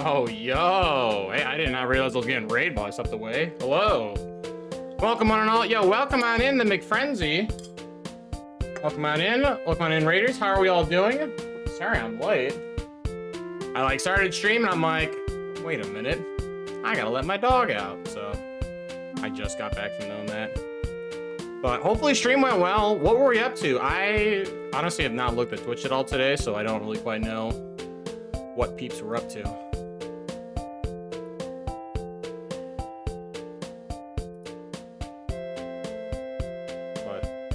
Oh, yo. Hey, I did not realize I was getting raid while I stepped away. Hello. Welcome on and all. Yo, welcome on in the McFrenzy. Welcome on in, Raiders. How are we all doing? Sorry I'm late. I started streaming. I'm like, wait a minute. I gotta let my dog out. So I just got back from doing that. But hopefully stream went well. What were we up to? I honestly have not looked at Twitch at all today, so I don't really quite know what peeps were up to.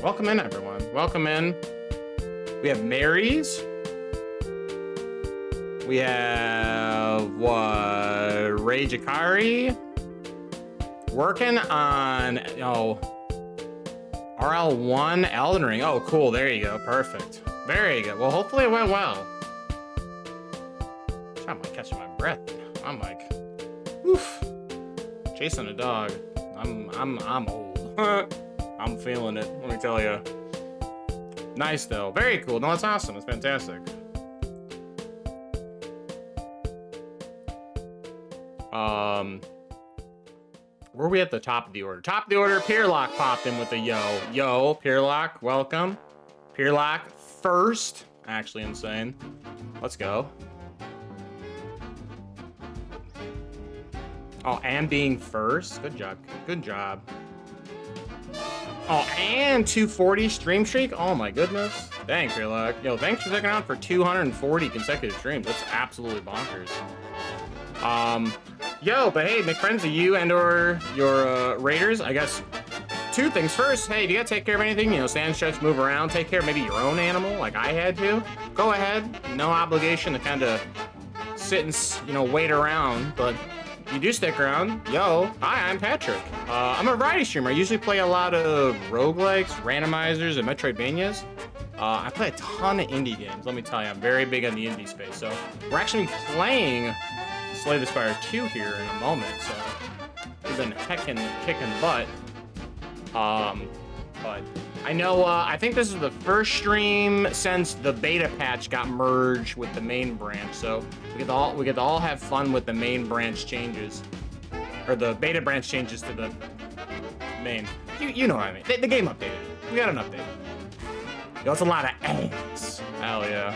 Welcome in, everyone. Welcome in. We have Mary's. We have, what, Ray Jakari. Working on, RL1 Elden Ring. Oh, cool. There you go. Perfect. Very good. Well, hopefully it went well. I'm like catching my breath. I'm like, oof. Chasing a dog. I'm old. I'm feeling it. Let me tell you. Nice though. Very cool. No, that's awesome. It's fantastic. Where are we at the top of the order? Top of the order, Pierlock popped in with a yo. Yo, Pierlock, welcome. Pierlock first. Actually insane. Let's go. Oh, and being first. Good job. Good job. Oh, and 240 stream streak. Oh my goodness. Dang, Pierlock. Yo, thanks for sticking around for 240 consecutive streams. That's absolutely bonkers. Yo, but hey, McFriends, you and or your raiders, I guess two things. First, hey, if you gotta take care of anything, you know, stand stretch, move around, take care of maybe your own animal like I had to, go ahead. No obligation to kind of sit and, you know, wait around, but you do stick around. Yo, hi, I'm Patrick. I'm a variety streamer. I usually play a lot of roguelikes, randomizers, and Metroidvanias. I play a ton of indie games. Let me tell you, I'm very big on the indie space. So we're actually playing Slay the Spire 2 here in a moment. So we've been kicking butt. But I know, I think this is the first stream since the beta patch got merged with the main branch. So we get to all have fun with the main branch changes, or the beta branch changes to the main. You know what I mean? The game updated. We got an update. Yo, it's a lot of eggs. Hell yeah.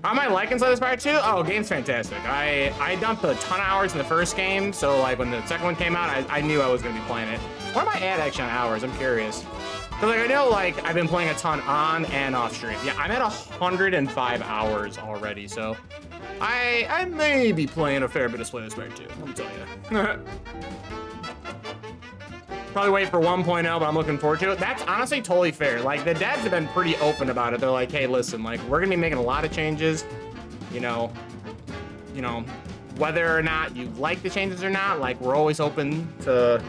How am I liking Slay the Spire 2? Oh, game's fantastic. I dumped a ton of hours in the first game, so like when the second one came out, I knew I was gonna be playing it. What am I at actually on hours? I'm curious. Cause like I know like I've been playing a ton on and off stream. Yeah, I'm at 105 hours already, so I may be playing a fair bit of Slay the Spire 2. Let me tell you. Probably wait for 1.0, but I'm looking forward to it. That's honestly totally fair. Like, the devs have been pretty open about it. They're like, hey, listen, like, we're gonna be making a lot of changes. You know, whether or not you like the changes or not, like, we're always open to,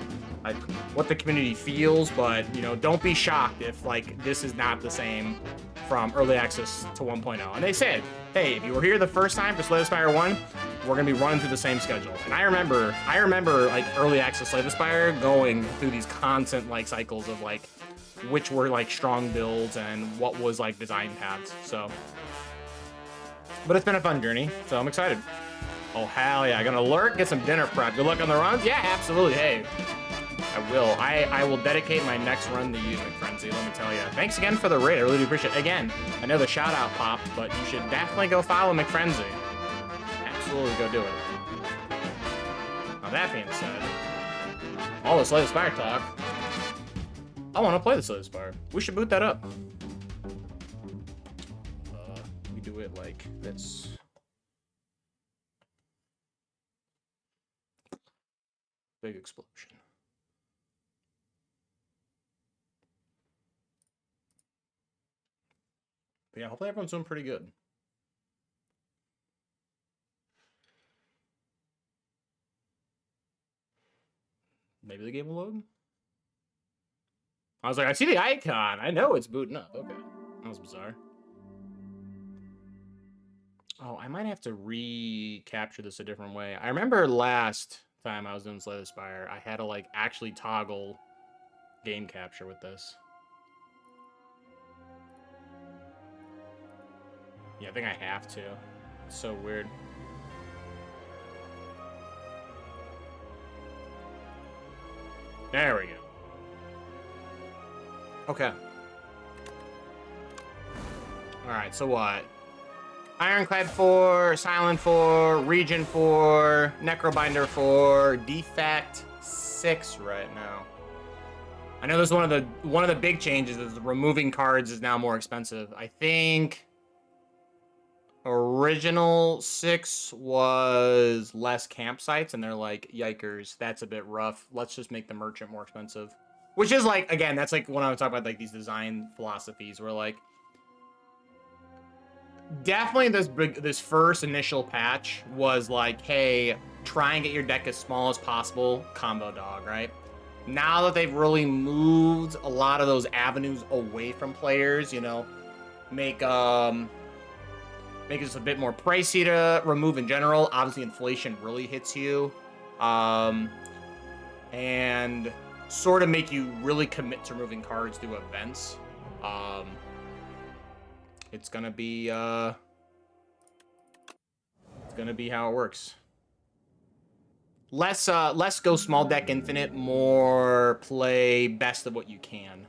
like, what the community feels, but, you know, don't be shocked if, like, this is not the same from early access to 1.0. And they said, hey, if you were here the first time for Slay the Spire 1, we're gonna be running through the same schedule. And I remember like early access Slay the Spire going through these constant like cycles of like which were like strong builds and what was like design paths. So, but it's been a fun journey, so I'm excited. Oh hell yeah, gonna lurk, get some dinner prep. Good luck on the runs. Yeah, absolutely. Hey, I will. I will dedicate my next run to you, McFrenzy. Let me tell you. Thanks again for the raid. I really do appreciate it. Again, I know the shout out popped, but you should definitely go follow McFrenzy. Absolutely go do it. Now that being said, all the Slay the Spire talk, I want to play the Slay the Spire. We should boot that up. We do it like this. Big explosion. But yeah, hopefully everyone's doing pretty good. Maybe the game will load? I was like, I see the icon. I know it's booting up. Okay. That was bizarre. Oh, I might have to recapture this a different way. I remember last time I was doing Slay the Spire, I had to like actually toggle game capture with this. Yeah, I think I have to. It's so weird. There we go. Okay. Alright, so what? Ironclad 4, Silent 4, Region 4, Necrobinder 4, Defect 6 right now. I know this is one of the big changes is removing cards is now more expensive. I think original 6 was less campsites, and they're like, yikers, that's a bit rough. Let's just make the merchant more expensive. Which is like, again, that's like when I was talking about like these design philosophies where like definitely this first initial patch was like, hey, try and get your deck as small as possible, combo dog, right? Now that they've really moved a lot of those avenues away from players, you know, make it just a bit more pricey to remove in general. Obviously, inflation really hits you. And sort of make you really commit to removing cards through events. It's gonna be how it works. Less go small deck infinite, more play best of what you can.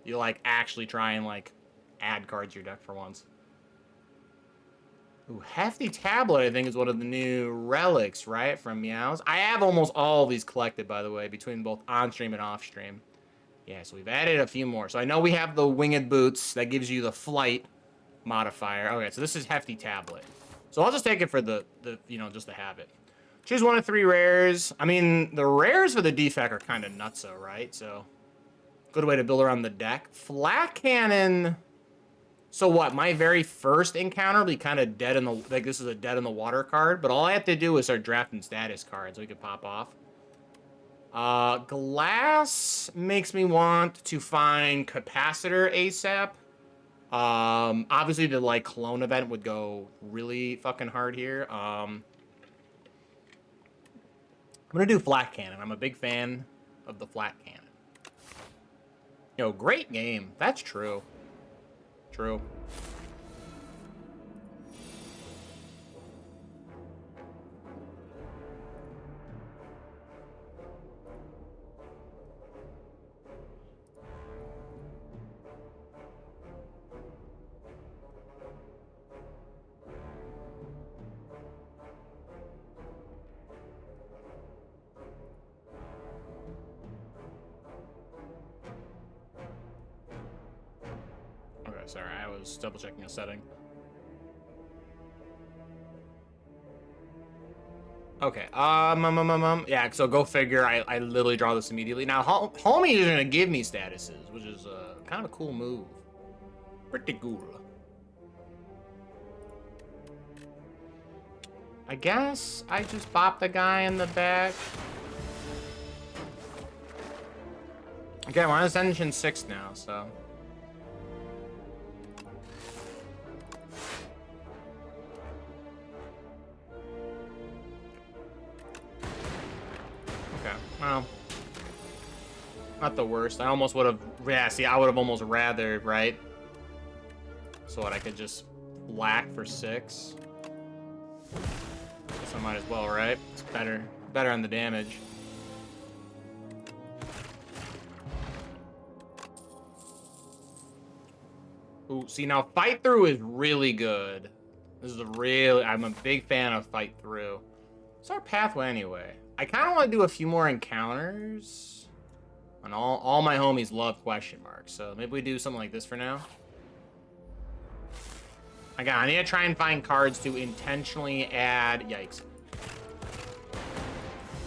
You like actually try and like add cards to your deck for once. Ooh, Hefty Tablet, I think, is one of the new relics, right, from Meows. I have almost all of these collected, by the way, between both on-stream and off-stream. Yeah, so we've added a few more. So I know we have the Winged Boots. That gives you the flight modifier. Okay, so this is Hefty Tablet. So I'll just take it for the you know, just to have it. Choose one of 3 rares. I mean, the rares for the defect are kind of nutso, right? So, good way to build around the deck. Flat Cannon... So what, my very first encounter will be kind of dead in the, like this is a dead in the water card, but all I have to do is start drafting status cards so we can pop off. Glass makes me want to find Capacitor ASAP. Obviously the like clone event would go really fucking hard here. I'm gonna do Flat Cannon. I'm a big fan of the Flat Cannon. Yo, great game. That's true. True. Okay, sorry, I was double checking a setting. Okay, yeah, so go figure, I literally draw this immediately. Now, homie is gonna give me statuses, which is kind of a cool move. Pretty cool. I guess I just bop the guy in the back. Okay, we're on Ascension 6 now, so... Well, not the worst. I almost would have... Yeah, see, I would have almost rather, right? So what, I could just black for 6? Guess I might as well, right? It's better on the damage. Ooh, see, now Fight Through is really good. This is I'm a big fan of Fight Through. What's our pathway anyway? I kind of want to do a few more encounters. And all my homies love question marks, so maybe we do something like this for now. Again, I need to try and find cards to intentionally add... Yikes.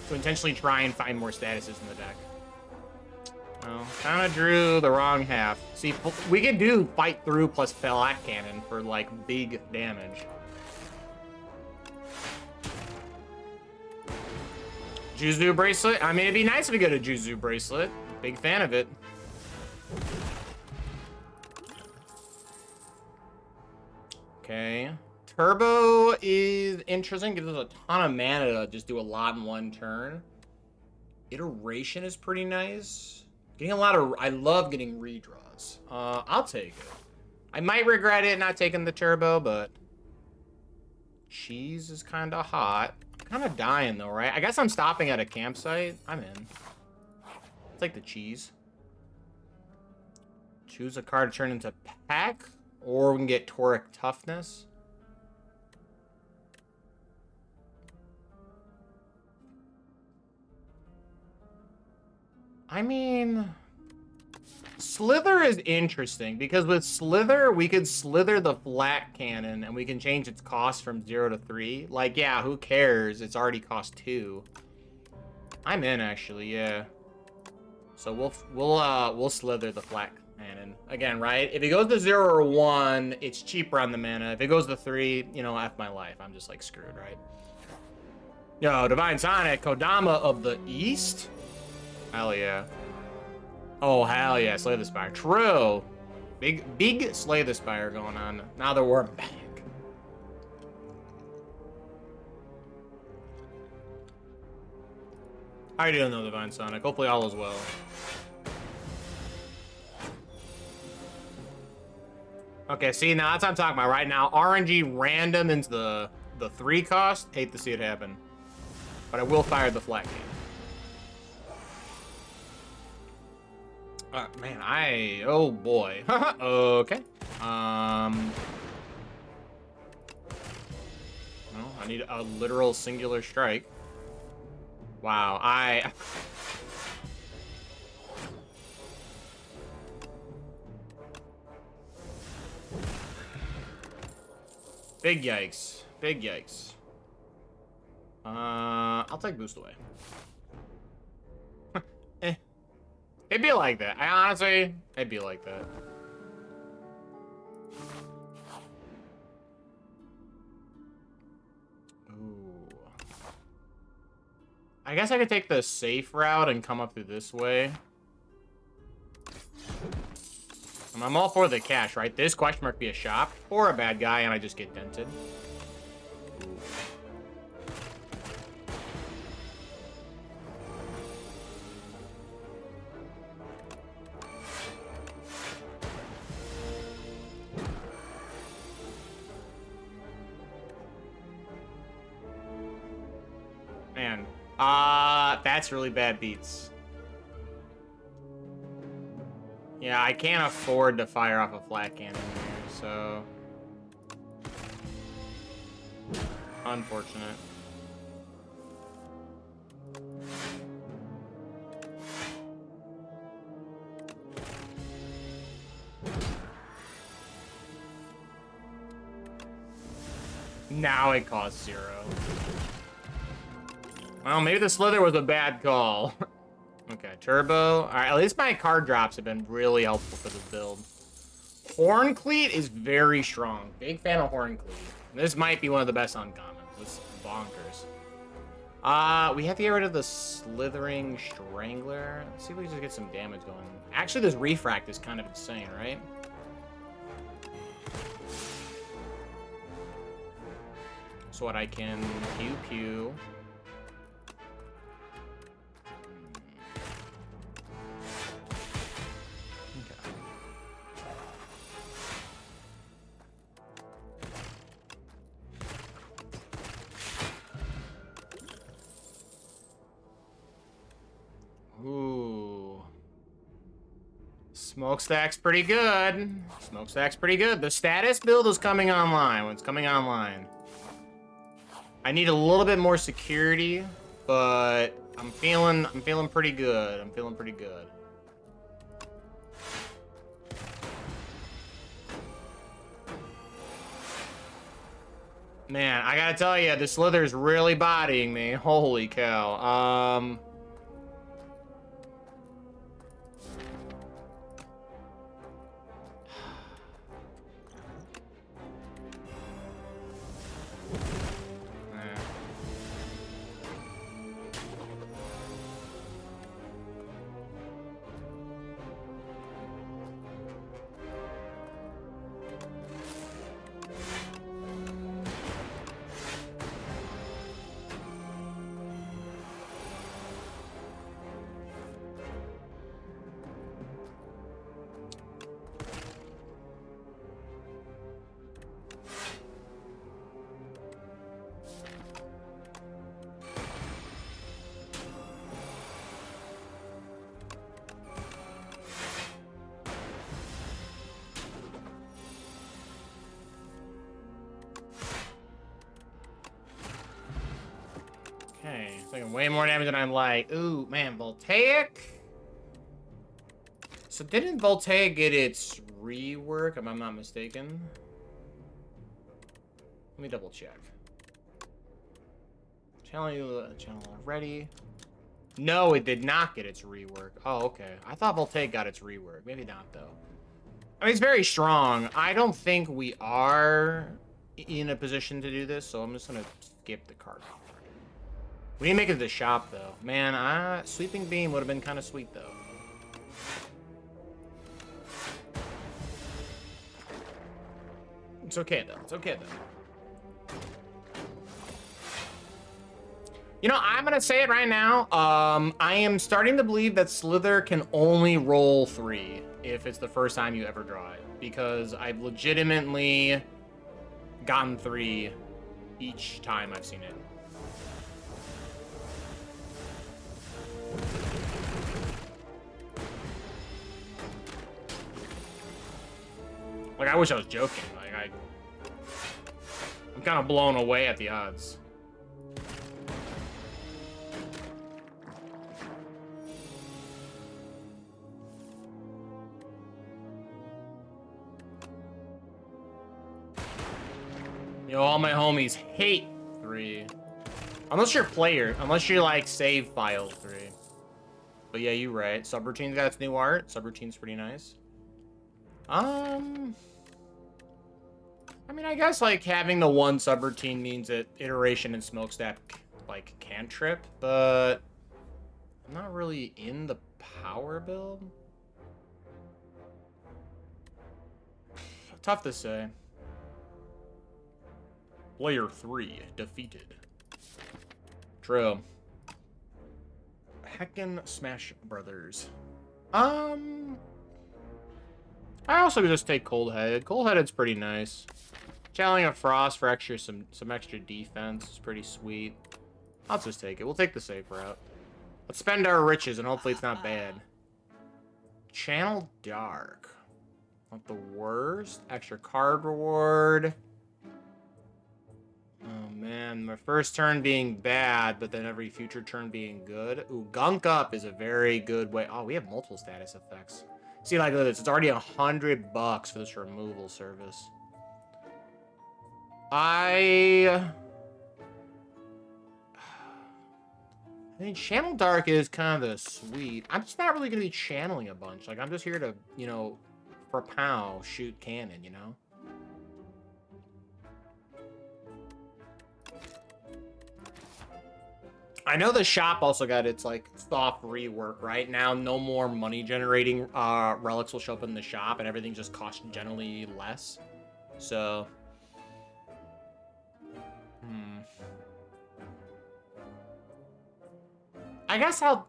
To intentionally try and find more statuses in the deck. Well, kind of drew the wrong half. See, we could do Fight Through plus Flat Cannon for, like, big damage. Juzu Bracelet? I mean, it'd be nice if we get a Juzu Bracelet. Big fan of it. Okay. Turbo is interesting. Gives us a ton of mana to just do a lot in one turn. Iteration is pretty nice. Getting a lot of... I love getting redraws. I'll take it. I might regret it not taking the Turbo, but... Cheese is kind of hot. Kind of dying though, right? I guess I'm stopping at a campsite. I'm in. It's like the cheese. Choose a card to turn into pack, or we can get Toric Toughness. I mean, Slither is interesting because with Slither, we could slither the Flat Cannon and we can change its cost from 0 to 3. Like, yeah, who cares? It's already cost 2. I'm in, actually, yeah. So we'll slither the flat cannon again, right? If it goes to 0 or 1, it's cheaper on the mana. If it goes to 3, you know, F my life. I'm just like screwed, right? Yo, Divine Sonic, Kodama of the East? Hell yeah. Oh, hell yeah, Slay the Spire. True. Big Slay the Spire going on. Now that we're back. How you doing though, Divine Sonic? Hopefully all is well. Okay, see, now that's what I'm talking about right now. RNG random into the 3 cost. Hate to see it happen. But I will fire the flat game. Man, oh boy. Okay. No, I need a literal singular strike. Wow, Big yikes. Big yikes. I'll take boost away. It'd be like that. It'd be like that. Ooh. I guess I could take the safe route and come up through this way. I'm all for the cash, right? This question mark be a shop or a bad guy and I just get dented. Ooh. Man, that's really bad beats. Yeah, I can't afford to fire off a flat cannon here, so... Unfortunate. Now it costs 0. Well, maybe the Slither was a bad call. Okay, turbo. All right, at least my card drops have been really helpful for this build. Horn Cleat is very strong. Big fan of Horn Cleat. This might be one of the best uncommons. This is bonkers. We have to get rid of the Slithering Strangler. Let's see if we can just get some damage going. Actually, this Refract is kind of insane, right? So what I can pew. Ooh. Smokestack's pretty good. Smokestack's pretty good. The status build is coming online. When it's coming online. I need a little bit more security, but I'm feeling pretty good. I'm feeling pretty good. Man, I gotta tell you, the Slither's really bodying me. Holy cow. Okay, taking way more damage than I'm like. Ooh, man, Voltaic? So didn't Voltaic get its rework, if I'm not mistaken? Let me double check. Channel already. No, it did not get its rework. Oh, okay. I thought Voltaic got its rework. Maybe not, though. I mean, it's very strong. I don't think we are in a position to do this, so I'm just gonna skip the card. We need to make it to the shop, though. Man, Sweeping Beam would have been kind of sweet, though. It's okay, though. It's okay, though. You know, I'm gonna say it right now. I am starting to believe that Slither can only roll 3 if it's the first time you ever draw it, because I've legitimately gotten 3 each time I've seen it. Like, I wish I was joking. Like, I'm kind of blown away at the odds. Yo, all my homies hate 3. Unless you're player. Unless you, like, save file 3. But yeah, you're right. Subroutine's got its new art. Subroutine's pretty nice. I mean, I guess, like, having the one subroutine means that Iteration and Smokestack, like, can trip, but I'm not really in the power build. Tough to say. Player 3 defeated. True. Heckin' Smash Brothers. I also could just take Cold-Headed. Cold-Headed's pretty nice. Channeling a Frost for extra some extra defense is pretty sweet. I'll just take it. We'll take the safe route. Let's spend our riches and hopefully it's not bad. Channel Dark. Not the worst. Extra card reward. Oh man, my first turn being bad, but then every future turn being good. Ooh, Gunk Up is a very good way. Oh, we have multiple status effects. See, like this, it's already $100 for this removal service. I mean, Channel Dark is kind of sweet. I'm just not really going to be channeling a bunch. Like, I'm just here to, you know, for pow, shoot cannon, you know? I know the shop also got its, like, soft rework, right? Now, no more money-generating relics will show up in the shop, and everything just costs generally less. So... I guess I'll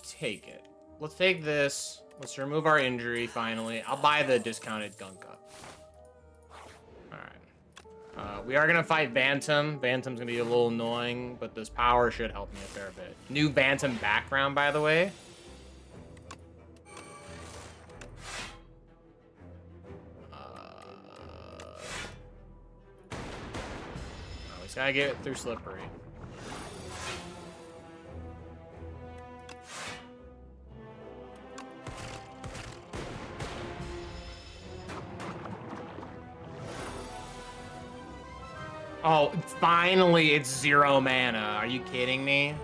take it. Let's take this. Let's remove our injury, finally. I'll buy the discounted Gunk Up. Alright. We are going to fight Bantam. Bantam's going to be a little annoying, but this power should help me a fair bit. New Bantam background, by the way. Just gotta get it through Slippery. Oh, finally, it's 0 mana. Are you kidding me?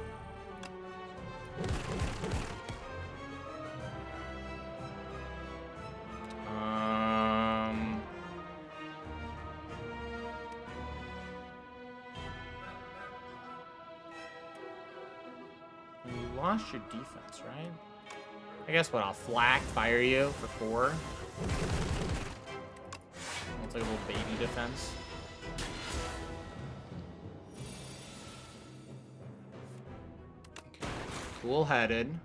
You lost your defense, right? I guess what, I'll flak fire you for 4. It's like a little baby defense. Okay. Cool-headed.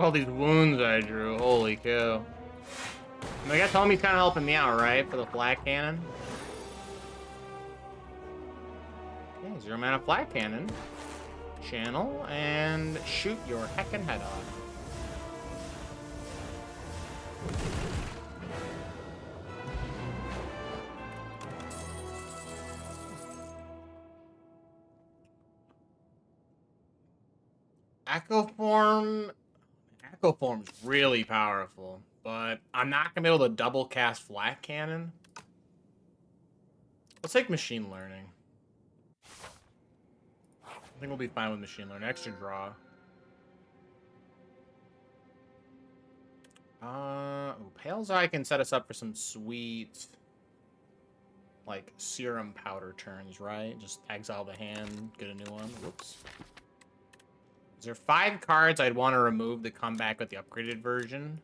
All these wounds I drew, holy cow. I guess homie's kind of helping me out, right? For the flag cannon. Okay, 0 mana flag cannon. Channel, and shoot your heckin' head off. Echo Form... Echo Form's really powerful, but I'm not gonna be able to double cast Flat Cannon. Let's take Machine Learning. I think we'll be fine with Machine Learning. Extra draw. Pale's Eye can set us up for some sweet, like, serum powder turns, right? Just exile the hand, get a new one. Whoops. Is there 5 cards I'd want to remove to come back with the upgraded version?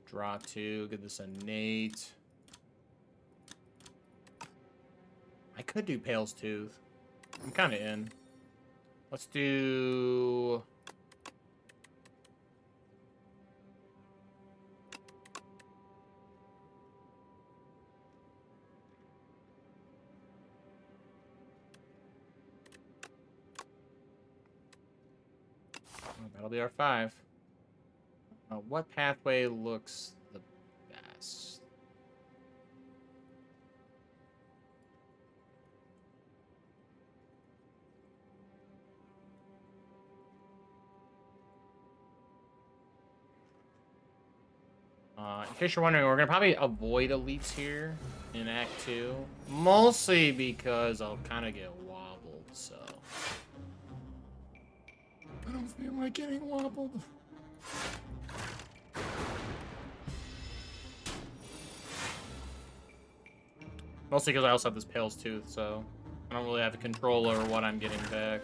Draw 2, give this innate. I could do Pale's Tooth. I'm kind of in. Let's do... That'll be our 5. What pathway looks the best? In case you're wondering, we're gonna probably avoid elites here in Act 2. Mostly because I'll kind of get wobbled, so... I don't feel like getting wobbled. Mostly because I also have this Pale's Tooth, so I don't really have control over what I'm getting back.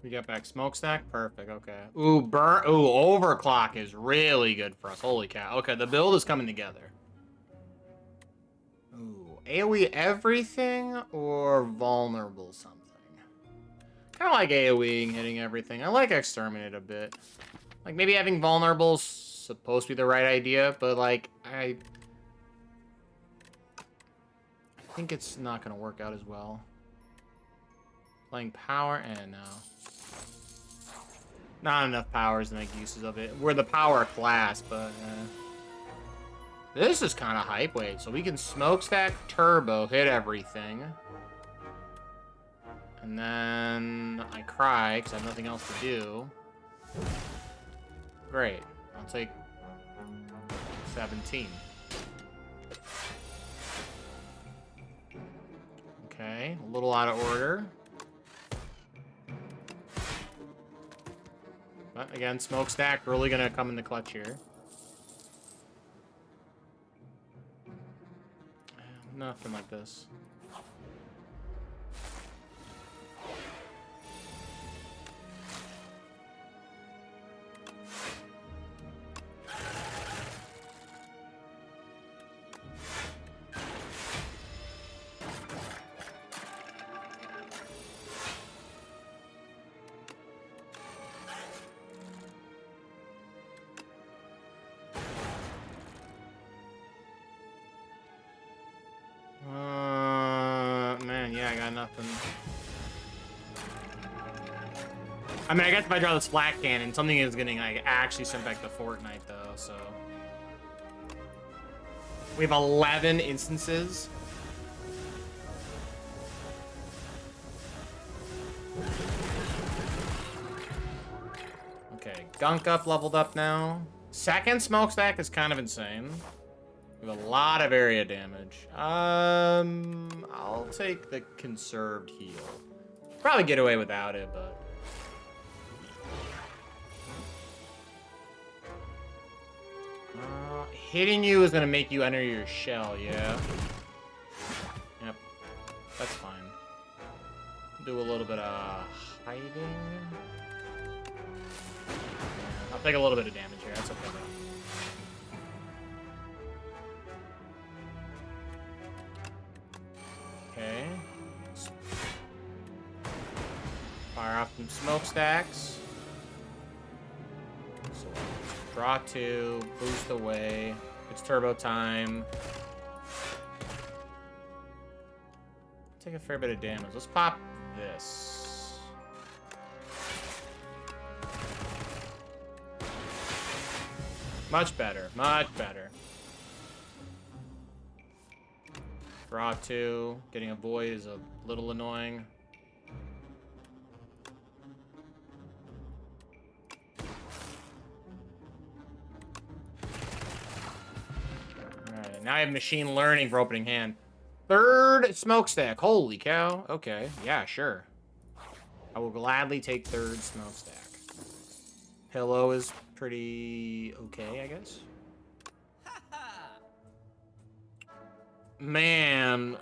We get back Smokestack? Perfect, okay. Ooh, Overclock is really good for us. Holy cow. Okay, the build is coming together. Ooh, AoE everything or vulnerable something? Kind of like AoE hitting everything. I like Exterminate a bit. Like, maybe having vulnerable's supposed to be the right idea, but, like, I think it's not going to work out as well. Playing power and no. Not enough powers to make uses of it. We're the power class, but this is kind of hype. Wait, so we can Smokestack, Turbo, hit everything. And then I cry because I have nothing else to do. Great. I'll take 17. Okay, a little out of order. But again, Smokestack really gonna come in the clutch here. Nothing like this. Man, yeah, I got nothing. I mean, I guess if I draw this Flat Cannon, something is getting like actually sent back to Fortnite though, so. We have 11 instances. Okay, Gunk Up leveled up now. Second Smokestack is kind of insane. We have a lot of area damage. I'll take the conserved heal. Probably get away without it, but... hitting you is gonna make you enter your shell, yeah. Yep, that's fine. Do a little bit of hiding. I'll take a little bit of damage here, that's okay though. Fire off some smokestacks. So, draw 2, boost away. It's turbo time. Take a fair bit of damage. Let's pop this. Much better. Much better. Draw 2. Getting a void is a little annoying. Alright, now I have machine learning for opening hand. 3rd smokestack. Holy cow. Okay. Yeah, sure. I will gladly take 3rd smokestack. Pillow is pretty okay, I guess. Man,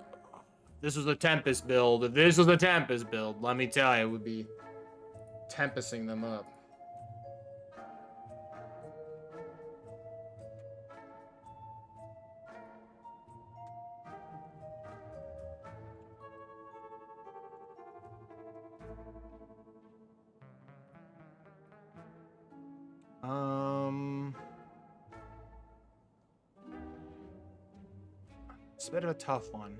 this was a Tempest build. If this was a Tempest build, let me tell you, it would be Tempesting them up. It's a bit of a tough one.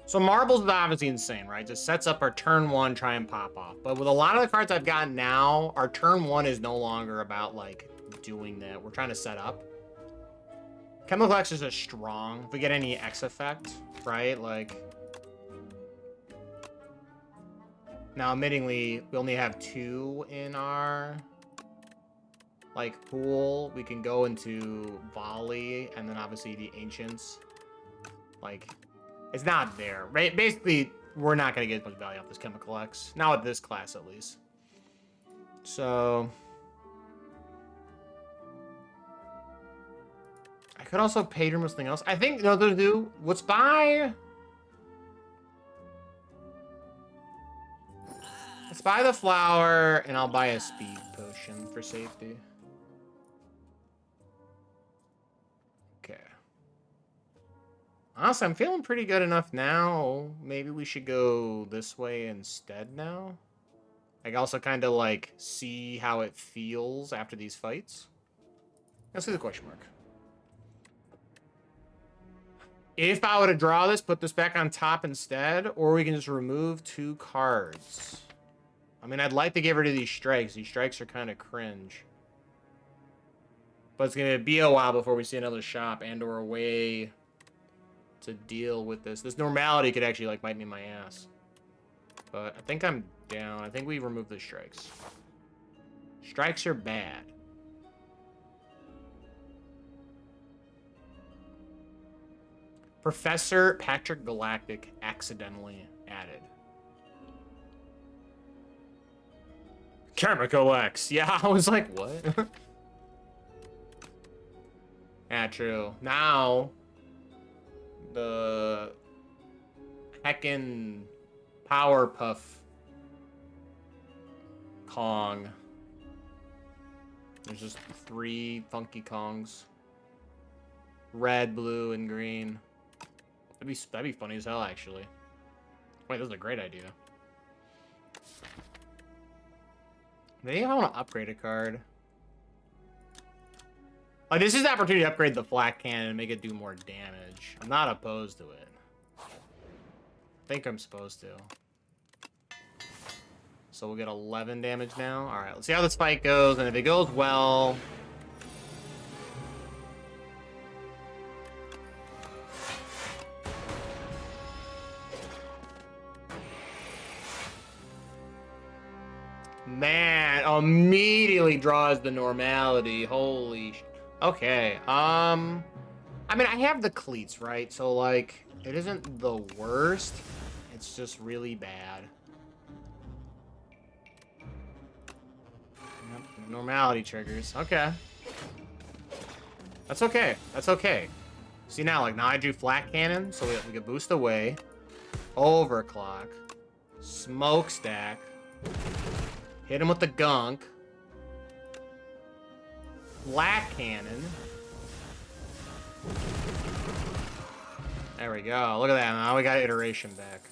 So Marbles is obviously insane, right? Just sets up our turn 1, try and pop off. But with a lot of the cards I've got now, our turn 1 is no longer about, like, doing that. We're trying to set up. Chemical X is just strong. If we get any X effect, right? Like... Now, admittingly, we only have 2 in our... like, pool. We can go into Volley, and then obviously the Ancients. Like, it's not there, right? Basically, we're not going to get much value off this Chemical X. Not with this class, at least. So... I could also pay him with something else. I think, no, they'll do... Let's buy... Let's buy the flower, and I'll buy a speed potion for safety. Okay. Honestly, I'm feeling pretty good enough now. Maybe we should go this way instead now. I also kind of, like, see how it feels after these fights. Let's see the question mark. If I were to draw this, put this back on top instead, or we can just remove 2 cards. I mean, I'd like to get rid of these strikes. These strikes are kind of cringe. But it's going to be a while before we see another shop and or a way to deal with this. This normality could actually, like, bite me in my ass. But I think I'm down. I think we remove the strikes. Strikes are bad. Professor Patrick Galactic accidentally added. Chemical X. Yeah, I was like, what? Yeah, true. Now, the heckin' Powerpuff Kong. There's just 3 Funky Kongs. Red, blue, and green. That'd be funny as hell, actually. Wait, this is a great idea. Maybe I want to upgrade a card. Like, this is the opportunity to upgrade the flak cannon and make it do more damage. I'm not opposed to it. I think I'm supposed to. So we'll get 11 damage now. Alright, let's see how this fight goes, and if it goes well... Man, immediately draws the normality. Holy sh... Okay, I mean, I have the cleats, right? So, like, it isn't the worst. It's just really bad. Yep, normality triggers. Okay. That's okay. That's okay. See, now, like, now I do flat cannon, so we can boost away. Overclock. Smokestack. Hit him with the gunk. Flat cannon. There we go. Look at that. Now we got iteration back.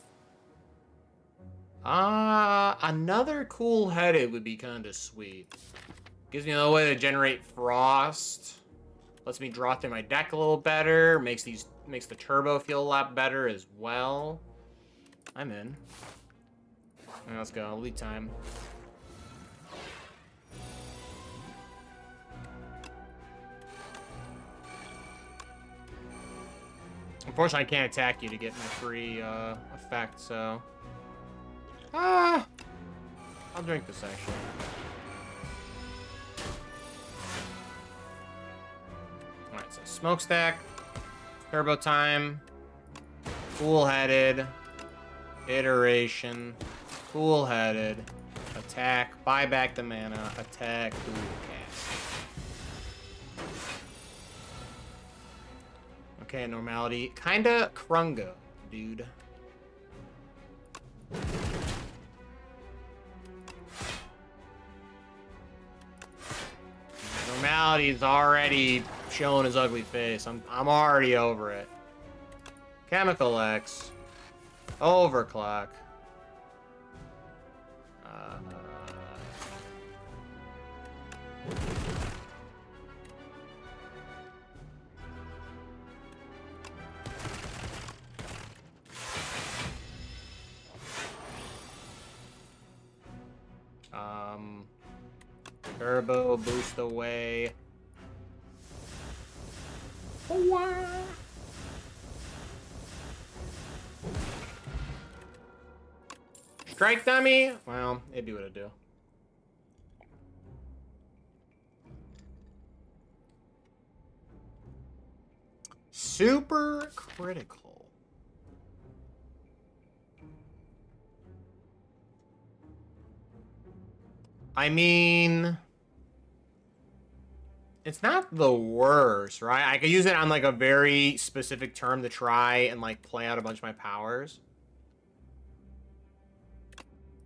Another cool-headed would be kind of sweet. Gives me another way to generate frost. Lets me draw through my deck a little better. Makes the turbo feel a lot better as well. I'm in. Right, let's go. Lead time. Unfortunately, I can't attack you to get my free effect, so... I'll drink this, actually. Alright, so smokestack, turbo time, cool-headed, iteration, cool-headed, attack, buy back the mana, attack, dual cast. Okay, normality. Kinda Krungo, dude. Normality's already showing his ugly face. I'm already over it. Chemical X. Overclock. Turbo boost away. Strike dummy? Well, it'd be what it'd do. Super critical. I mean, it's not the worst, right? I could use it on like a very specific term to try and like play out a bunch of my powers.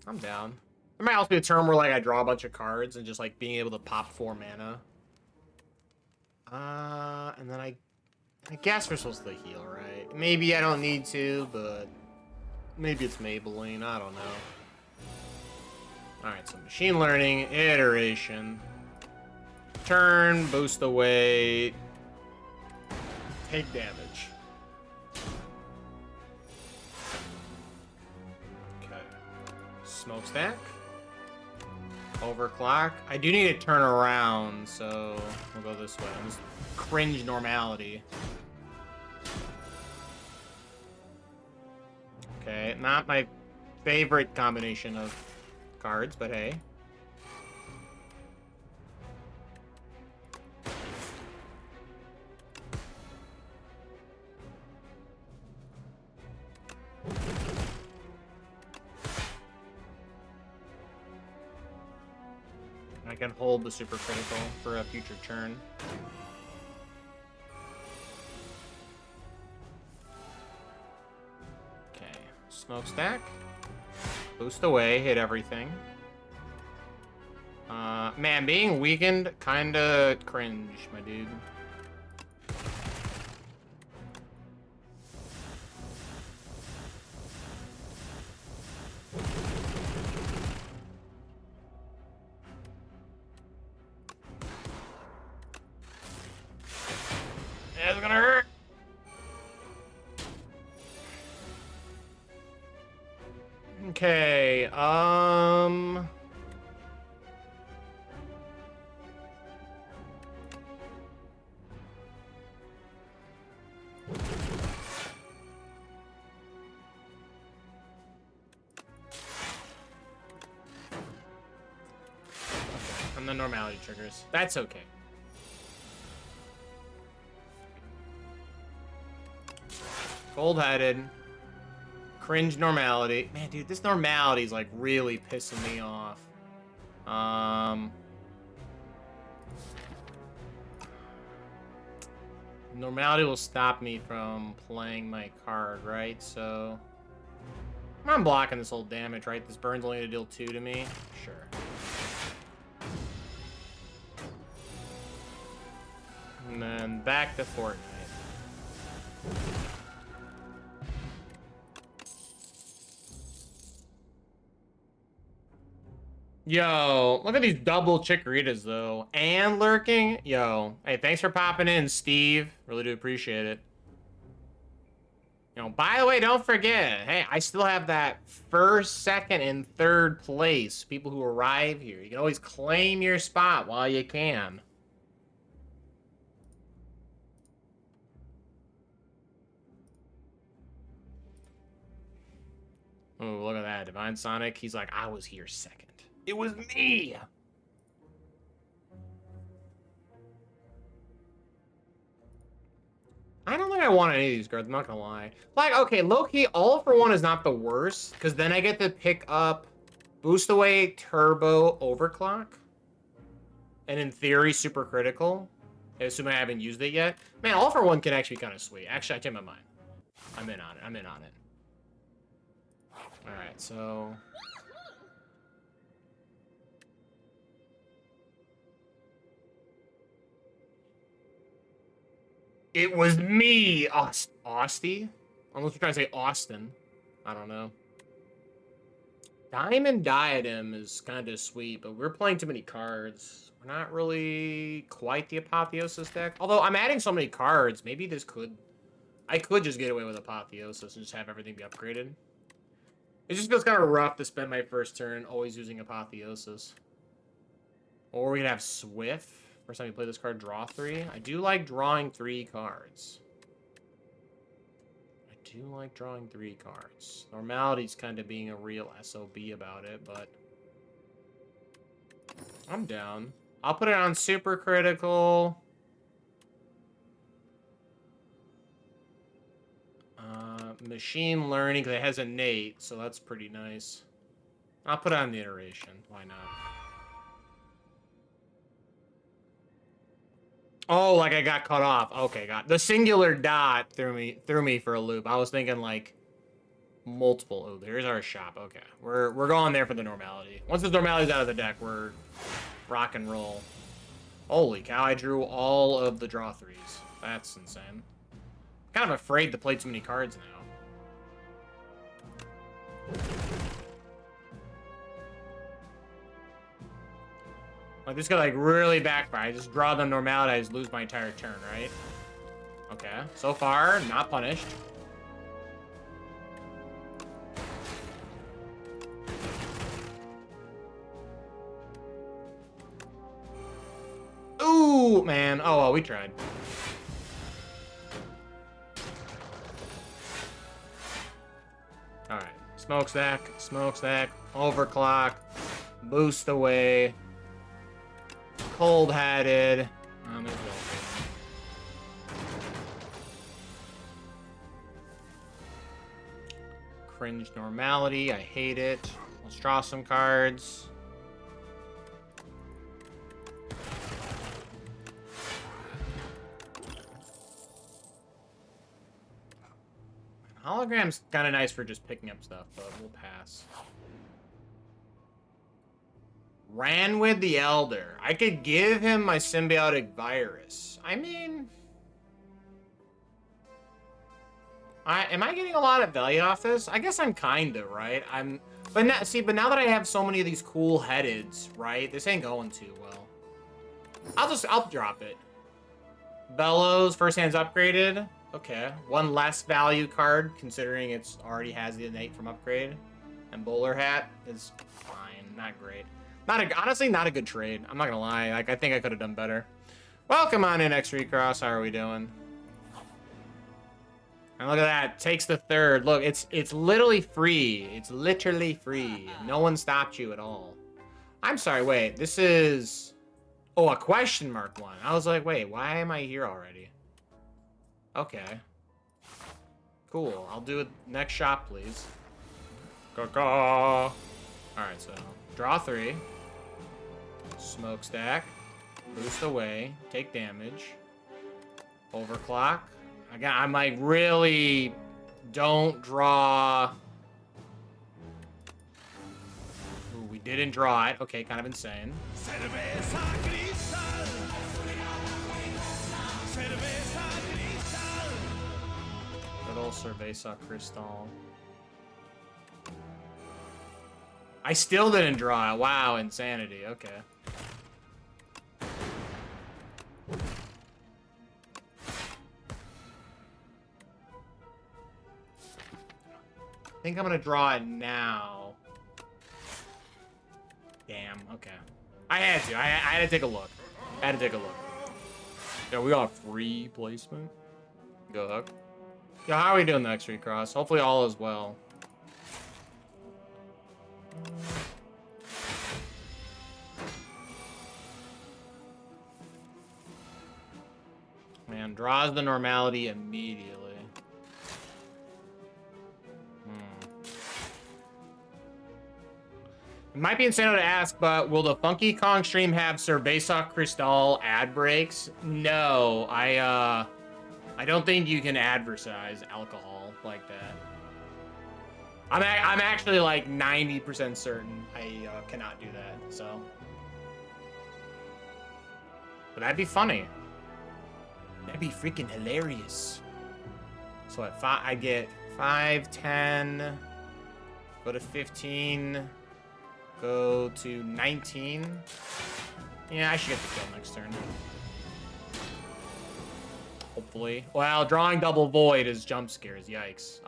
I'm down. There might also be a term where like I draw a bunch of cards and just like being able to pop 4 mana. And then I guess we're supposed to heal, right? Maybe I don't need to, but maybe it's Maybelline. I don't know. Alright, so machine learning, iteration. Turn, boost away. Take damage. Okay. Smokestack. Overclock. I do need to turn around, so we'll go this way. Just cringe normality. Okay, not my favorite combination of cards, but hey. I can hold the super critical for a future turn. Okay, smokestack. Boost away, hit everything. Man, being weakened kinda cringe, my dude. It's gonna hurt. Okay, and the normality triggers. That's okay. Cold-headed. Cringe normality. Man, dude, this normality is like really pissing me off. Normality will stop me from playing my card, right? So I'm blocking this whole damage, right? This burn's only to deal 2 to me. Sure. And then back to Fortnite. Yo, look at these double chickaritas, though. And lurking. Yo, hey, thanks for popping in, Steve. Really do appreciate it. You know, by the way, don't forget, hey, I still have that first, second, and third place. People who arrive here. You can always claim your spot while you can. Oh, look at that. Divine Sonic. He's like, I was here second. It was me. I don't think I want any of these cards, I'm not gonna lie. Like, okay, low-key, All for One is not the worst, because then I get to pick up Boost Away, Turbo, Overclock. And in theory, Super Critical. Assuming I haven't used it yet. Man, All for One can actually be kind of sweet. Actually, I changed my mind. I'm in on it. I'm in on it. Alright, so... It was me, Austy? Unless you're trying to say Austin. I don't know. Diamond Diadem is kind of sweet, but we're playing too many cards. We're not really quite the Apotheosis deck. Although I'm adding so many cards, maybe this could... I could just get away with Apotheosis and just have everything be upgraded. It just feels kind of rough to spend my first turn always using Apotheosis. Or we could have Swift. First time you play this card, draw 3. I do like drawing 3 cards. I do like drawing 3 cards. Normality's kind of being a real SOB about it, but... I'm down. I'll put it on Super Critical. Machine Learning, because it has innate, so that's pretty nice. I'll put it on the iteration. Why not? Oh, like I got cut off. Okay, got the singular dot threw me for a loop. I was thinking like multiple. Oh, there's our shop. Okay, we're going there for the normality. Once the normality's out of the deck, we're rock and roll. Holy cow! I drew all of the draw 3s. That's insane. I'm kind of afraid to play too many cards now. Like, this could, like, really backfire. I just draw the normality, I just lose my entire turn, right? Okay. So far, not punished. Ooh, man. Oh, well, we tried. Alright. Smokestack, overclock, boost away. Cold-hatted. Cringe normality. I hate it. Let's draw some cards. Hologram's kind of nice for just picking up stuff, but we'll pass. Ran with the Elder. I could give him my symbiotic virus. I mean... am I getting a lot of value off this? I guess I'm kinda, right? But now that I have so many of these cool headeds, right? This ain't going too well. I'll drop it. Bellows, first hand's upgraded. Okay. One less value card, considering it's already has the innate from upgrade. And Bowler Hat is fine. Not great. Honestly, not a good trade. I'm not gonna lie. Like, I think I could have done better. Welcome on in, X-Recross. How are we doing? And look at that. Takes the third. Look, it's literally free. It's literally free. No one stopped you at all. I'm sorry, wait. This is... Oh, a question mark one. I was like, wait, why am I here already? Okay. Cool. I'll do it next shop, please. Caw-caw. Alright, so draw 3. Smokestack. Boost away. Take damage. Overclock. Again, I'm like, really don't draw. Ooh, we didn't draw it. Okay, kind of insane. Little Cerveza Crystal. I still didn't draw it. Wow, insanity. Okay. I think I'm gonna draw it now. Damn, okay. I had to. I had to take a look. I had to take a look. Yeah, we got a free placement. Go hook. Yo, how are we doing the X3 cross? Hopefully all is well. Man, draws the normality immediately. It might be insane to ask, but will the Funky Kong stream have Cerveza Cristal ad breaks? No, I don't think you can advertise alcohol like that. I'm actually like 90% certain I cannot do that, so. But that'd be funny. That'd be freaking hilarious. So at 5, I get 5, 10, go to 15, go to 19. Yeah, I should get the kill next turn. Hopefully. Well, drawing double void is jump scares. Yikes.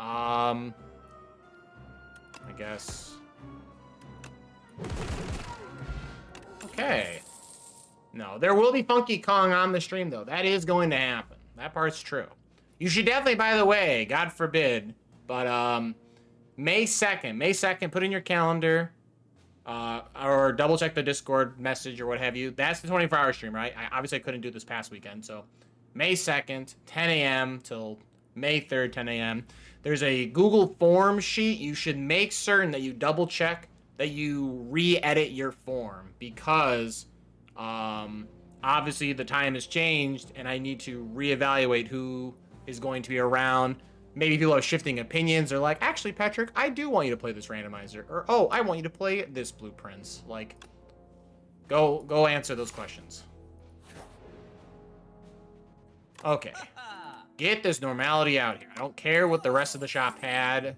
I guess. Okay. No, there will be Funky Kong on the stream, though. That is going to happen. That part's true. You should definitely, by the way, God forbid, but May 2nd, put in your calendar, or double check the Discord message or what have you. That's the 24-hour stream, right? I obviously couldn't do this past weekend, so May 2nd, 10 a.m. till May 3rd, 10 a.m. There's a Google form sheet. You should make certain that you double check that you re-edit your form, because obviously the time has changed and I need to reevaluate who is going to be around. Maybe people have shifting opinions. They're like, actually, Patrick, I do want you to play this randomizer. Or, oh, I want you to play this blueprints. Like, go answer those questions. Okay. Get this normality out here. I don't care what the rest of the shop had.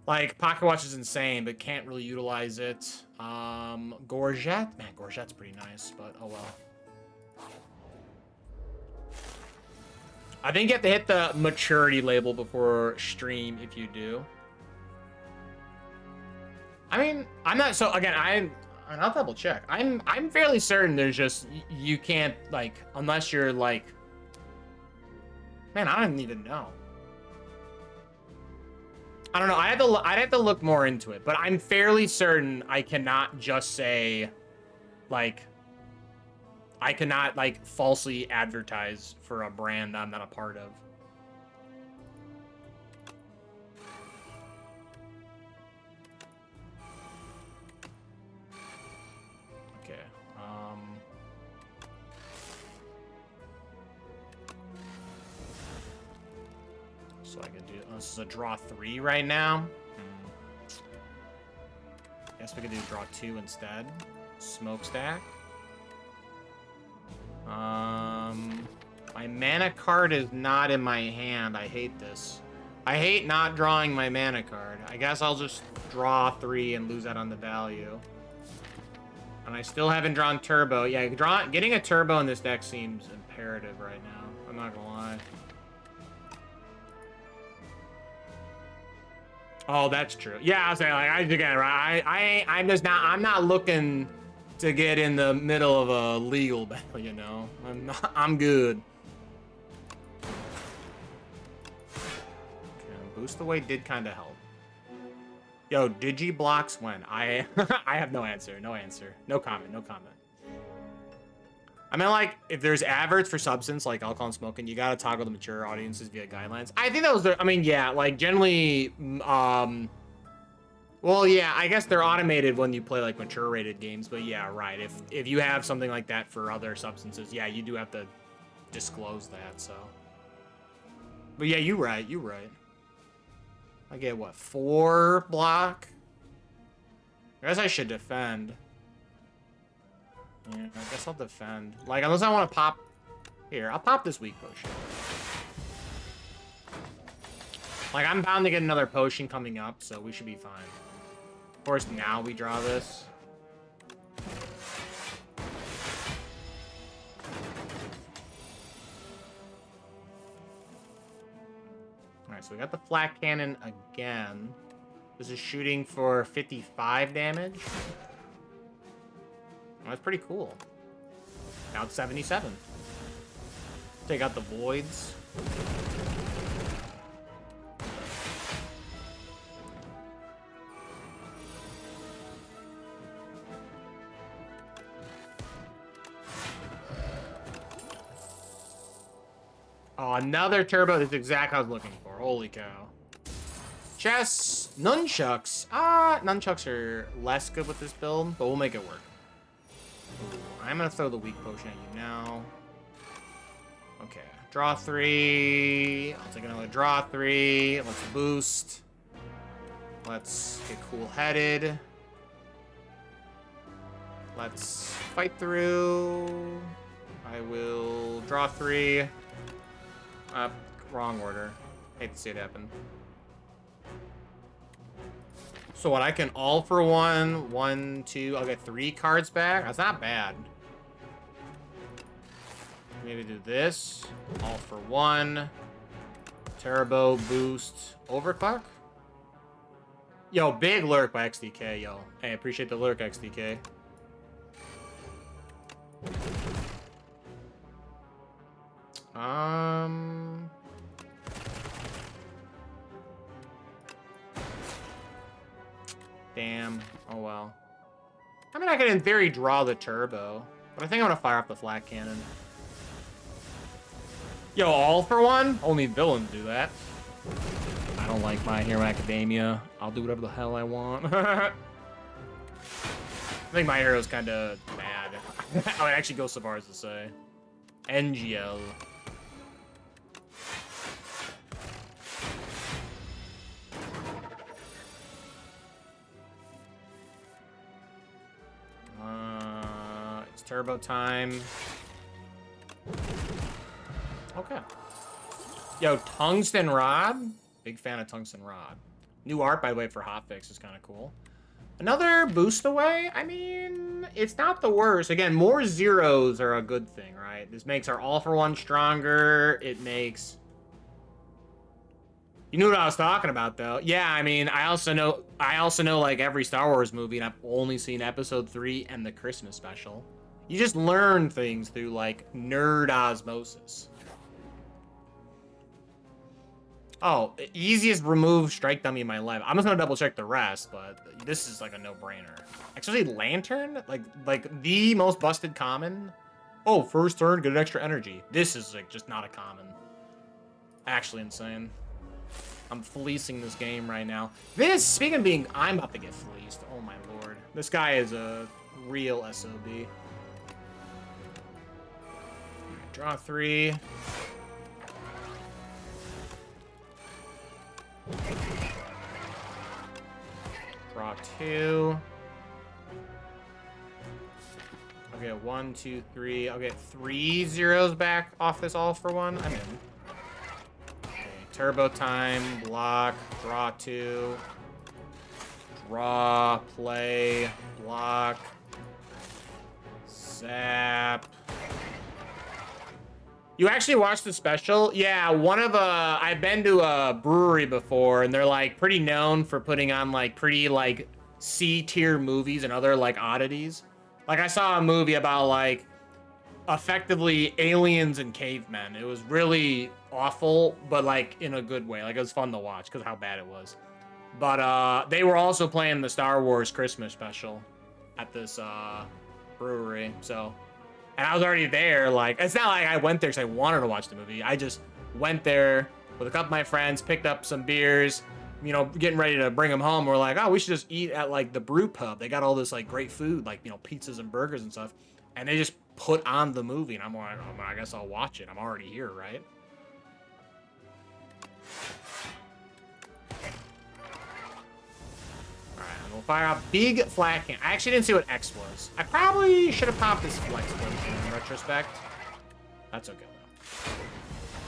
Like, Pocket Watch is insane, but can't really utilize it. Gorgette? Man, Gorgette's pretty nice, but oh well. I think you have to hit the maturity label before stream if you do. I mean, I'm not, so again, I'll double check. I'm fairly certain there's just, you can't, like, unless you're like, man, I don't even know. I don't know. I'd have to look more into it, but I'm fairly certain I cannot just say, like, I cannot, like, falsely advertise for a brand I'm not a part of. Okay. So I can do, this is a draw 3 right now. Guess we could do draw 2 instead. Smokestack. My mana card is not in my hand. I hate this. I hate not drawing my mana card. I guess I'll just draw 3 and lose that on the value. And I still haven't drawn turbo. Yeah, getting a turbo in this deck seems imperative right now. I'm not gonna lie. Oh, that's true. Yeah, I'll say, like, I'm not looking to get in the middle of a legal battle, you know. I'm good. Okay, boost the weight did kind of help. Yo, Digiblocks when? I have no answer. No answer. No comment. No comment. I mean, like, if there's adverts for substance like alcohol and smoking, you gotta toggle the mature audiences via guidelines. I think that was I mean, yeah, like, generally, well, yeah, I guess they're automated when you play, like, mature rated games, but yeah, right. If you have something like that for other substances, yeah, you do have to disclose that, so. But yeah, you're right. I get, what, 4 block? I guess I should defend. Yeah, I guess I'll defend. Like, unless I want to pop... Here, I'll pop this weak potion. Like, I'm bound to get another potion coming up, so we should be fine. Of course, now we draw this. Alright, so we got the flak cannon again. This is shooting for 55 damage. Oh, that's pretty cool. Now it's 77. Take out the voids. Oh, another turbo. That's exactly what I was looking for. Holy cow. Chess. Nunchucks. Nunchucks are less good with this build, but we'll make it work. Ooh, I'm going to throw the weak potion at you now. Okay. Draw 3. I'll take another draw 3. Let's boost. Let's get cool-headed. Let's fight through. I will draw 3. Wrong order. Hate to see it happen. So what, I can all for one, 1, 2, I'll get 3 cards back. That's not bad. Maybe do this. All for 1. Turbo, boost, overclock. Yo, big lurk by XDK, yo. Hey, appreciate the lurk, XDK. Damn. Oh, well. I mean, I could, in theory, draw the turbo. But I think I'm going to fire up the flak cannon. Yo, all for one? Only villains do that. I don't like My Hero Academia. I'll do whatever the hell I want. I think My Hero's kind of bad. I would actually go so far as to say. NGL. It's turbo time. Okay. Yo, Tungsten Rod. Big fan of Tungsten Rod. New art, by the way, for hotfix is kind of cool. Another boost away? I mean, it's not the worst. Again, more zeros are a good thing, right? This makes our all-for-one stronger. It makes... You knew what I was talking about, though. Yeah, I mean, I also know, like, every Star Wars movie, and I've only seen Episode 3 and the Christmas special. You just learn things through, like, nerd osmosis. Oh, easiest remove strike dummy in my life. I'm just gonna double check the rest, but this is like a no-brainer. Actually, Lantern? Like the most busted common? Oh, first turn, get an extra energy. This is like just not a common. Actually insane. I'm fleecing this game right now. This, speaking of being, I'm about to get fleeced. Oh my lord. This guy is a real SOB. Right, draw 3. Draw 2. I'll get 1, 2, 3. I'll get 3 zeros back off this all for one. I'm in. Okay, turbo time, block, draw 2. Draw, play, block, zap. You actually watched the special? Yeah, I've been to a brewery before, and they're like pretty known for putting on like pretty like C-tier movies and other like oddities. Like I saw a movie about like effectively aliens and cavemen. It was really awful, but like in a good way. Like it was fun to watch because of how bad it was. But they were also playing the Star Wars Christmas special at this brewery, so. And I was already there, like, it's not like I went there because I wanted to watch the movie. I just went there with a couple of my friends, picked up some beers, you know, getting ready to bring them home. We're like, oh, we should just eat at, like, the brew pub. They got all this, like, great food, like, you know, pizzas and burgers and stuff. And they just put on the movie. And I'm like, oh, I guess I'll watch it. I'm already here, right? We'll fire out big flak cannon. I actually didn't see what X was. I probably should have popped this flex potion in retrospect. That's okay, though.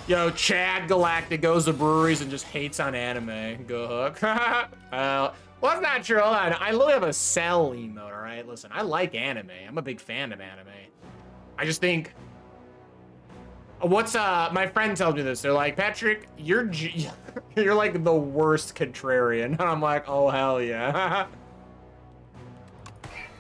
Yo, Chad Galactic goes to breweries and just hates on anime. Go Hook. Well, Well, that's not true. Hold on. I literally have a cell emote, all right? Listen, I like anime. I'm a big fan of anime. I just think... What's, my friend tells me this. They're like, Patrick, you're like the worst contrarian. And I'm like, oh, hell yeah.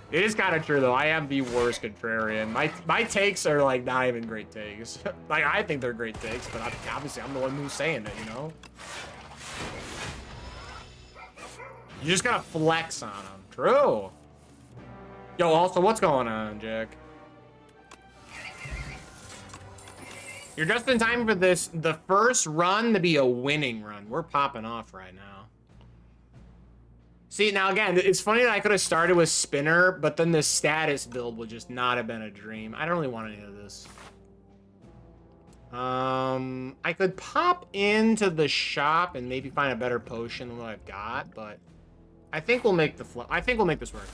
It is kind of true, though. I am the worst contrarian. My takes are, like, not even great takes. Like, I think they're great takes, but obviously I'm the one who's saying it, you know? You just gotta flex on them. True. Yo, also, what's going on, Jack? You're just in time for this, the first run to be a winning run. We're popping off right now. See, now again, it's funny that I could have started with Spinner, but then the status build would just not have been a dream. I don't really want any of this. I could pop into the shop and maybe find a better potion than what I've got, but I think we'll make I think we'll make this work.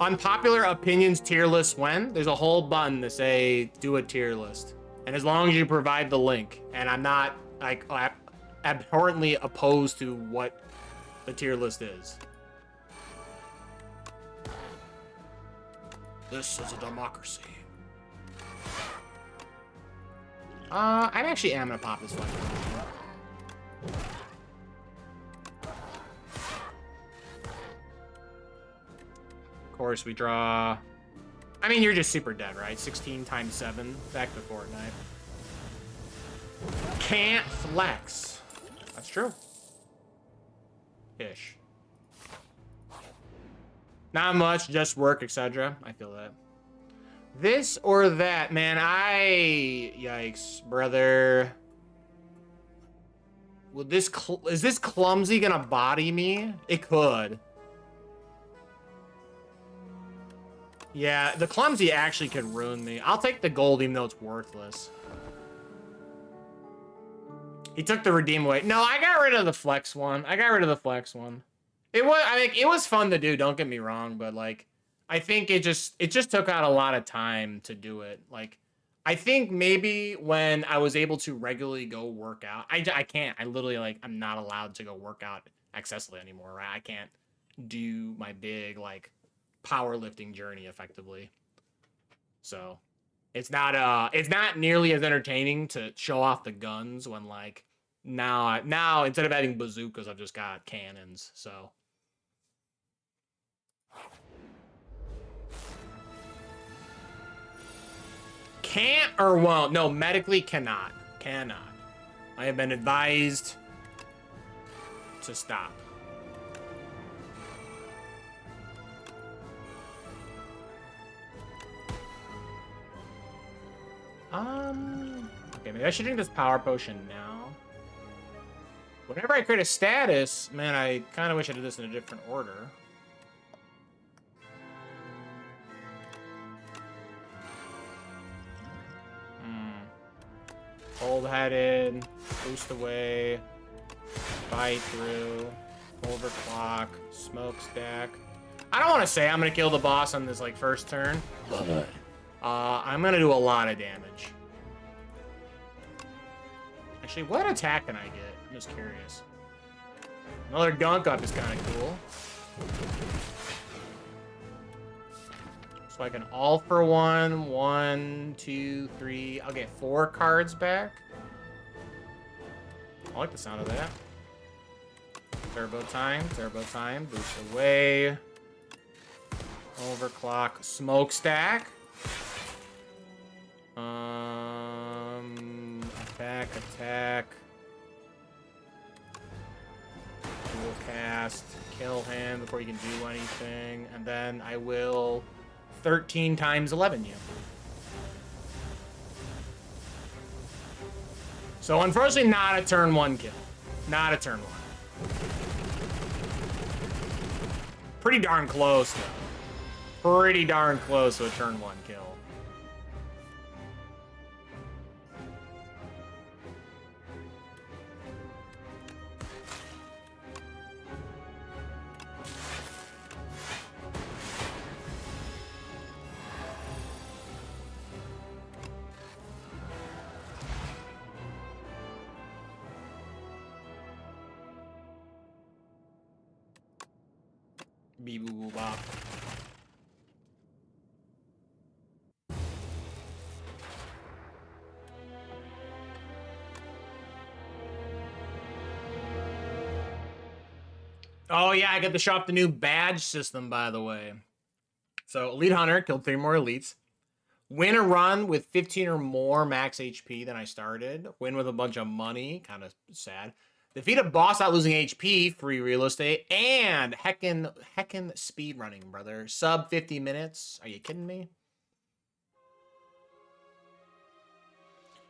Unpopular opinions tier list when? There's a whole button to say do a tier list. And as long as you provide the link, and I'm not like abhorrently opposed to what the tier list is. This is a democracy. I actually am gonna pop this one. Of course, we draw... I mean, you're just super dead, right? 16 times 7, back to Fortnite. Can't flex. That's true. Ish. Not much, just work, etc. I feel that. This or that, man, Yikes, brother. Will this... Is this clumsy gonna body me? It could. Yeah, the clumsy actually could ruin me. I'll take the gold even though it's worthless. He took the redeem away. No, I got rid of the flex one. It was, I think it was fun to do, don't get me wrong, but like I think it just took out a lot of time to do it. Like I think maybe when I was able to regularly go work out, I can't. I literally like I'm not allowed to go work out excessively anymore, right? I can't do my big like powerlifting journey effectively. So it's not nearly as entertaining to show off the guns when like now instead of having bazookas I've just got cannons. So can't or won't. No, medically cannot. I have been advised to stop. Okay, maybe I should drink this power potion now. Whenever I create a status, man, I kind of wish I did this in a different order. Cold-headed, boost away, bite through, overclock, smokestack. I don't want to say I'm gonna kill the boss on this like first turn. I'm gonna do a lot of damage. Actually, what attack can I get? I'm just curious. Another gunk up is kind of cool. So I can all for one. 1, 2, 3. I'll get 4 cards back. I like the sound of that. Turbo time, boost away. Overclock, smokestack. Attack. Dual cast, kill him before you can do anything, and then I will 13 times 11 you. So unfortunately not a turn 1 kill. Not a turn 1. Pretty darn close though. Pretty darn close to a turn 1 kill. Beep boo boo bop. Oh yeah, I get to show off the new badge system, by the way. So Elite Hunter killed 3 more elites. Win a run with 15 or more max HP than I started. Win with a bunch of money, kind of sad. Defeat a boss without losing HP, free real estate, and heckin' speed running, brother. Sub 50 minutes. Are you kidding me?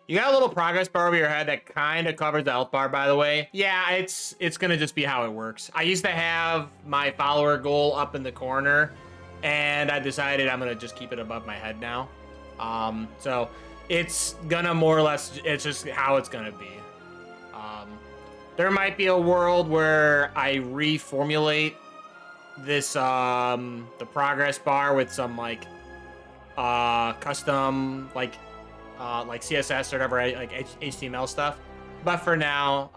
You got a little progress bar over your head that kind of covers the health bar, by the way. Yeah, it's gonna just be how it works. I used to have my follower goal up in the corner, and I decided I'm gonna just keep it above my head now. So it's gonna more or less, it's just how it's gonna be. There might be a world where I reformulate this, the progress bar with some like, custom, like CSS or whatever, like HTML stuff. But for now,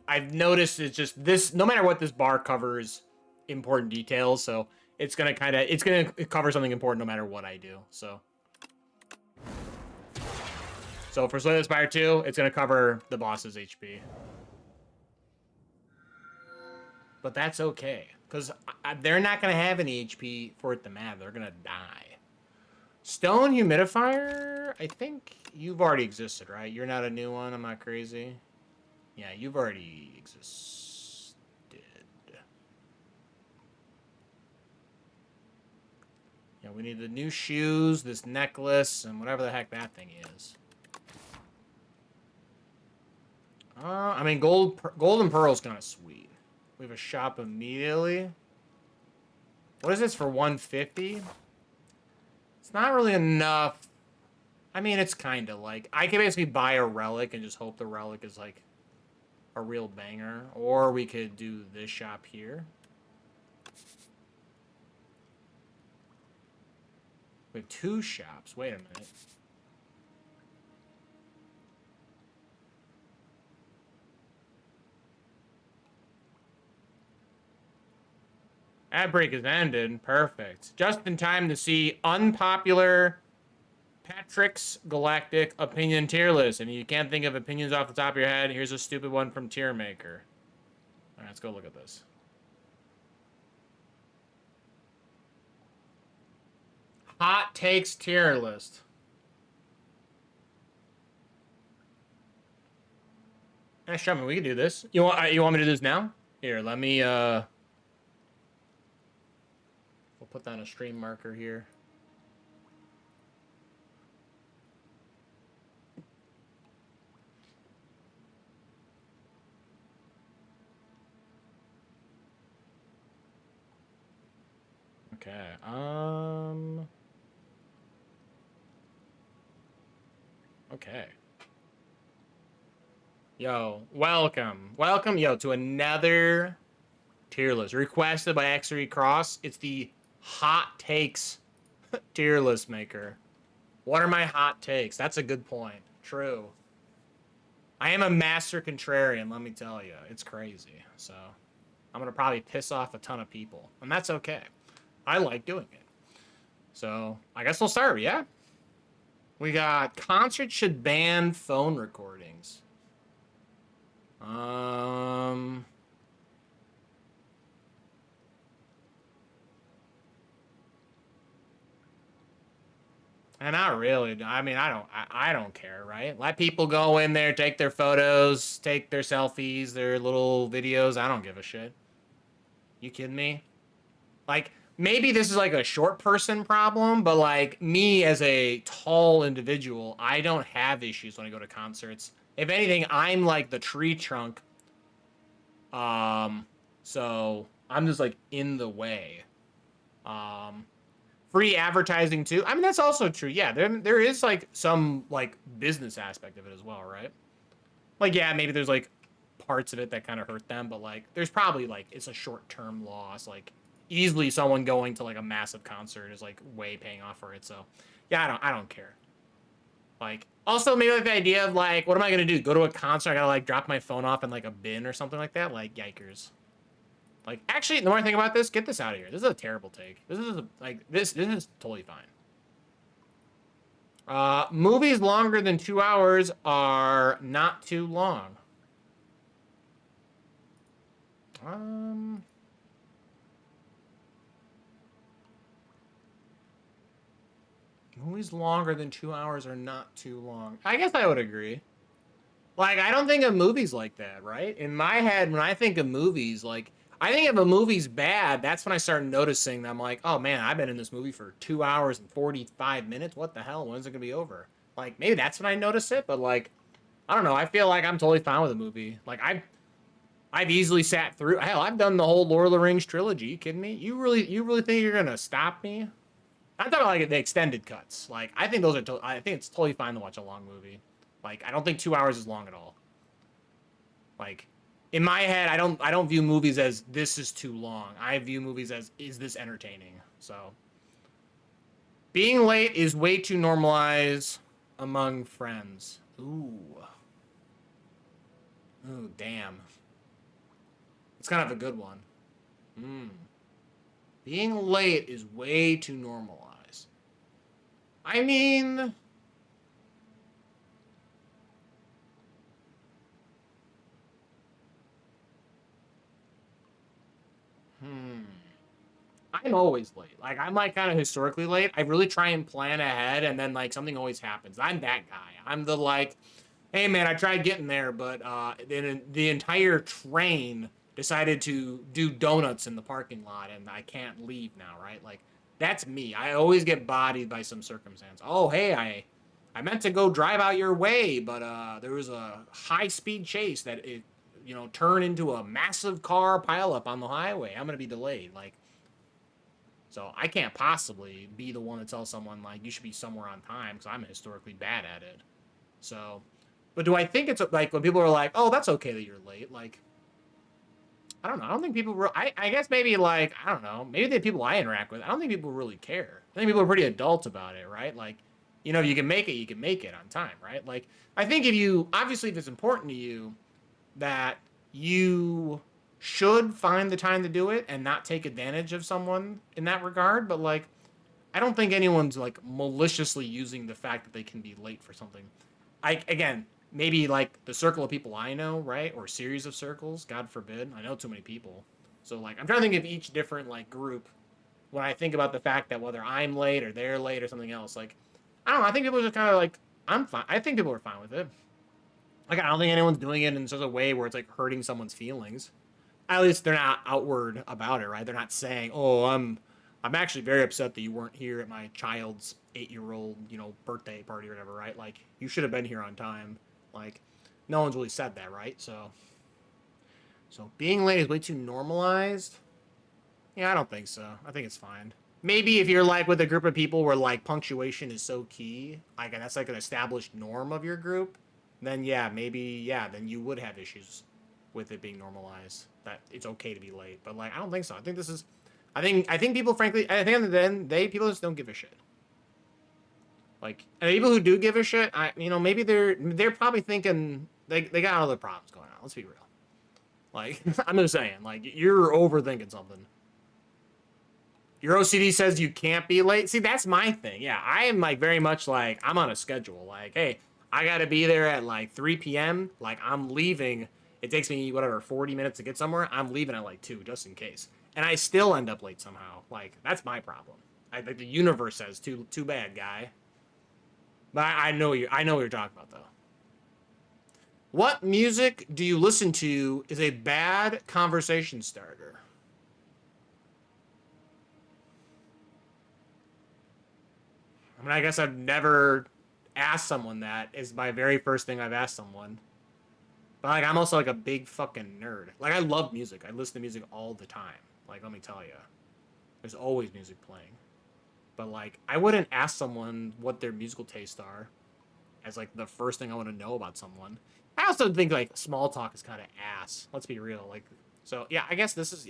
I've noticed it's just this, no matter what, this bar covers important details. So it's gonna cover something important no matter what I do. So for Spire 2, it's gonna cover the boss's HP. But that's okay, because they're not gonna have any HP for it to matter. They're gonna die. Stone humidifier, I think you've already existed, right? You're not a new one, I'm not crazy. Yeah, you've already existed. Yeah, we need the new shoes, this necklace, and whatever the heck that thing is. I mean, gold and pearl's kind of sweet. We have a shop immediately. What is this for 150? It's not really enough. I mean, it's kind of like, I can basically buy a relic and just hope the relic is like a real banger. Or we could do this shop here. We have 2 shops. Wait a minute. Ad break has ended. Perfect. Just in time to see unpopular Patrick's Galactic Opinion tier list. And you can't think of opinions off the top of your head. Here's a stupid one from Tier Maker. All right, let's go look at this. Hot takes tier list. Nice, show me. We can do this. You want me to do this now? Here, let me we'll put down a stream marker here. Okay. Okay. Yo, welcome, yo, to another tier list requested by X3 Cross. It's the hot takes tier list maker. What are my hot takes? That's a good point. True. I am a master contrarian, let me tell you. It's crazy. So I'm gonna probably piss off a ton of people, and that's okay. I like doing it. So I guess we'll start, yeah? We got concerts should ban phone recordings. And not really. I mean, I don't care, right? Let people go in there, take their photos, take their selfies, their little videos. I don't give a shit. You kidding me? Like, maybe this is like a short person problem, but like me as a tall individual, I don't have issues when I go to concerts. If anything, I'm like the tree trunk. So I'm just like in the way. Free advertising too. I mean, that's also true. Yeah, there is like some like business aspect of it as well, right? Like, yeah, maybe there's like parts of it that kind of hurt them, but like there's probably like it's a short-term loss. Like easily someone going to like a massive concert is like way paying off for it. So yeah, I don't care. Like, also maybe like the idea of like, what am I gonna do? Go to a concert? I gotta like drop my phone off in like a bin or something like that? Like, yikers. Like, actually, the more I think about this, get this out of here. This is a terrible take. This is this is totally fine. Movies longer than 2 hours are not too long. Movies longer than 2 hours are not too long. I guess I would agree. Like, I don't think of movies like that, right? In my head, when I think of movies, like, I think if a movie's bad, that's when I start noticing that I'm like, oh man, I've been in this movie for 2 hours and 45 minutes. What the hell? When's it gonna be over? Like, maybe that's when I notice it, but like, I don't know. I feel like I'm totally fine with a movie. Like, I've easily sat through. Hell, I've done the whole Lord of the Rings trilogy. You kidding me? You really think you're gonna stop me? I'm talking about like the extended cuts. Like, I think those are. I think it's totally fine to watch a long movie. Like, I don't think 2 hours is long at all. Like, in my head, I don't view movies as this is too long. I view movies as, is this entertaining? So, being late is way too normalized among friends. Ooh. Ooh, damn. It's kind of a good one. Being late is way too normalized. I mean, I'm always late. Like, I'm like kind of historically late. I really try and plan ahead, and then like something always happens. I'm that guy. I'm the like, hey man, I tried getting there, but then the entire train decided to do donuts in the parking lot, and I can't leave now, right? Like, that's me. I always get bodied by some circumstance. Oh, hey, I meant to go drive out your way, but there was a high speed chase that it, turned into a massive car pileup on the highway. I'm gonna be delayed. Like, so I can't possibly be the one to tell someone like you should be somewhere on time because I'm historically bad at it. So, but do I think it's like when people are like, "Oh, that's okay that you're late"? Like, I don't know. I don't think people. I guess maybe like I don't know. Maybe the people I interact with, I don't think people really care. I think people are pretty adult about it, right? Like, if you can make it, you can make it on time, right? Like, I think if you obviously if it's important to you that you should find the time to do it and not take advantage of someone in that regard. But like, I don't think anyone's like maliciously using the fact that they can be late for something. Again, maybe like the circle of people I know, right, or series of circles. God forbid, I know too many people. So like, I'm trying to think of each different like group when I think about the fact that whether I'm late or they're late or something else. Like, I don't know. I think people are just kind of like, I'm fine. I think people are fine with it. Like, I don't think anyone's doing it in such a way where it's like hurting someone's feelings. At least they're not outward about it, right? They're not saying, "Oh, I'm actually very upset that you weren't here at my child's 8-year-old, birthday party or whatever," right? Like, you should have been here on time. Like, no one's really said that, right? So being late is way too normalized. Yeah, I don't think so. I think it's fine. Maybe if you're like with a group of people where like punctuation is so key, like and that's like an established norm of your group, then yeah, maybe yeah, then you would have issues with it being normalized that it's okay to be late. But like, I don't think so. I think this is, I think people, frankly, I think at the end, people just don't give a shit. Like, and people who do give a shit, maybe they're probably thinking they got other problems going on. Let's be real. Like, I'm just saying, like, you're overthinking something. Your OCD says you can't be late. See, that's my thing. Yeah, I am like very much like I'm on a schedule. Like, hey, I gotta be there at like 3 p.m. Like, I'm leaving. It takes me whatever 40 minutes to get somewhere. I'm leaving at like 2 just in case, and I still end up late somehow. Like, that's my problem. Like the universe says too bad, guy. But I know what you're talking about though. What music do you listen to is a bad conversation starter? I mean, I guess I've never asked someone that. Is my very first thing I've asked someone. But like, I'm also like a big fucking nerd. Like, I love music. I listen to music all the time. Like, let me tell you, there's always music playing. But like, I wouldn't ask someone what their musical tastes are as like the first thing I want to know about someone. I also think like small talk is kind of ass. Let's be real. Like, so yeah, I guess this is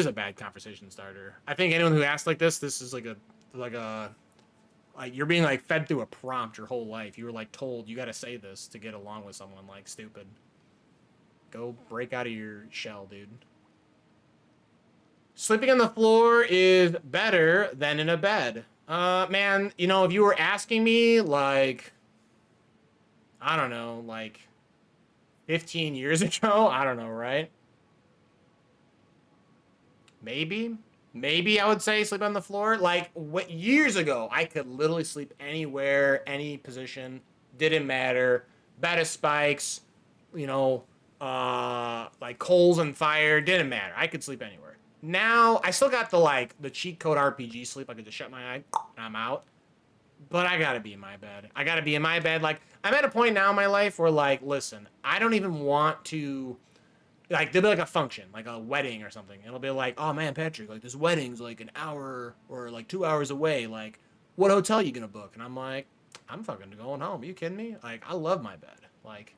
a bad conversation starter. I think anyone who asks like this is like you're being like fed through a prompt your whole life. You were like told you got to say this to get along with someone. Like, stupid. Go break out of your shell, dude. Sleeping on the floor is better than in a bed. Man, you know, if you were asking me, like, I don't know, like 15 years ago, I don't know, right? Maybe. Maybe I would say sleep on the floor. Like, what years ago, I could literally sleep anywhere, any position, didn't matter. Bed of spikes, you know, like coals and fire, didn't matter. I could sleep anywhere. Now, I still got the, like, the cheat code RPG sleep. I could just shut my eye, and I'm out. But I gotta be in my bed. I gotta be in my bed. Like, I'm at a point now in my life where, like, listen, I don't even want to, like, there'll be like a function, like a wedding or something. It'll be like, oh man, Patrick, like this wedding's like an hour or like 2 hours away. Like, what hotel you gonna book? And I'm like, I'm fucking going home. Are you kidding me? Like, I love my bed. Like,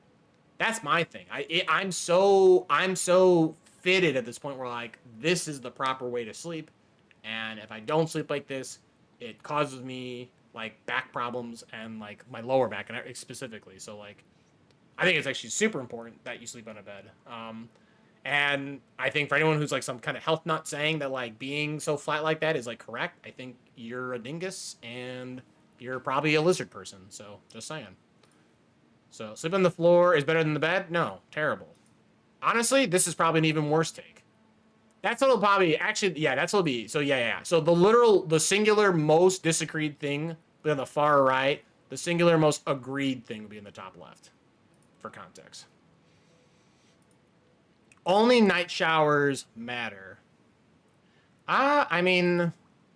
that's my thing. I'm so fitted at this point where like this is the proper way to sleep, and if I don't sleep like this, it causes me like back problems and like my lower back and specifically. So like, I think it's actually super important that you sleep on a bed. And I think for anyone who's like some kind of health nut saying that like being so flat like that is like correct, I think you're a dingus and you're probably a lizard person. So just saying. So sleep on the floor is better than the bed? No, terrible. Honestly, this is probably an even worse take. That's what'll probably actually, yeah, that's what'll be. So yeah. So the singular most disagreed thing will be on the far right. The singular most agreed thing will be in the top left. For context. Only night showers matter. I mean,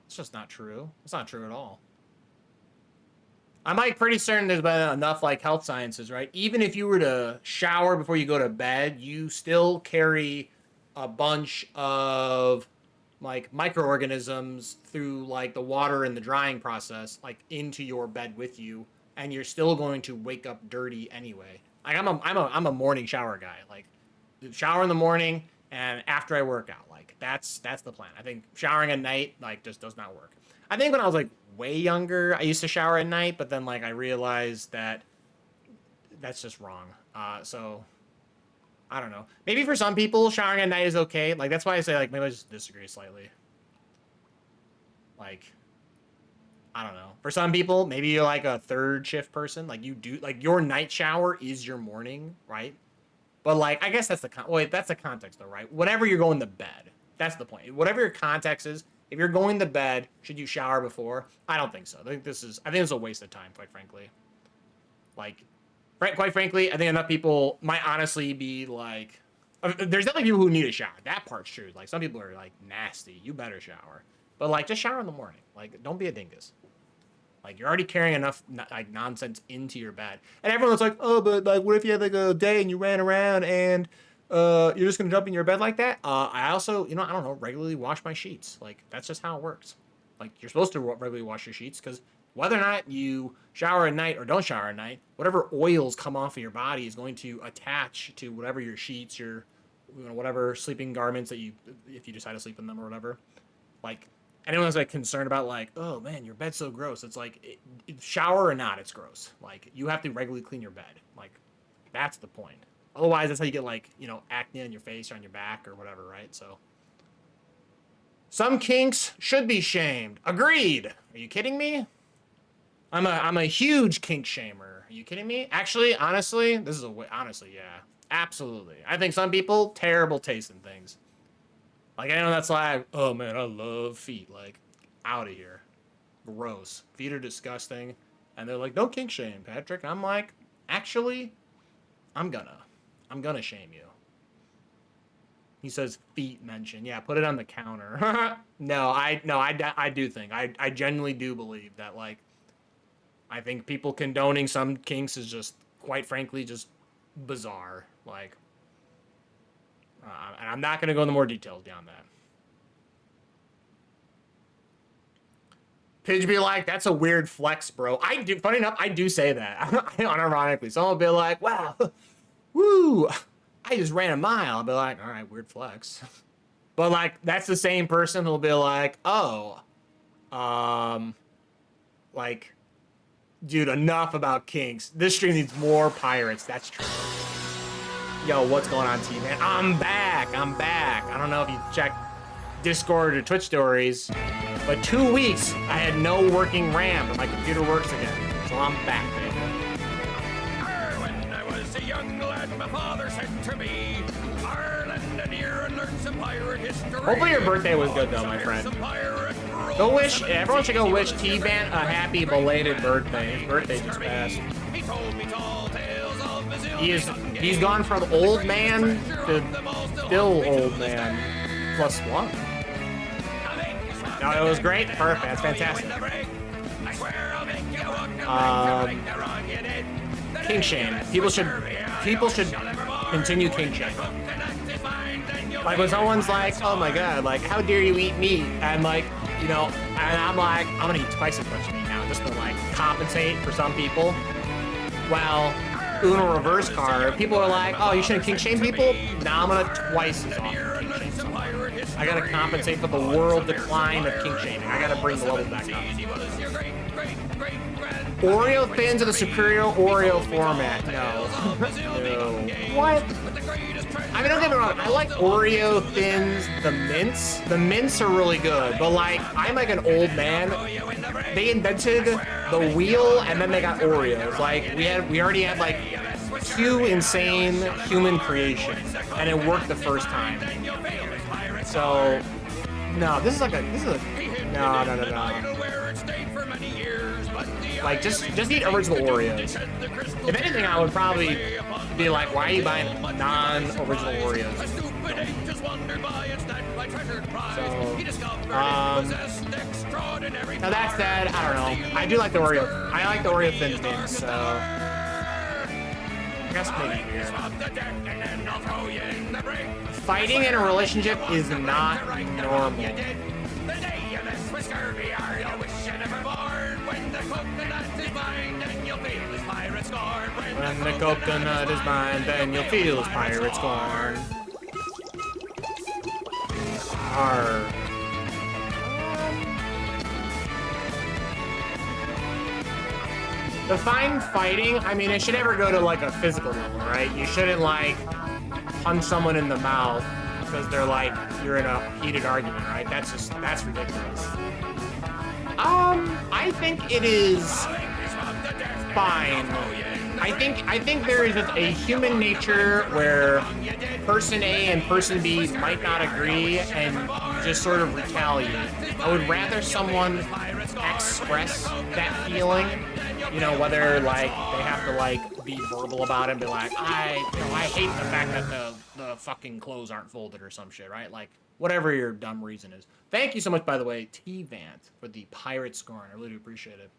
it's just not true. It's not true at all. I'm like pretty certain there's been enough like health sciences, right? Even if you were to shower before you go to bed, you still carry a bunch of like microorganisms through like the water and the drying process, like into your bed with you, and you're still going to wake up dirty anyway. Like I'm a morning shower guy. Like shower in the morning and after I work out. Like that's the plan. I think showering at night like just does not work. I think when I was like way younger, I used to shower at night, but then like I realized that that's just wrong. So I don't know. Maybe for some people, showering at night is okay. Like that's why I say like maybe I just disagree slightly. Like I don't know. For some people, maybe you're like a third shift person. Like you do like your night shower is your morning, right? But like I guess that's the wait, that's the context though, right? Whenever you're going to bed, that's the point. Whatever your context is, if you're going to bed, should you shower before? I don't think so. I think it's a waste of time, quite frankly. Like, quite frankly, I think enough people might honestly be like, there's definitely people who need a shower. That part's true. Like some people are like nasty. You better shower. But like just shower in the morning. Like don't be a dingus. Like you're already carrying enough like nonsense into your bed. And everyone's like, oh, but like what if you had like a day and you ran around and you're just gonna jump in your bed like that? I also, you know, I don't know, regularly wash my sheets. Like that's just how it works. Like you're supposed to regularly wash your sheets because whether or not you shower at night or don't shower at night, whatever oils come off of your body is going to attach to whatever your sheets, your, you know, whatever sleeping garments that you, if you decide to sleep in them or whatever. Like anyone's like concerned about like, oh man, your bed's so gross. It's like, shower or not, it's gross. Like you have to regularly clean your bed. Like that's the point. Otherwise, that's how you get like, you know, acne on your face or on your back or whatever, right? So some kinks should be shamed. Agreed. Are you kidding me? I'm a huge kink shamer. Are you kidding me? Actually, honestly, this is a way, honestly, yeah. Absolutely. I think some people, terrible taste in things. Like, I know that's like, oh man, I love feet. Like, out of here. Gross. Feet are disgusting. And they're like, no kink shame, Patrick. And I'm like, actually, I'm gonna shame you. He says feet mention. Yeah, put it on the counter. No, I do think. I genuinely do believe that, like, I think people condoning some kinks is just, quite frankly, just bizarre. Like, and I'm not going to go into more details beyond that. Pidge be like, that's a weird flex, bro. I do, funny enough, I do say that. Unironically. Someone will be like, wow, woo, I just ran a mile. I'll be like, all right, weird flex. But like, that's the same person who'll be like, oh, like, dude, enough about kinks. This stream needs more pirates. That's true. Yo, what's going on, T-Man? I'm back. I don't know if you checked Discord or Twitch stories, but 2 weeks I had no working RAM, but my computer works again. So I'm back, baby. When I was a young lad, my father said to me, Ireland and here and learn some pirate history. Hopefully your birthday was good though, my friend. Go wish, everyone should go wish T-Man a happy belated birthday. His birthday just passed. He told me tall tales of Brazil. He's gone from old man to still old man plus one. No, it was great. Perfect. That's fantastic. King shame. People should continue king shame. Like when someone's like, "Oh my god, like how dare you eat meat?" And like, you know, and I'm like, I'm gonna eat twice as much meat now just to like compensate for some people. Well, Uno reverse card, people are like, "Oh, you shouldn't king shame people." Now I'm gonna twice as often king shame someone. I gotta compensate for the world decline of king shaming. I gotta bring the level back up. Oreo thins in the superior Oreo format. No. No. What? I mean, don't get me wrong. I like Oreo thins, the mints. The mints are really good, but like, I'm like an old man. They invented the wheel, and then they got Oreos. Like, we already had like 2 insane human creations, and it worked the first time. So, no, this is a no. Like, just eat original Oreos. If anything, I would probably be like, why are you buying non-original Oreos? Now that said, I don't know. I do like the Oreo. I like the Oreo thin things, so I guess maybe here. Fighting in a relationship is not normal. When the coconut is mine, then you'll feel his pirate scorn. When the coconut is mine, then you'll feel his pirate scorn. Arr. Define fighting, I mean, it should never go to like a physical level, right? You shouldn't like punch someone in the mouth because they're like, you're in a heated argument, right? That's ridiculous. I think it is fine. I think there is a human nature where person A and person B might not agree and you just sort of retaliate. I would rather someone express that feeling, you know, whether like they have to like be verbal about it and be like, I hate the fact that the fucking clothes aren't folded or some shit, right? Like, whatever your dumb reason is. Thank you so much, by the way, T-Vant, for the pirate scorn. I really do appreciate it.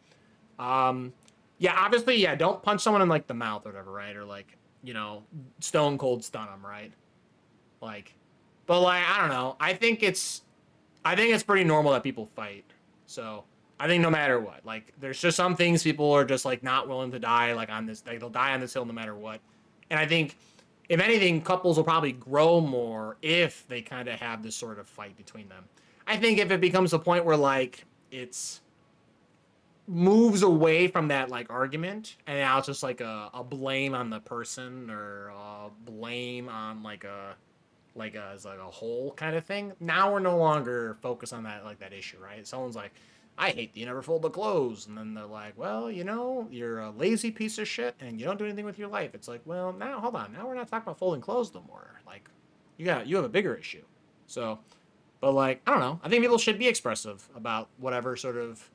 Yeah, obviously, yeah, don't punch someone in, like, the mouth or whatever, right? Or, like, you know, stone cold stun them, right? Like, but, like, I don't know. I think it's pretty normal that people fight. So, I think no matter what. Like, there's just some things people are just, like, not willing to die, like, on this. Like, they'll die on this hill no matter what. And I think, if anything, couples will probably grow more if they kind of have this sort of fight between them. I think if it becomes a point where, like, it's moves away from that, like, argument, and now it's just, like, a blame on the person or a blame on, like, as, like, a whole kind of thing, now we're no longer focused on that, like, that issue, right? Someone's like, I hate that you never fold the clothes. And then they're like, well, you know, you're a lazy piece of shit and you don't do anything with your life. It's like, well, now, hold on. Now we're not talking about folding clothes no more. Like, you have a bigger issue. So, but like, I don't know. I think people should be expressive about whatever sort of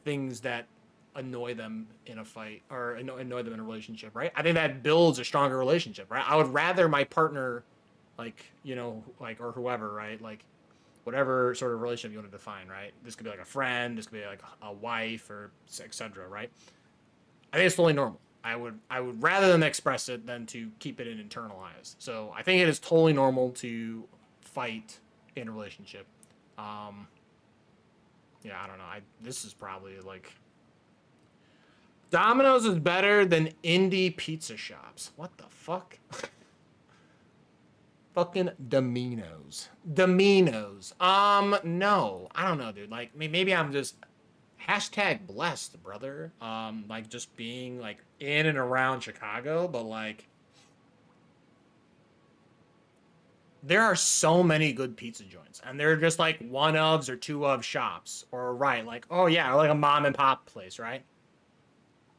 things that annoy them in a fight or annoy them in a relationship, right? I think that builds a stronger relationship, right? I would rather my partner, like, you know, like, or whoever, right? Like, whatever sort of relationship you want to define, right? This could be like a friend, this could be like a wife, or etc., right? I think it's totally normal. I would rather them express it than to keep it in internalized. So I think it is totally normal to fight in a relationship. Yeah, I don't know. This is probably like Domino's is better than indie pizza shops. What the fuck? Fucking Domino's. No. I don't know, dude. Like, maybe I'm just #blessed, brother. Like, just being, like, in and around Chicago, but, like, there are so many good pizza joints, and they're just like one ofs or two of shops, or right, like, oh yeah, like a mom and pop place, right?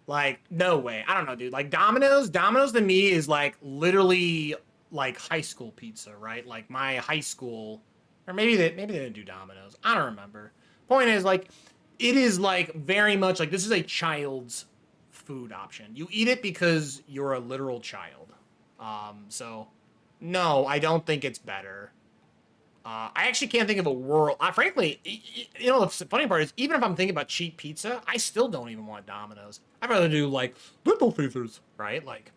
Like, no way. I don't know, dude. Like Domino's to me is like literally like high school pizza, right? Like my high school, or maybe they didn't do Domino's. I don't remember. Point is, like, it is like very much like this is a child's food option. You eat it because you're a literal child. So no, I don't think it's better. I actually can't think of a world. Frankly, you know, the funny part is, even if I'm thinking about cheap pizza, I still don't even want Domino's. I'd rather do like Little Caesars, right? Like,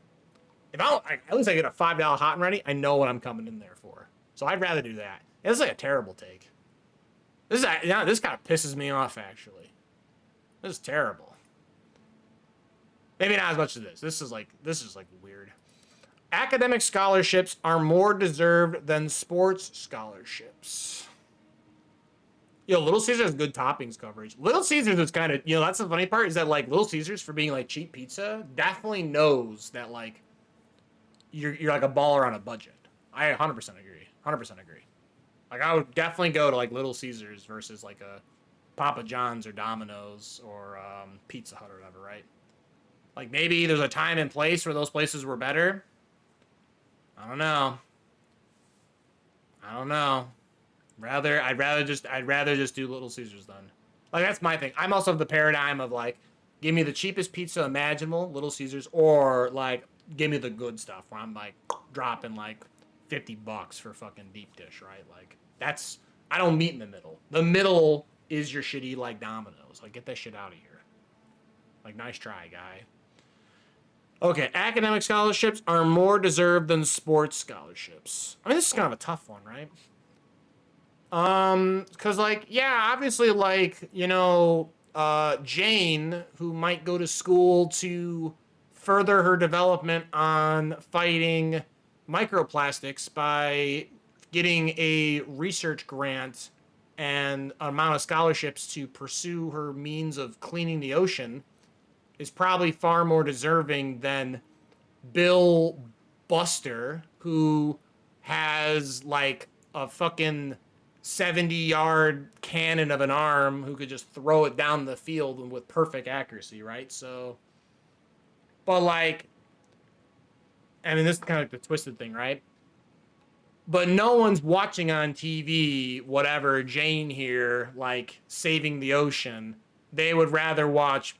if at least I get a $5 hot and ready, I know what I'm coming in there for. So I'd rather do that. This is like a terrible take. This kind of pisses me off, actually. This is terrible. Maybe not as much as this. This is like weird. Academic scholarships are more deserved than sports scholarships. Yo, Little Caesars has good toppings coverage. Little Caesars is kind of, that's the funny part, is that like Little Caesars, for being like cheap pizza, definitely knows that like you're like a baller on a budget. I 100% agree. 100% agree. Like, I would definitely go to like Little Caesars versus like a Papa John's or Domino's or Pizza Hut or whatever, right? Like, maybe there's a time and place where those places were better. I don't know. I'd rather just do Little Caesars then. Like, that's my thing. I'm also of the paradigm of like, give me the cheapest pizza imaginable, Little Caesars, or like, give me the good stuff where I'm like dropping like $50 for fucking deep dish, right? Like, I don't meet in the middle. The middle is your shitty like Domino's. Like, get that shit out of here. Like, nice try, guy. Okay, academic scholarships are more deserved than sports scholarships. I mean, this is kind of a tough one, right? Because, like, yeah, obviously, like, Jane, who might go to school to further her development on fighting microplastics by getting a research grant and amount of scholarships to pursue her means of cleaning the ocean, is probably far more deserving than Bill Buster, who has like a fucking 70-yard cannon of an arm who could just throw it down the field with perfect accuracy, right? So, but like, I mean, this is kind of like the twisted thing, right? But no one's watching on TV, whatever, Jane here, like, saving the ocean. They would rather watch,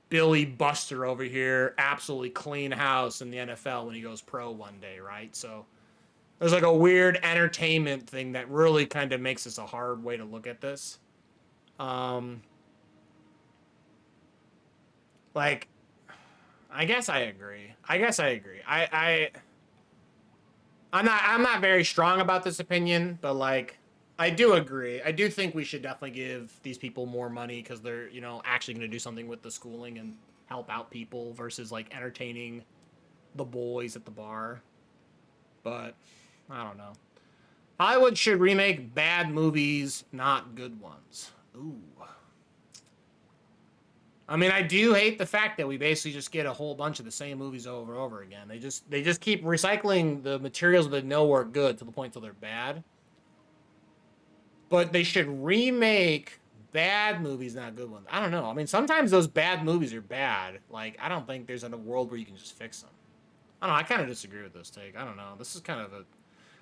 Billy Buster over here absolutely clean house in the NFL when he goes pro one day, right? So there's like a weird entertainment thing that really kind of makes this a hard way to look at this. Like, I guess I agree. I'm not very strong about this opinion, but like, I do agree. I do think we should definitely give these people more money because they're, actually going to do something with the schooling and help out people versus like entertaining the boys at the bar. But I don't know. Hollywood should remake bad movies, not good ones. Ooh. I mean, I do hate the fact that we basically just get a whole bunch of the same movies over and over again. They just keep recycling the materials that they know are good to the point till they're bad. But they should remake bad movies, not good ones. I don't know. I mean, sometimes those bad movies are bad. Like, I don't think there's a world where you can just fix them. I don't know. I kind of disagree with this take. I don't know. This is kind of a...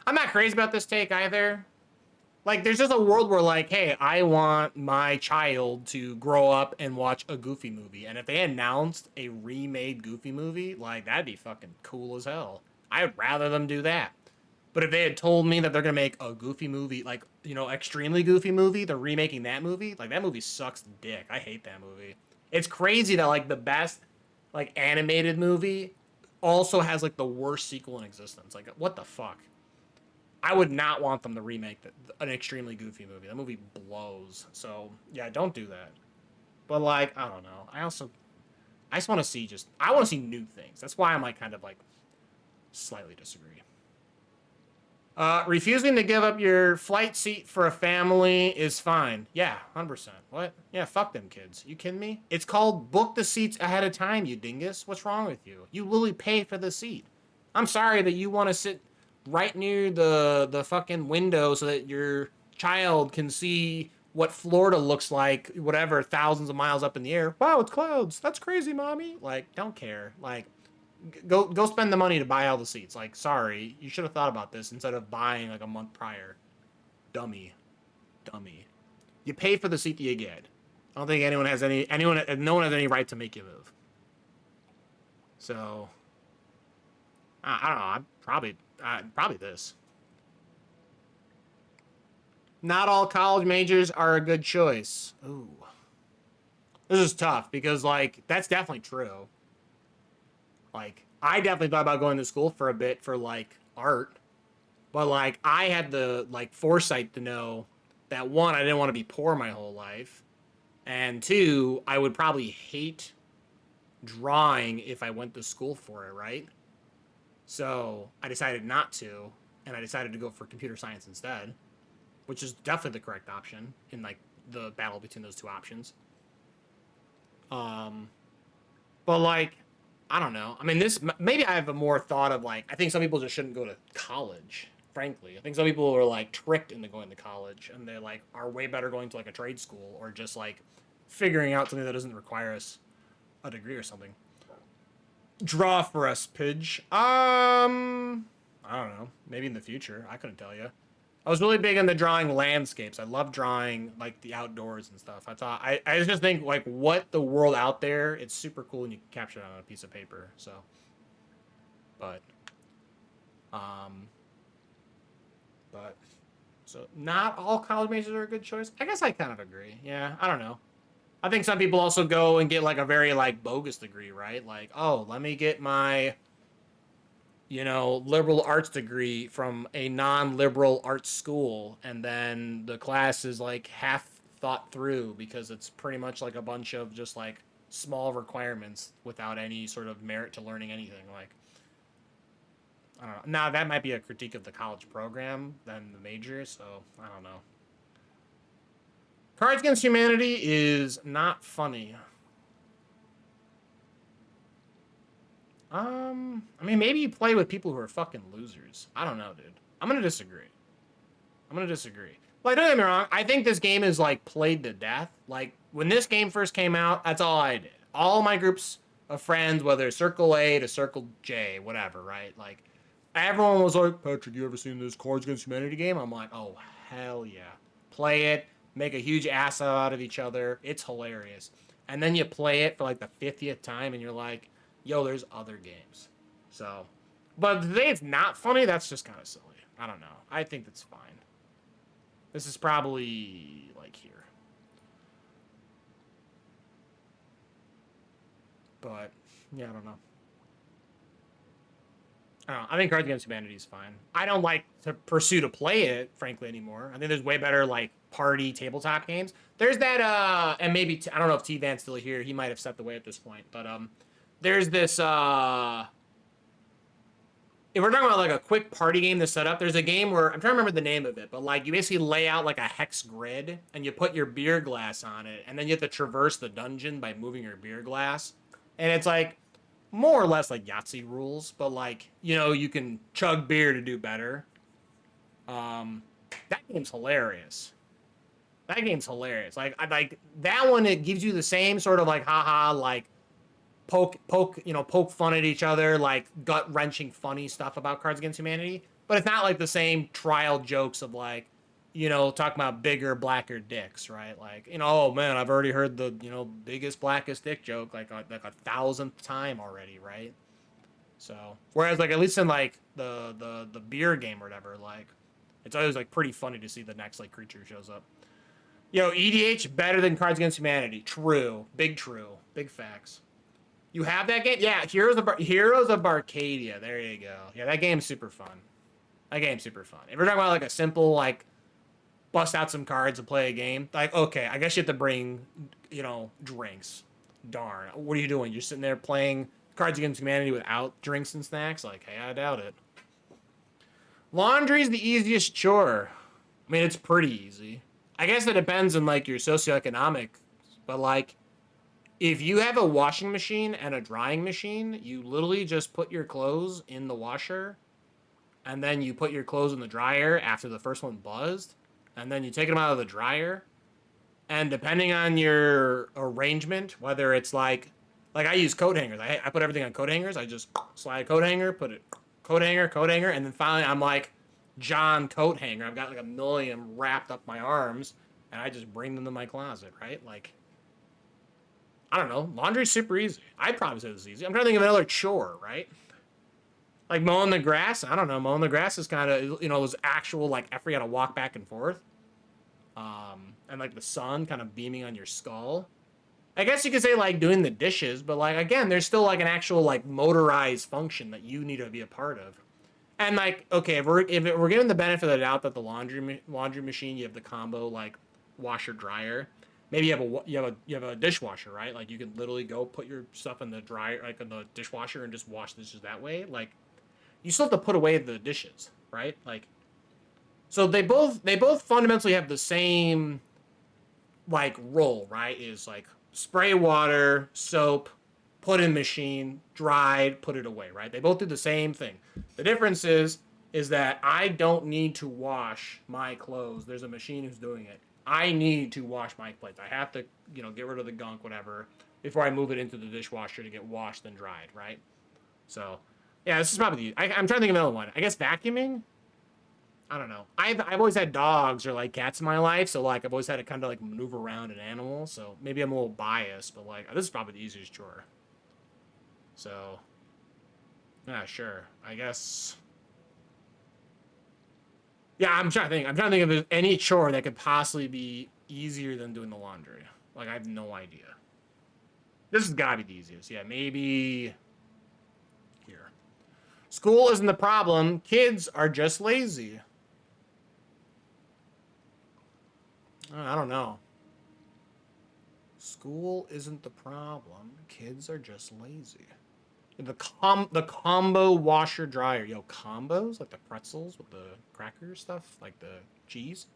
I'm not crazy about this take either. Like, there's just a world where, like, hey, I want my child to grow up and watch a Goofy movie. And if they announced a remade Goofy movie, like, that'd be fucking cool as hell. I'd rather them do that. But if they had told me that they're going to make a Goofy movie, like, extremely Goofy movie, they're remaking that movie, like, that movie sucks dick. I hate that movie. It's crazy that, like, the best, like, animated movie also has, like, the worst sequel in existence. Like, what the fuck? I would not want them to remake an extremely Goofy movie. That movie blows. So, yeah, don't do that. But, like, I don't know. I just want to see I want to see new things. That's why I'm, like, kind of, like, slightly disagree. Refusing to give up your flight seat for a family is fine. Yeah, 100%. What? Yeah, fuck them kids. You kidding me? It's called book the seats ahead of time, you dingus. What's wrong with you? You literally pay for the seat. I'm sorry that you want to sit right near the fucking window so that your child can see what Florida looks like, whatever, thousands of miles up in the air. Wow, it's clouds. That's crazy, mommy. Like, don't care. Like, go spend the money to buy all the seats. Like, sorry, you should have thought about this instead of buying like a month prior. Dummy. You pay for the seat that you get. I don't think no one has any right to make you move. So, I don't know. I'm probably this. Not all college majors are a good choice. Ooh. This is tough because, like, that's definitely true. Like, I definitely thought about going to school for a bit for, like, art. But, like, I had the, like, foresight to know that, one, I didn't want to be poor my whole life. And two, I would probably hate drawing if I went to school for it, right? So I decided not to, and I decided to go for computer science instead, which is definitely the correct option in like the battle between those two options. But like, I don't know. I mean, this maybe I have a more thought of like I think some people just shouldn't go to college. Frankly, I think some people are like tricked into going to college, and they like are way better going to like a trade school or just like figuring out something that doesn't require us a degree or something. Draw for us, Pidge. I don't know. Maybe in the future. I couldn't tell you. I was really big into drawing landscapes. I love drawing like the outdoors and stuff. I just think like what the world out there, it's super cool and you can capture it on a piece of paper. So, but, um, but, so not all college majors are a good choice. I guess I kind of agree. Yeah, I don't know. I think some people also go and get like a very like bogus degree, right? Like, oh, let me get my, liberal arts degree from a non-liberal arts school, and then the class is like half thought through because it's pretty much like a bunch of just like small requirements without any sort of merit to learning anything. Like, I don't know. Now that might be a critique of the college program than the major, so I don't know. Cards Against Humanity is not funny. I mean, maybe you play with people who are fucking losers. I don't know, dude. I'm gonna disagree. Like, don't get me wrong. I think this game is, like, played to death. Like, when this game first came out, that's all I did. All my groups of friends, whether Circle A to Circle J, whatever, right? Like, everyone was like, Patrick, you ever seen this Cards Against Humanity game? I'm like, oh, hell yeah. Play it. Make a huge ass out of each other. It's hilarious. And then you play it for, like, the 50th time, and you're like, yo, there's other games. So, but today it's not funny. That's just kind of silly. I don't know. I think that's fine. This is probably like here. But yeah, I don't know. I think Cards Against Humanity is fine. I don't like to pursue to play it, frankly, anymore. I think there's way better like party tabletop games. There's that, and maybe I don't know if T-Van's still here. He might have stepped away at this point, but there's this. If we're talking about like a quick party game to set up, there's a game where I'm trying to remember the name of it, but like you basically lay out like a hex grid and you put your beer glass on it, and then you have to traverse the dungeon by moving your beer glass, and it's like more or less like Yahtzee rules, but like you can chug beer to do better. That game's hilarious. Like that one. It gives you the same sort of like haha like poke fun at each other, like gut wrenching funny stuff about Cards Against Humanity, but it's not like the same trial jokes of like talking about bigger blacker dicks, right? Like oh man, I've already heard the biggest blackest dick joke like a 1,000th time already, right? So whereas like at least in like the beer game or whatever, like it's always like pretty funny to see the next like creature who shows up. EDH better than Cards Against Humanity. True, big facts. You have that game? Yeah, Heroes of Arcadia. There you go. Yeah, that game's super fun. If we're talking about like a simple like bust out some cards and play a game, like okay, I guess you have to bring drinks. Darn, what are you doing? You're sitting there playing Cards Against Humanity without drinks and snacks? Like, hey, I doubt it. Laundry's the easiest chore. I mean, it's pretty easy. I guess it depends on like your socioeconomic, but like if you have a washing machine and a drying machine, you literally just put your clothes in the washer and then you put your clothes in the dryer after the first one buzzed, and then you take them out of the dryer, and depending on your arrangement, whether it's like I use coat hangers. I put everything on coat hangers. I just slide a coat hanger, put it coat hanger, and then finally I'm like John coat hanger. I've got like a million wrapped up my arms, and I just bring them to my closet, right? Like, I don't know. Laundry's super easy. I'd probably say this is easy. I'm trying to think of another chore, right? Like mowing the grass. I don't know. Mowing the grass is kind of, those actual, like, effort you gotta walk back and forth. And like the sun kind of beaming on your skull. I guess you could say like doing the dishes, but like, again, there's still like an actual like motorized function that you need to be a part of. And like, okay, if we're given the benefit of the doubt that the laundry machine, you have the combo like washer dryer. Maybe you have a dishwasher, right? Like you can literally go put your stuff in the dryer, like in the dishwasher, and just wash dishes that way. Like you still have to put away the dishes, right? Like, so they both fundamentally have the same like role, right? Is like spray water, soap, put in machine, dried, put it away, right? They both do the same thing. The difference is that I don't need to wash my clothes. There's a machine who's doing it. I need to wash my plates. I have to, get rid of the gunk, whatever, before I move it into the dishwasher to get washed and dried, right? So, yeah, this is probably I'm trying to think of another one. I guess vacuuming? I don't know. I've always had dogs or like cats in my life, so like I've always had to kind of like maneuver around an animal. So maybe I'm a little biased, but like this is probably the easiest chore. So, yeah, sure. I guess. Yeah, I'm trying to think. I'm trying to think if there's any chore that could possibly be easier than doing the laundry. Like I have no idea. This has got to be the easiest. Yeah, maybe here. School isn't the problem. Kids are just lazy. I don't know. School isn't the problem. Kids are just lazy. The combo washer dryer. Yo, combos? Like the pretzels with the cracker stuff? Like the cheese?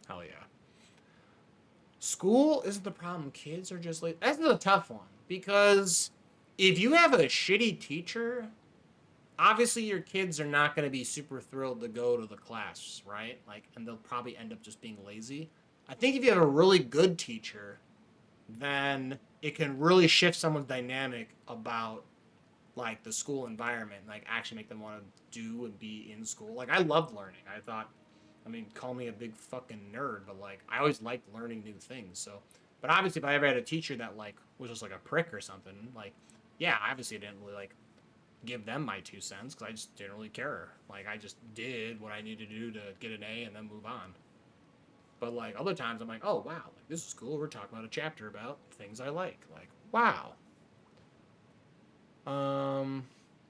Hell yeah. School isn't the problem. Kids are just lazy. That's a tough one. Because if you have a shitty teacher, obviously your kids are not going to be super thrilled to go to the class, right? Like, and they'll probably end up just being lazy. I think if you have a really good teacher, then it can really shift someone's dynamic about like the school environment, like actually make them want to do and be in school. Like I loved learning. Call me a big fucking nerd, but like I always liked learning new things. So, but obviously if I ever had a teacher that like was just like a prick or something, like, yeah, obviously I didn't really like give them my 2 cents because I just didn't really care. Like I just did what I needed to do to get an A and then move on. But like other times I'm like, oh wow, like this is cool. We're talking about a chapter about things I like. Like, wow.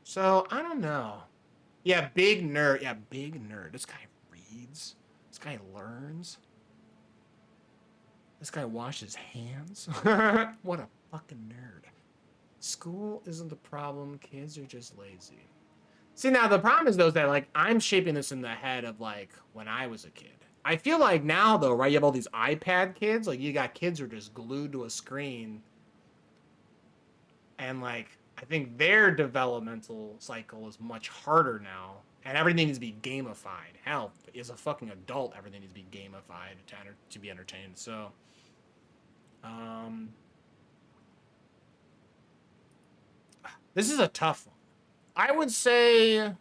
So I don't know. Yeah, big nerd. Yeah, big nerd. This guy reads. This guy learns. This guy washes hands. What a fucking nerd. School isn't the problem. Kids are just lazy. See, now the problem is though that like I'm shaping this in the head of like when I was a kid. I feel like now though, right? You have all these iPad kids. Like you got kids who are just glued to a screen, and like I think their developmental cycle is much harder now, and everything needs to be gamified. Hell, as a fucking adult, everything needs to be gamified to be entertained. So, this is a tough one. I would say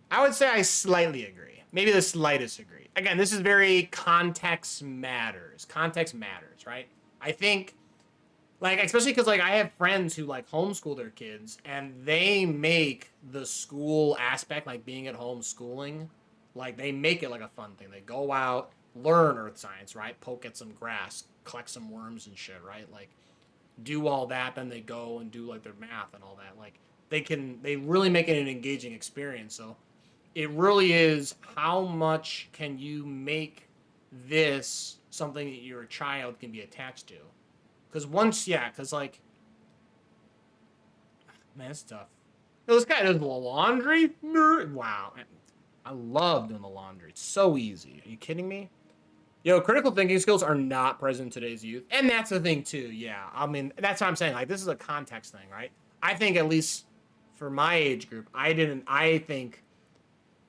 I slightly agree. Maybe the slightest agree. Again, this is very context matters. Context matters, right? I think, like, especially because, like, I have friends who, like, homeschool their kids, and they make the school aspect, like, being at home schooling, like, they make it, like, a fun thing. They go out, learn earth science, right? Poke at some grass, collect some worms and shit, right? Like, do all that, then they go and do, like, their math and all that. Like, they really make it an engaging experience, so it really is how much can you make this something that your child can be attached to. Because like, man, it's tough. Yo, this guy does the laundry? Wow. I love doing the laundry. It's so easy. Are you kidding me? Yo, critical thinking skills are not present in today's youth. And that's the thing, too. Yeah. I mean, that's what I'm saying. Like, this is a context thing, right? I think at least for my age group, I think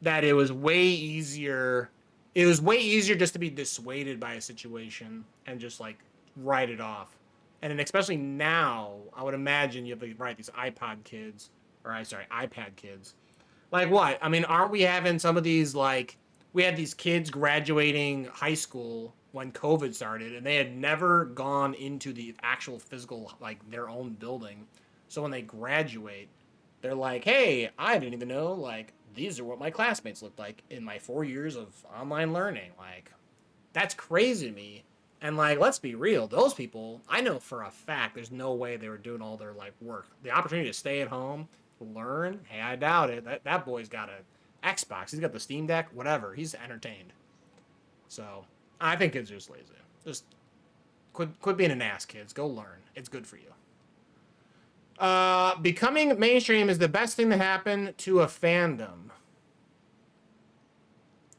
that it was way easier. It was way easier just to be dissuaded by a situation and just like write it off. And then especially now, I would imagine you have like, right, these iPod kids, or I sorry, iPad kids. Like what? I mean, aren't we having some of these like we had these kids graduating high school when COVID started, and they had never gone into the actual physical like their own building. So when they graduate, they're like, "Hey, I didn't even know like these are what my classmates looked like in my 4 years of online learning." Like, that's crazy to me. And like, let's be real, those people, I know for a fact, there's no way they were doing all their like work. The opportunity to stay at home, learn, hey, I doubt it. That boy's got a Xbox, he's got the Steam Deck, whatever. He's entertained. So I think it's just lazy. Just quit being an ass, kids. Go learn. It's good for you. Becoming mainstream is the best thing to happen to a fandom.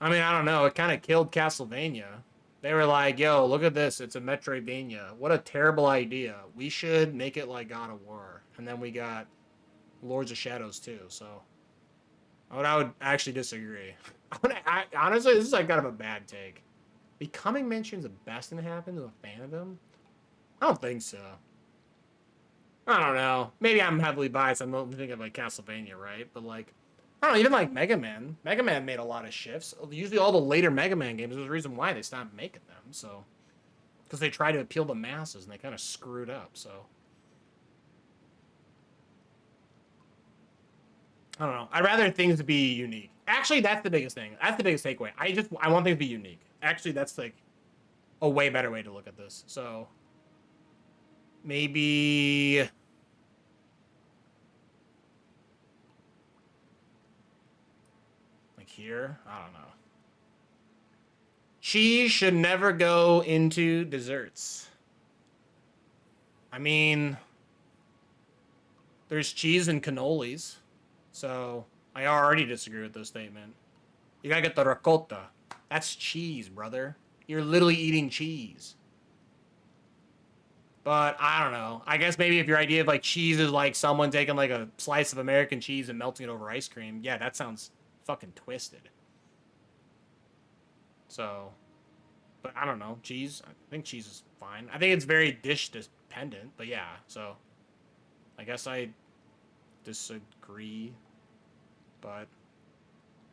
I mean, I don't know. It kind of killed Castlevania. They were like, yo, look at this. It's a Metroidvania. What a terrible idea. We should make it like God of War. And then we got Lords of Shadows too. So I would actually disagree. Honestly, this is like kind of a bad take. Becoming mainstream is the best thing to happen to a fandom? I don't think so. I don't know. Maybe I'm heavily biased. I'm thinking of like Castlevania, right? But like, I don't know, even like Mega Man. Mega Man made a lot of shifts. Usually all the later Mega Man games, there's a reason why they stopped making them. So, because they tried to appeal to masses and they kind of screwed up. So, I don't know. I'd rather things be unique. Actually, that's the biggest thing. That's the biggest takeaway. I want things to be unique. Actually, that's like a way better way to look at this. So, maybe like here, I don't know. Cheese should never go into desserts. I mean, there's cheese in cannolis, so I already disagree with this statement. You gotta get the ricotta. That's cheese, brother. You're literally eating cheese. But I don't know. I guess maybe if your idea of like cheese is like someone taking like a slice of American cheese and melting it over ice cream, yeah, that sounds fucking twisted. So, but I don't know. Cheese, I think cheese is fine. I think it's very dish dependent, but yeah. So, I guess I disagree, but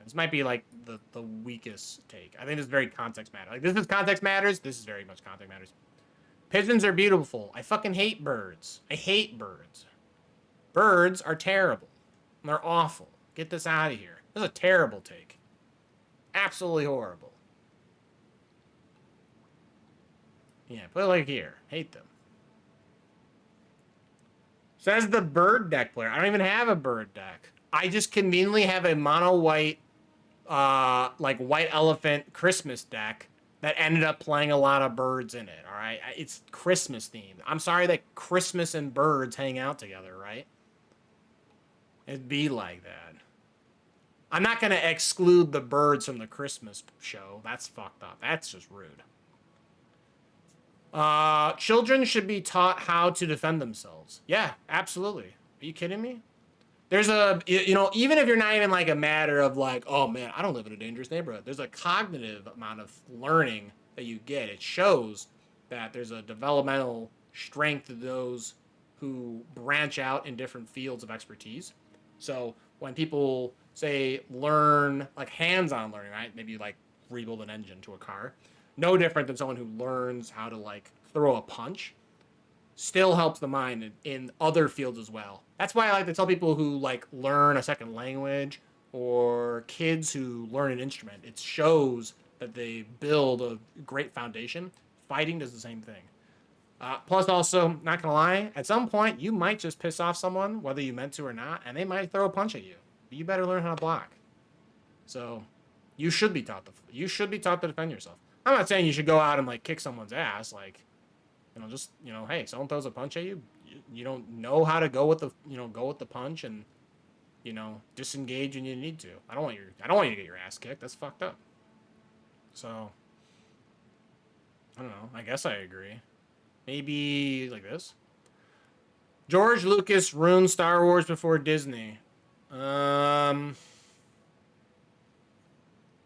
this might be like the weakest take. I think this is very context matter. Like this is context matters. This is very much context matters. Pigeons are beautiful. I fucking hate birds. I hate birds. Birds are terrible. They're awful. Get this out of here. This is a terrible take. Absolutely horrible. Yeah, put it like here. Hate them. Says the bird deck player. I don't even have a bird deck. I just conveniently have a mono white, like white elephant Christmas deck that ended up playing a lot of birds in it, all right? It's Christmas themed. I'm sorry that Christmas and birds hang out together, right? It'd be like that. I'm not going to exclude the birds from the Christmas show. That's fucked up. That's just rude. Children should be taught how to defend themselves. Yeah, absolutely. Are you kidding me? There's a, you know, even if you're not even like a matter of like, oh man, I don't live in a dangerous neighborhood. There's a cognitive amount of learning that you get. It shows that there's a developmental strength to those who branch out in different fields of expertise. So when people say learn, like hands-on learning, right? Maybe you like rebuild an engine to a car. No different than someone who learns how to like throw a punch. Still helps the mind in other fields as well. That's why I like to tell people who like learn a second language or kids who learn an instrument. It shows that they build a great foundation. Fighting does the same thing. Plus also, not gonna lie, at some point you might just piss off someone, whether you meant to or not, and they might throw a punch at you. But you better learn how to block. So you should be taught to defend yourself. I'm not saying you should go out and like kick someone's ass, like, you know, just, you know, hey, someone throws a punch at you, you don't know how to go with the punch and, you know, disengage when you need to. I don't want you to get your ass kicked. That's fucked up. So, I don't know. I guess I agree. Maybe like this. George Lucas ruined Star Wars before Disney.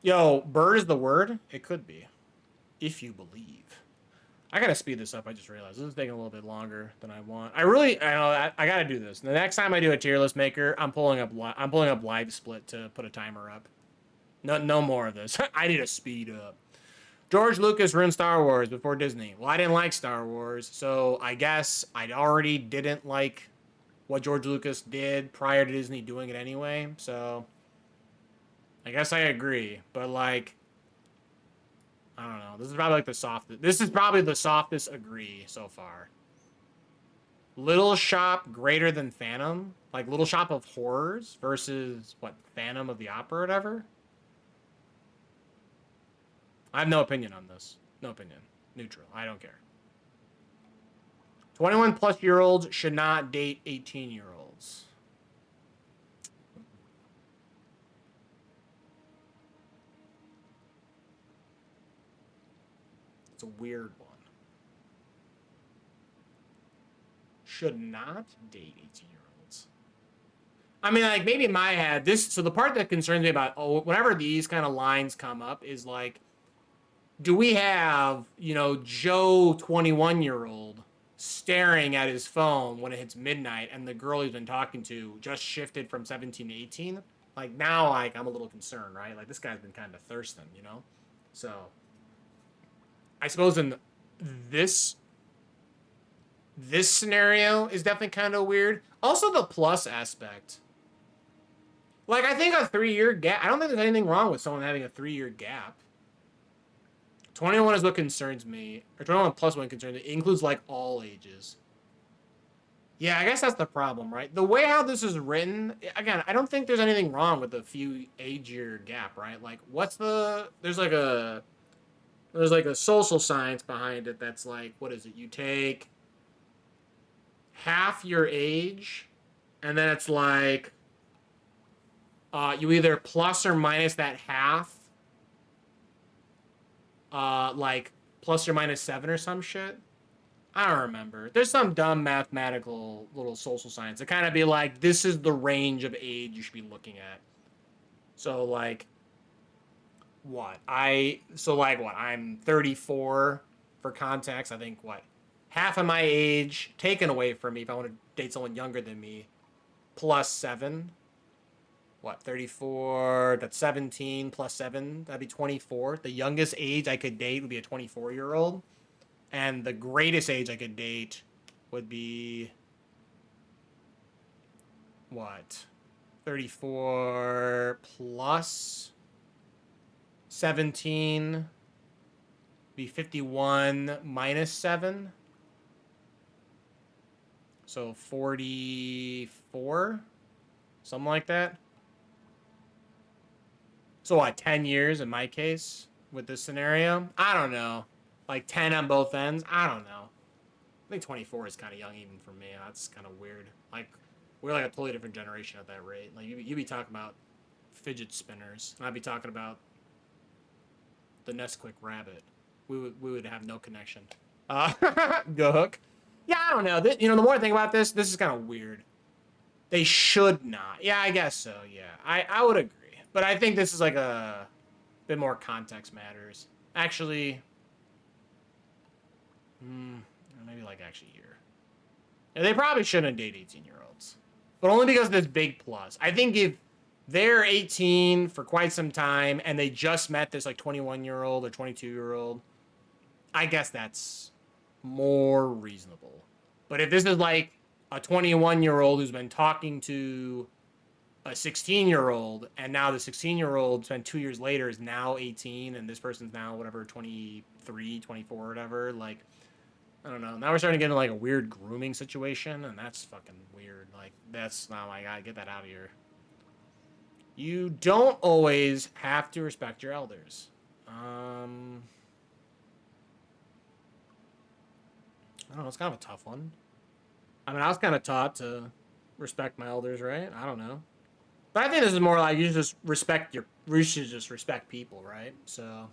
Yo, bird is the word? It could be. If you believe. I gotta speed this up. I just realized this is taking a little bit longer than I want. I know I gotta do this. The next time I do a tier list maker, I'm pulling up live split to put a timer up. No more of this. I need to speed up. George Lucas ruined Star Wars before Disney. Well, I didn't like Star Wars, so I guess I already didn't like what George Lucas did prior to Disney doing it anyway. So I guess I agree, but like, I don't know. This is probably like the softest. This is probably the softest agree so far. Little Shop greater than Phantom, like Little Shop of Horrors versus what, Phantom of the Opera or whatever. I have no opinion on this. No opinion. Neutral. I don't care. 21 plus year olds should not date 18-year-olds. It's a weird one. Should not date 18-year-olds. I mean, like, maybe in my head, this, so the part that concerns me about, whenever these kind of lines come up is like, do we have, you know, Joe 21-year-old staring at his phone when it hits midnight and the girl he's been talking to just shifted from 17 to 18? Like, now, like, I'm a little concerned, right? Like, this guy's been kind of thirsting, you know? So, I suppose in this scenario is definitely kind of weird. Also, the plus aspect. Like, I think a 3-year gap, I don't think there's anything wrong with someone having a 3-year gap. 21 is what concerns me. Or 21 plus 1 concerns me. It includes, like, all ages. Yeah, I guess that's the problem, right? The way how this is written, again, I don't think there's anything wrong with a few age-year gap, right? Like, what's the... There's like a social science behind it that's like, what is it? You take half your age, and then it's like, you either plus or minus that half, like plus or minus 7 or some shit. I don't remember. There's some dumb mathematical little social science. It kind of be like, this is the range of age you should be looking at. So like, I'm 34 for context. I think half of my age taken away from me if I want to date someone younger than me, plus 7. 34, that's 17 plus 7, that'd be 24. The youngest age I could date would be a 24-year-old. And the greatest age I could date would be 34 plus 17 be 51 minus 7. So 44, something like that. So 10 years in my case with this scenario? I don't know. Like 10 on both ends? I don't know. I think 24 is kind of young even for me. That's kind of weird. Like, we're like a totally different generation at that rate. Like, you'd be talking about fidget spinners, and I'd be talking about the Nesquik rabbit. We would have no connection. Go Hook. Yeah, I don't know. The more I think about this is kind of weird. They should not. Yeah, I guess so, yeah. I would agree. But I think this is like a bit more context matters. Actually, maybe like actually here. Yeah, they probably shouldn't date 18-year-olds. But only because of this big plus. I think if they're 18 for quite some time and they just met this like 21-year-old or 22-year-old, I guess that's more reasonable. But if this is like a 21-year-old who's been talking to a 16-year-old, and now the 16-year-old spent 2 years later is now 18, and this person's now whatever 23, 24, or whatever. Like, I don't know. Now we're starting to get into like a weird grooming situation, and that's fucking weird. Like, that's not my guy. Get that out of here. You don't always have to respect your elders. I don't know. It's kind of a tough one. I mean, I was kind of taught to respect my elders, right? I don't know. But I think this is more like you should just respect people, right? So.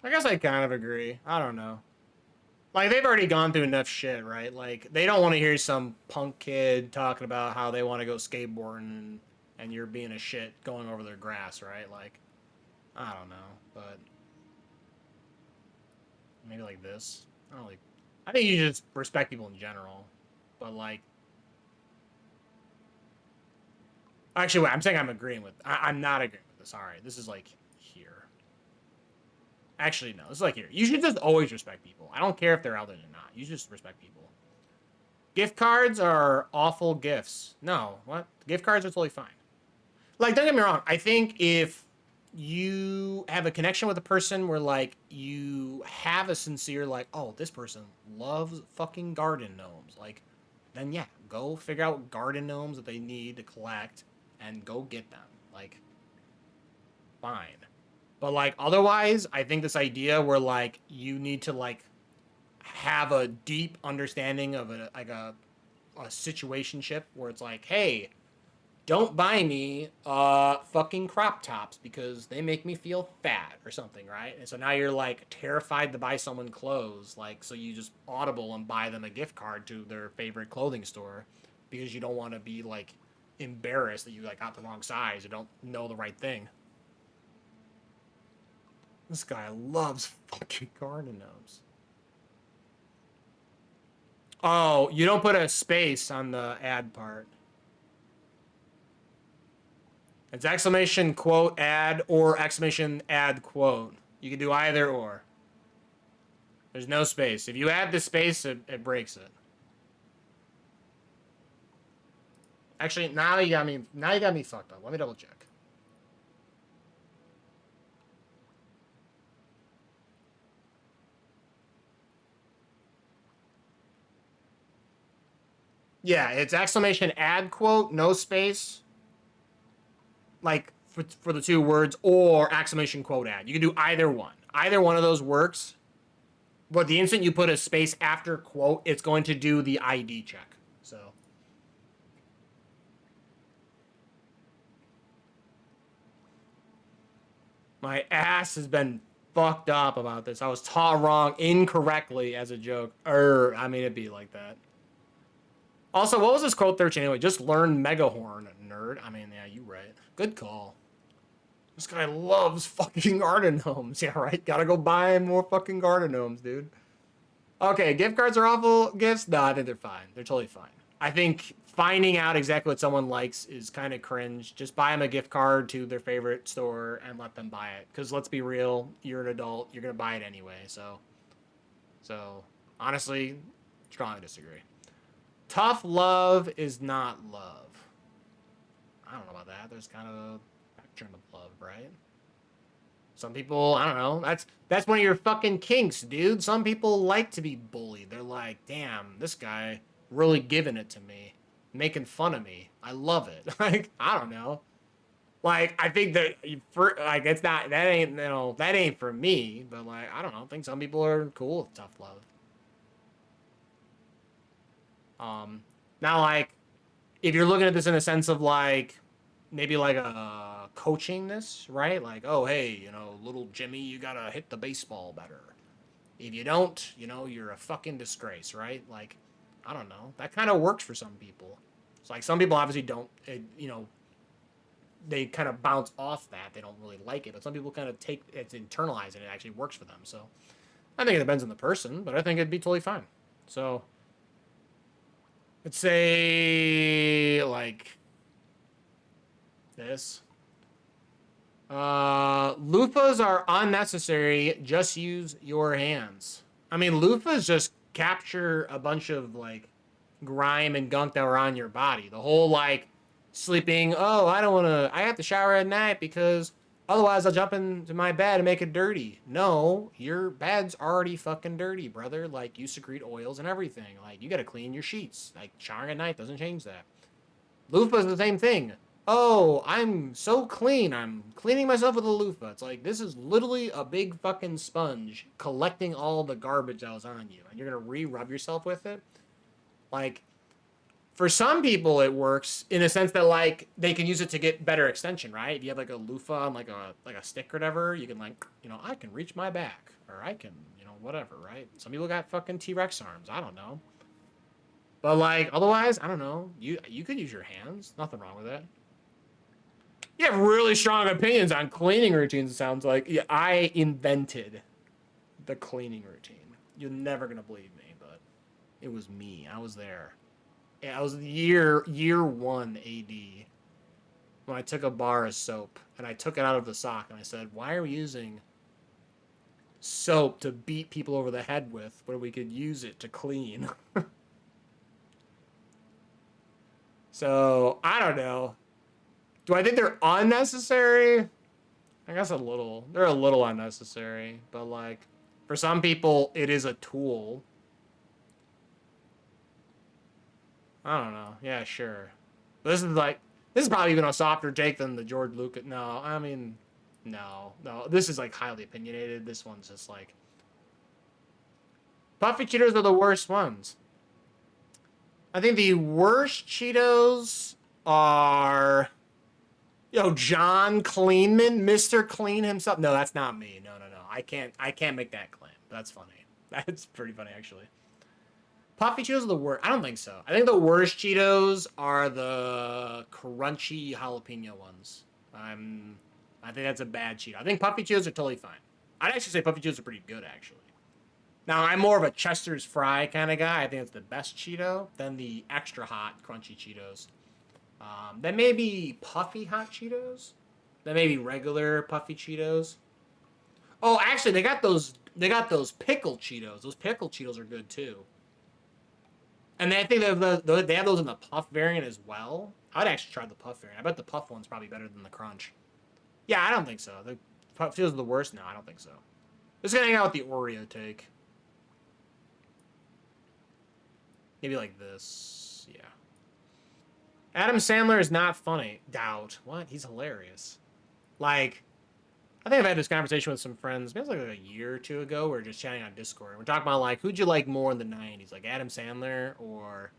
I guess I kind of agree. I don't know. Like, they've already gone through enough shit, right? Like, they don't want to hear some punk kid talking about how they want to go skateboarding and you're being a shit going over their grass, right? Like, I don't know, but maybe like this. I don't like. I think you just respect people in general, but like, actually, wait. I'm saying I'm agreeing with. I'm not agreeing with this. All right, this is like here. Actually, no. This is like here. You should just always respect people. I don't care if they're out there or not. You just respect people. Gift cards are awful gifts. No, what? Gift cards are totally fine. Like, don't get me wrong. I think if you have a connection with a person where, like, you have a sincere, like, oh, this person loves fucking garden gnomes, like, then yeah, go figure out garden gnomes that they need to collect and go get them. Like, fine. But, like, otherwise, I think this idea where, like, you need to, like, have a deep understanding of a situationship where it's like, hey, don't buy me fucking crop tops because they make me feel fat or something, right? And so now you're like terrified to buy someone clothes, like, so you just audible and buy them a gift card to their favorite clothing store because you don't want to be like embarrassed that you like got the wrong size or don't know the right thing. This guy loves fucking garden gnomes. Oh, you don't put a space on the ad part. It's exclamation quote ad or exclamation ad quote. You can do either or. There's no space. If you add the space, it breaks it. Actually, now you got me fucked up. Let me double check. Yeah, it's exclamation ad quote, no space. Like for the two words, or exclamation quote ad. You can do either one. Either one of those works. But the instant you put a space after quote, it's going to do the ID check. So. My ass has been fucked up about this. I was taught wrong incorrectly as a joke. I mean, it'd be like that. Also, what was this quote 13 anyway? Just learn Megahorn, nerd. I mean, yeah, you right. Good call. This guy loves fucking garden gnomes. Yeah, right? Gotta go buy more fucking garden gnomes, dude. Okay, gift cards are awful gifts? No, I think they're fine. They're totally fine. I think finding out exactly what someone likes is kind of cringe. Just buy them a gift card to their favorite store and let them buy it. Because let's be real, you're an adult. You're going to buy it anyway. So, honestly, strongly disagree. Tough love is not love. I don't know about that. There's kind of a spectrum of love, right? Some people, I don't know. That's one of your fucking kinks, dude. Some people like to be bullied. They're like, damn, this guy really giving it to me, making fun of me. I love it. Like, I don't know. Like, I think that for like it's not that ain't for me. But like, I don't know. I think some people are cool with tough love. Now like, if you're looking at this in a sense of like, maybe like a coaching this, right? Like, oh, hey, little Jimmy, you gotta hit the baseball better. If you don't, you're a fucking disgrace, right? Like, I don't know. That kind of works for some people. It's like some people obviously don't, they kind of bounce off that. They don't really like it. But some people kind of take it's internalized and it actually works for them. So I think it depends on the person, but I think it'd be totally fine. So let's say like this. Loofahs are unnecessary. Just use your hands. I mean, loofahs just capture a bunch of like grime and gunk that were on your body. The whole like sleeping. Oh, I have to shower at night because otherwise I'll jump into my bed and make it dirty. No, your bed's already fucking dirty, brother. Like, you secrete oils and everything. Like, you gotta clean your sheets. Like, showering at night doesn't change that. Loofah's the same thing. Oh, I'm so clean. I'm cleaning myself with a loofah. It's like, this is literally a big fucking sponge collecting all the garbage that was on you. And you're going to re-rub yourself with it. Like, for some people it works in a sense that, like, they can use it to get better extension, right? If you have, like, a loofah on, like a stick or whatever, you can, like, I can reach my back. Or I can, whatever, right? Some people got fucking T-Rex arms. I don't know. But like, otherwise, I don't know. You could use your hands. Nothing wrong with that. You have really strong opinions on cleaning routines, it sounds like. Yeah, I invented the cleaning routine. You're never gonna believe me, but it was me. I was there. Yeah, I was year 1 AD when I took a bar of soap and I took it out of the sock and I said, why are we using soap to beat people over the head with when we could use it to clean? So, I don't know. Do I think they're unnecessary? I guess a little. They're a little unnecessary, but like, for some people, it is a tool. I don't know. Yeah, sure. This is probably even a softer take than the George Lucas. No, I mean, no. This is like highly opinionated. This one's just like, Puffy Cheetos are the worst ones. I think the worst Cheetos are, John Cleanman, Mr. Clean himself. No, that's not me. No. I can't make that claim. That's funny. That's pretty funny, actually. Puffy Cheetos are the worst. I don't think so. I think the worst Cheetos are the crunchy jalapeno ones. I think that's a bad Cheeto. I think Puffy Cheetos are totally fine. I'd actually say Puffy Cheetos are pretty good, actually. Now, I'm more of a Chester's Fry kind of guy. I think it's the best Cheeto than the extra hot crunchy Cheetos. Then maybe puffy hot Cheetos. Then maybe regular puffy Cheetos. Oh, actually, they got those pickle Cheetos. Those pickle Cheetos are good too. And I think they have those in the puff variant as well. I'd actually try the puff variant. I bet the puff one's probably better than the crunch. Yeah, I don't think so. The puff Cheetos are the worst. No, I don't think so. Just gonna hang out with the Oreo take. Maybe like this. Yeah. Adam Sandler is not funny. Doubt. What? He's hilarious. Like, I think I've had this conversation with some friends, maybe it was like a year or two ago. We were just chatting on Discord. We're talking about, like, who'd you like more in the 90s? Like, Adam Sandler or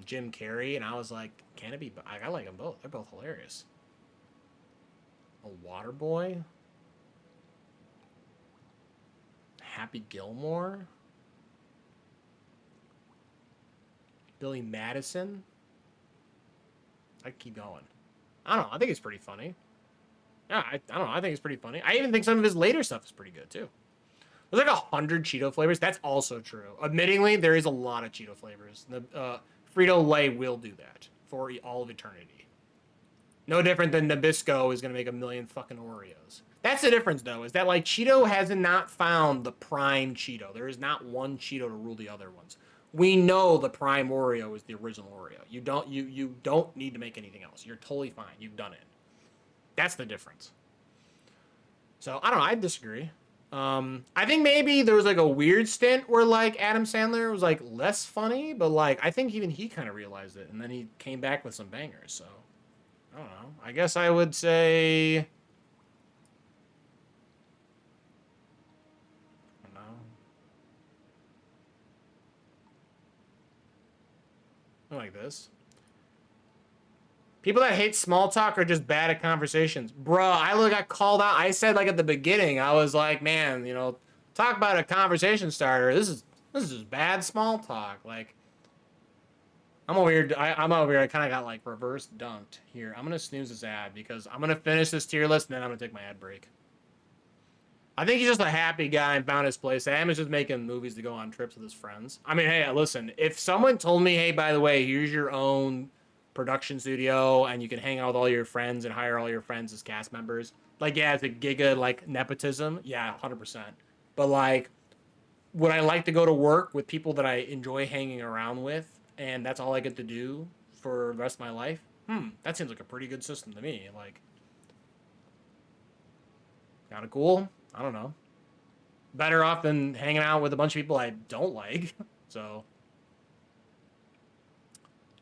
Jim Carrey? And I was like, can it be? I like them both. They're both hilarious. A Waterboy? Happy Gilmore? Billy Madison? I could keep going. I don't know. I think it's pretty funny. Yeah, I don't know. I think it's pretty funny. I even think some of his later stuff is pretty good, too. There's like 100 Cheeto flavors. That's also true. Admittingly, there is a lot of Cheeto flavors. The Frito-Lay will do that for all of eternity. No different than Nabisco is going to make a million fucking Oreos. That's the difference, though, is that, like, Cheeto has not found the prime Cheeto. There is not one Cheeto to rule the other ones. We know the prime Oreo is the original Oreo. You don't need to make anything else. You're totally fine. You've done it. That's the difference. So, I don't know. I disagree. I think maybe there was, like, a weird stint where, like, Adam Sandler was, like, less funny. But, like, I think even he kind of realized it. And then he came back with some bangers. So, I don't know. I guess I would say... I don't know. Like this. People that hate small talk are just bad at conversations. Bruh, I got called out. I said, like, at the beginning, I was like, man, talk about a conversation starter. This is just bad small talk. Like, I'm over here. I'm over here. I kind of got, like, reverse dunked here. I'm going to snooze this ad because I'm going to finish this tier list and then I'm going to take my ad break. I think he's just a happy guy and found his place. Sam is just making movies to go on trips with his friends. I mean, hey, listen, if someone told me, hey, by the way, here's your own production studio and you can hang out with all your friends and hire all your friends as cast members, like, yeah, it's a giga, like, nepotism. Yeah, 100%. But, like, would I like to go to work with people that I enjoy hanging around with and that's all I get to do for the rest of my life? That seems like a pretty good system to me. Like, kind of cool. I don't know. Better off than hanging out with a bunch of people I don't like. So,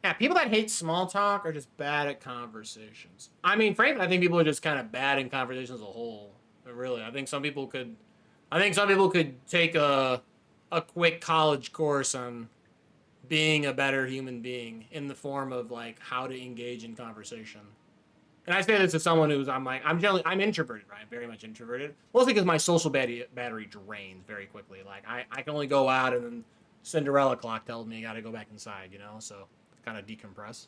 yeah, people that hate small talk are just bad at conversations. I mean, frankly, I think people are just kind of bad in conversations as a whole. But really, I think some people could take a quick college course on being a better human being in the form of, like, how to engage in conversation. And I say this as someone who's, I'm introverted, right? I'm very much introverted. Mostly because my social battery drains very quickly. Like, I can only go out and then Cinderella clock tells me I gotta go back inside, you know? So, kind of decompress.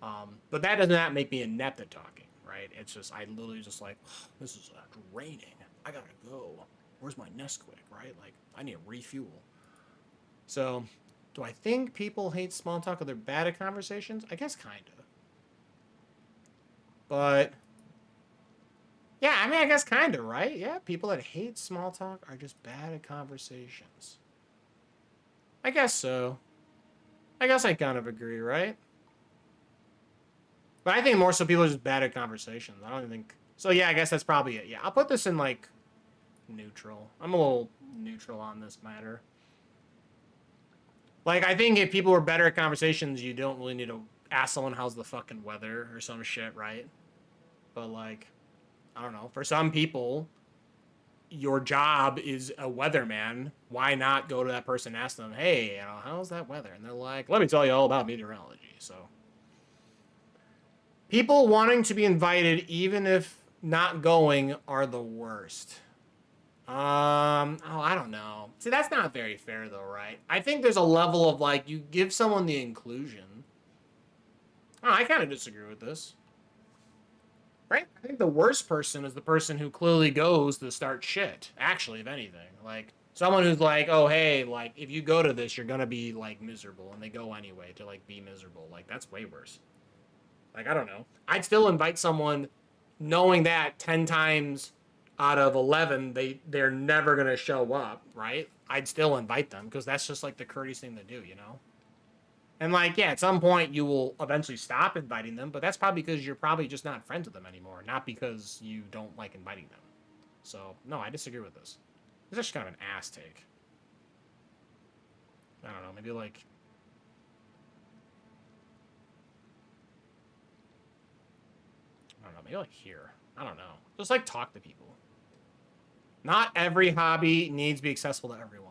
But that does not make me inept at talking, right? It's just, I literally just like, this is draining. I gotta go. Where's my Nesquik, right? Like, I need to refuel. So, do I think people hate small talk or they're bad at conversations? I guess kind of. But yeah, I mean, I guess kind of, right? Yeah, people that hate small talk are just bad at conversations. I guess so. I guess I kind of agree, right? But I think more so people are just bad at conversations. I don't even think... So yeah, I guess that's probably it. Yeah, I'll put this in, like, neutral. I'm a little neutral on this matter. Like, I think if people were better at conversations, you don't really need to ask someone how's the fucking weather or some shit, right? But, like, I don't know. For some people, your job is a weatherman. Why not go to that person and ask them, hey, you know, how's that weather? And they're like, let me tell you all about meteorology. So, people wanting to be invited, even if not going, are the worst. I don't know. See, that's not very fair, though, right? I think there's a level of, like, you give someone the inclusion. Oh, I kind of disagree with this. Right? I think the worst person is the person who clearly goes to start shit, actually, if anything. Like, someone who's like, oh, hey, like, if you go to this, you're gonna be, like, miserable, and they go anyway to, like, be miserable. Like, that's way worse. Like, I don't know. I'd still invite someone knowing that 10 times out of 11, they're never gonna show up, right? I'd still invite them, because that's just, like, the courteous thing to do, you know? And, like, yeah, at some point you will eventually stop inviting them, but that's probably because you're probably just not friends with them anymore, not because you don't like inviting them. So, no, I disagree with this. It's just kind of an ass take. I don't know, maybe, like... I don't know, maybe, like, here. I don't know. Just, like, talk to people. Not every hobby needs to be accessible to everyone.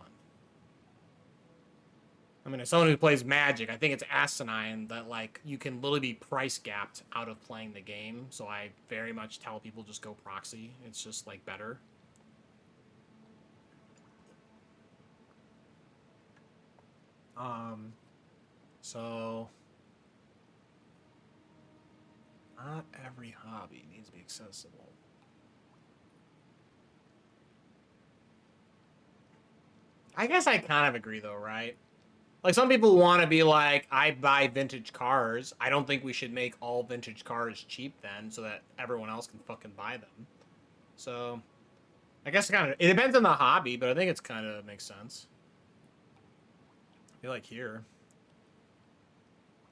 I mean, as someone who plays Magic, I think it's asinine that, like, you can literally be price gapped out of playing the game. So I very much tell people just go proxy. It's just, like, better. So... Not every hobby needs to be accessible. I guess I kind of agree, though, right? Like, some people want to be like, I buy vintage cars. I don't think we should make all vintage cars cheap then, so that everyone else can fucking buy them. So, I guess it depends on the hobby, but I think it's kind of makes sense. I feel like here.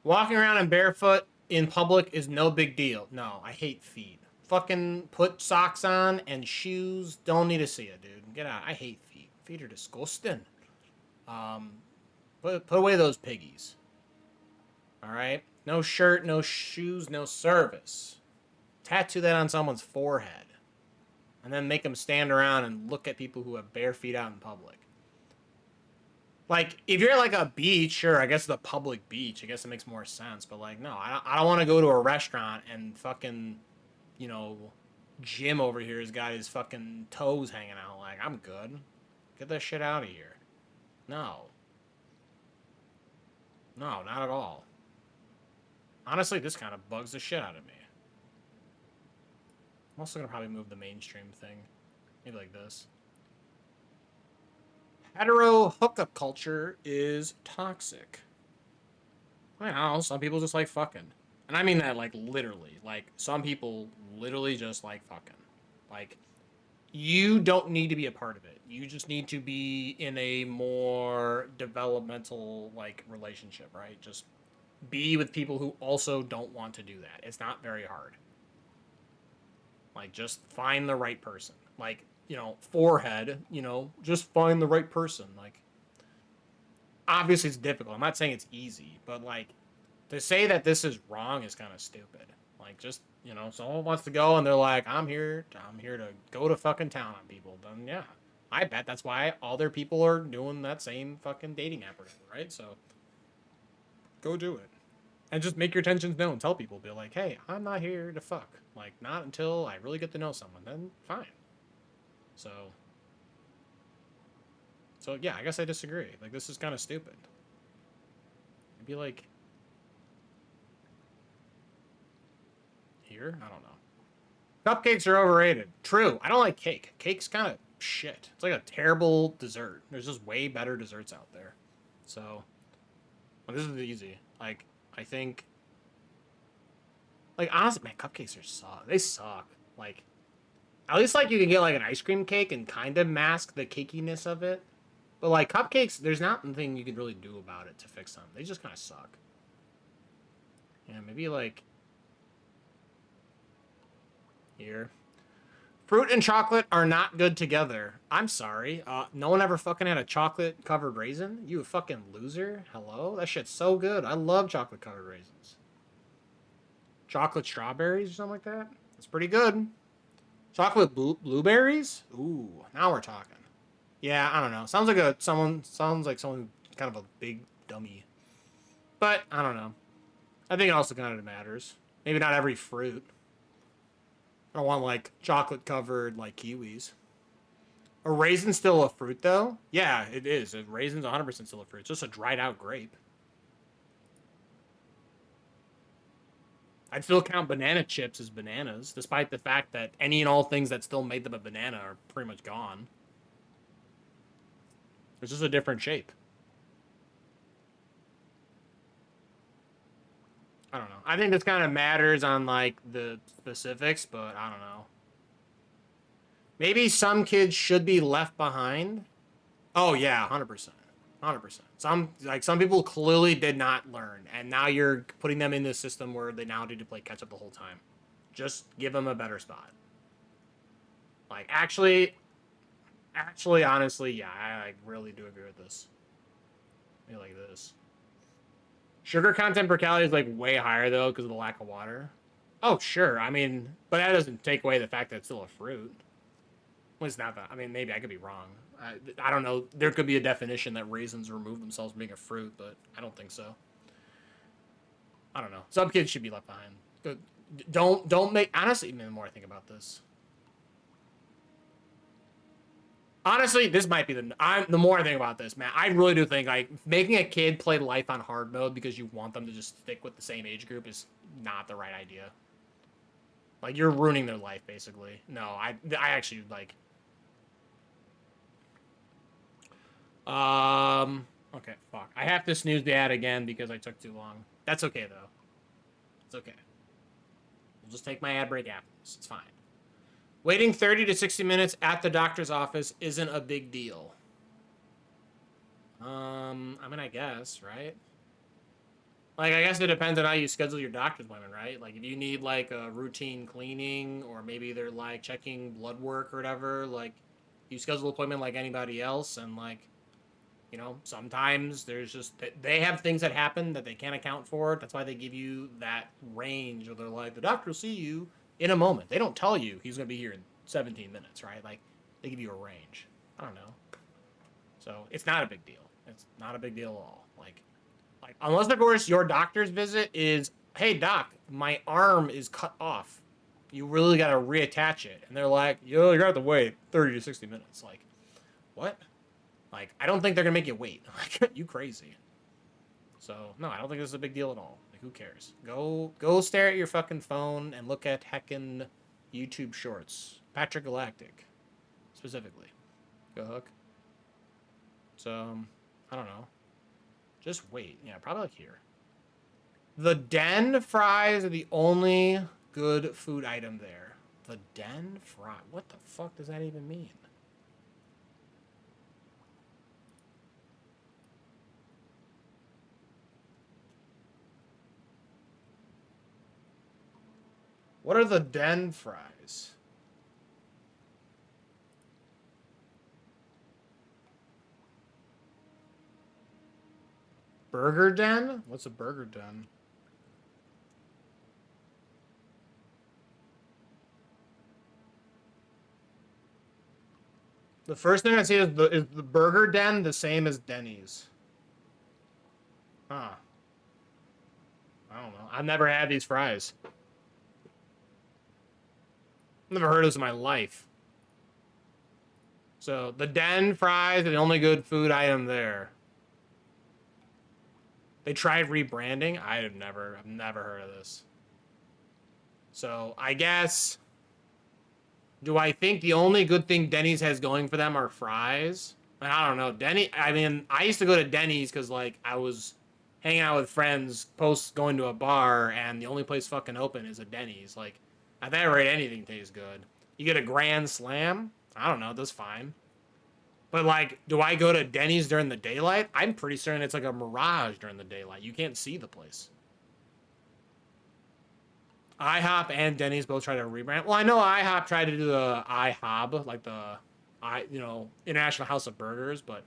Walking around in barefoot in public is no big deal. No, I hate feet. Fucking put socks on and shoes. Don't need to see it, dude. Get out. I hate feet. Feet are disgusting. Put away those piggies. Alright? No shirt, no shoes, no service. Tattoo that on someone's forehead. And then make them stand around and look at people who have bare feet out in public. Like, if you're at, like, a beach, sure, I guess the public beach, I guess it makes more sense. But, like, no, I don't want to go to a restaurant and fucking, you know, Jim over here has got his fucking toes hanging out. Like, I'm good. Get that shit out of here. No. No, not at all. Honestly, this kind of bugs the shit out of me. I'm also going to probably move the mainstream thing. Maybe like this. Hetero hookup culture is toxic. I don't know, some people just like fucking. And I mean that, like, literally. Like, some people literally just like fucking. Like, you don't need to be a part of it. You just need to be in a more developmental, like, relationship, right? Just be with people who also don't want to do that. It's not very hard. Like, just find the right person. Like, you know, forehead, you know, just find the right person. Like, obviously it's difficult. I'm not saying it's easy, but, like, to say that this is wrong is kind of stupid. Like, just, you know, someone wants to go and they're like, I'm here to go to fucking town on people. Then, yeah, I bet that's why all their people are doing that same fucking dating app, right? So, go do it. And just make your intentions known. Tell people, be like, hey, I'm not here to fuck. Like, not until I really get to know someone. Then fine. So yeah, I guess I disagree. Like, this is kind of stupid. I'd be like, here? I don't know. Cupcakes are overrated. True. I don't like cake. Cake's kind of shit. It's like a terrible dessert. There's just way better desserts out there. So, well, this is easy. Like, I think, like, honestly, man, cupcakes are suck. They suck. Like, at least, like, you can get, like, an ice cream cake and kind of mask the cakiness of it. But, like, cupcakes, there's not nothing you can really do about it to fix them. They just kind of suck. Yeah, maybe, like, here. Fruit and chocolate are not good together. I'm sorry. No one ever fucking had a chocolate-covered raisin? You a fucking loser? Hello? That shit's so good. I love chocolate-covered raisins. Chocolate strawberries or something like that? That's pretty good. Chocolate blueberries? Ooh, now we're talking. Yeah, I don't know. Sounds like someone kind of a big dummy. But, I don't know. I think it also kind of matters. Maybe not every fruit. I don't want, like, chocolate-covered, like, kiwis. A raisin still a fruit, though? Yeah, it is. A raisin's 100% still a fruit. It's just a dried-out grape. I'd still count banana chips as bananas, despite the fact that any and all things that still made them a banana are pretty much gone. It's just a different shape. I don't know. I think this kind of matters on, like, the specifics, but I don't know. Maybe some kids should be left behind. Oh, yeah, 100%. 100%. Some people clearly did not learn, and now you're putting them in this system where they now need to play catch up the whole time. Just give them a better spot. Like, actually, honestly, yeah, I like, really do agree with this. Maybe like this. Sugar content per calorie is like way higher though because of the lack of water. Oh, sure. I mean, but that doesn't take away the fact that it's still a fruit. Well, it's not that. I mean, maybe I could be wrong. I don't know. There could be a definition that raisins remove themselves from being a fruit, but I don't think so. I don't know. Some kids should be left behind. Don't make. Honestly, the more I think about this, honestly, this might be the more I think about this, man. I really do think like making a kid play life on hard mode because you want them to just stick with the same age group is not the right idea. Like you're ruining their life basically. No, I actually like. Okay, fuck. I have to snooze the ad again because I took too long. That's okay though. It's okay. We'll just take my ad break after this. It's fine. Waiting 30 to 60 minutes at the doctor's office isn't a big deal. I mean, I guess, right? Like, I guess it depends on how you schedule your doctor's appointment, right? Like, if you need, like, a routine cleaning, or maybe they're, like, checking blood work or whatever, like, you schedule an appointment like anybody else, and, like, you know, sometimes there's just, they have things that happen that they can't account for. That's why they give you that range, or they're like, the doctor will see you in a moment. They don't tell you he's going to be here in 17 minutes, right? Like, they give you a range. I don't know. So, it's not a big deal. It's not a big deal at all. Like, unless, of course, your doctor's visit is, hey, doc, my arm is cut off. You really got to reattach it. And they're like, yo, you're going to have to wait 30 to 60 minutes. Like, what? Like, I don't think they're going to make you wait. Like, you crazy. So, no, I don't think this is a big deal at all. Like, who cares? Go stare at your fucking phone and look at heckin' YouTube shorts. Patrick Galactic, specifically. Go hook. So, I don't know. Just wait. Yeah, probably like here. The Den fries are the only good food item there. The Den fry. What the fuck does that even mean? What are the Den fries? Burger Den? What's a Burger Den? The first thing I see is the Burger Den the same as Denny's? Huh. I don't know. I've never had these fries. Never heard of this in my life. So the Den fries are the only good food item there. They tried rebranding. I've never heard of this. So I guess, do I think the only good thing Denny's has going for them are fries? I don't know. I mean, I used to go to Denny's because like I was hanging out with friends post going to a bar, and the only place fucking open is a Denny's. Like, at that rate, anything tastes good. You get a Grand Slam? I don't know, that's fine. But like, do I go to Denny's during the daylight? I'm pretty certain it's like a mirage during the daylight. You can't see the place. IHOP and Denny's both try to rebrand. Well, I know IHOP tried to do the IHOB, like the International House of Burgers, but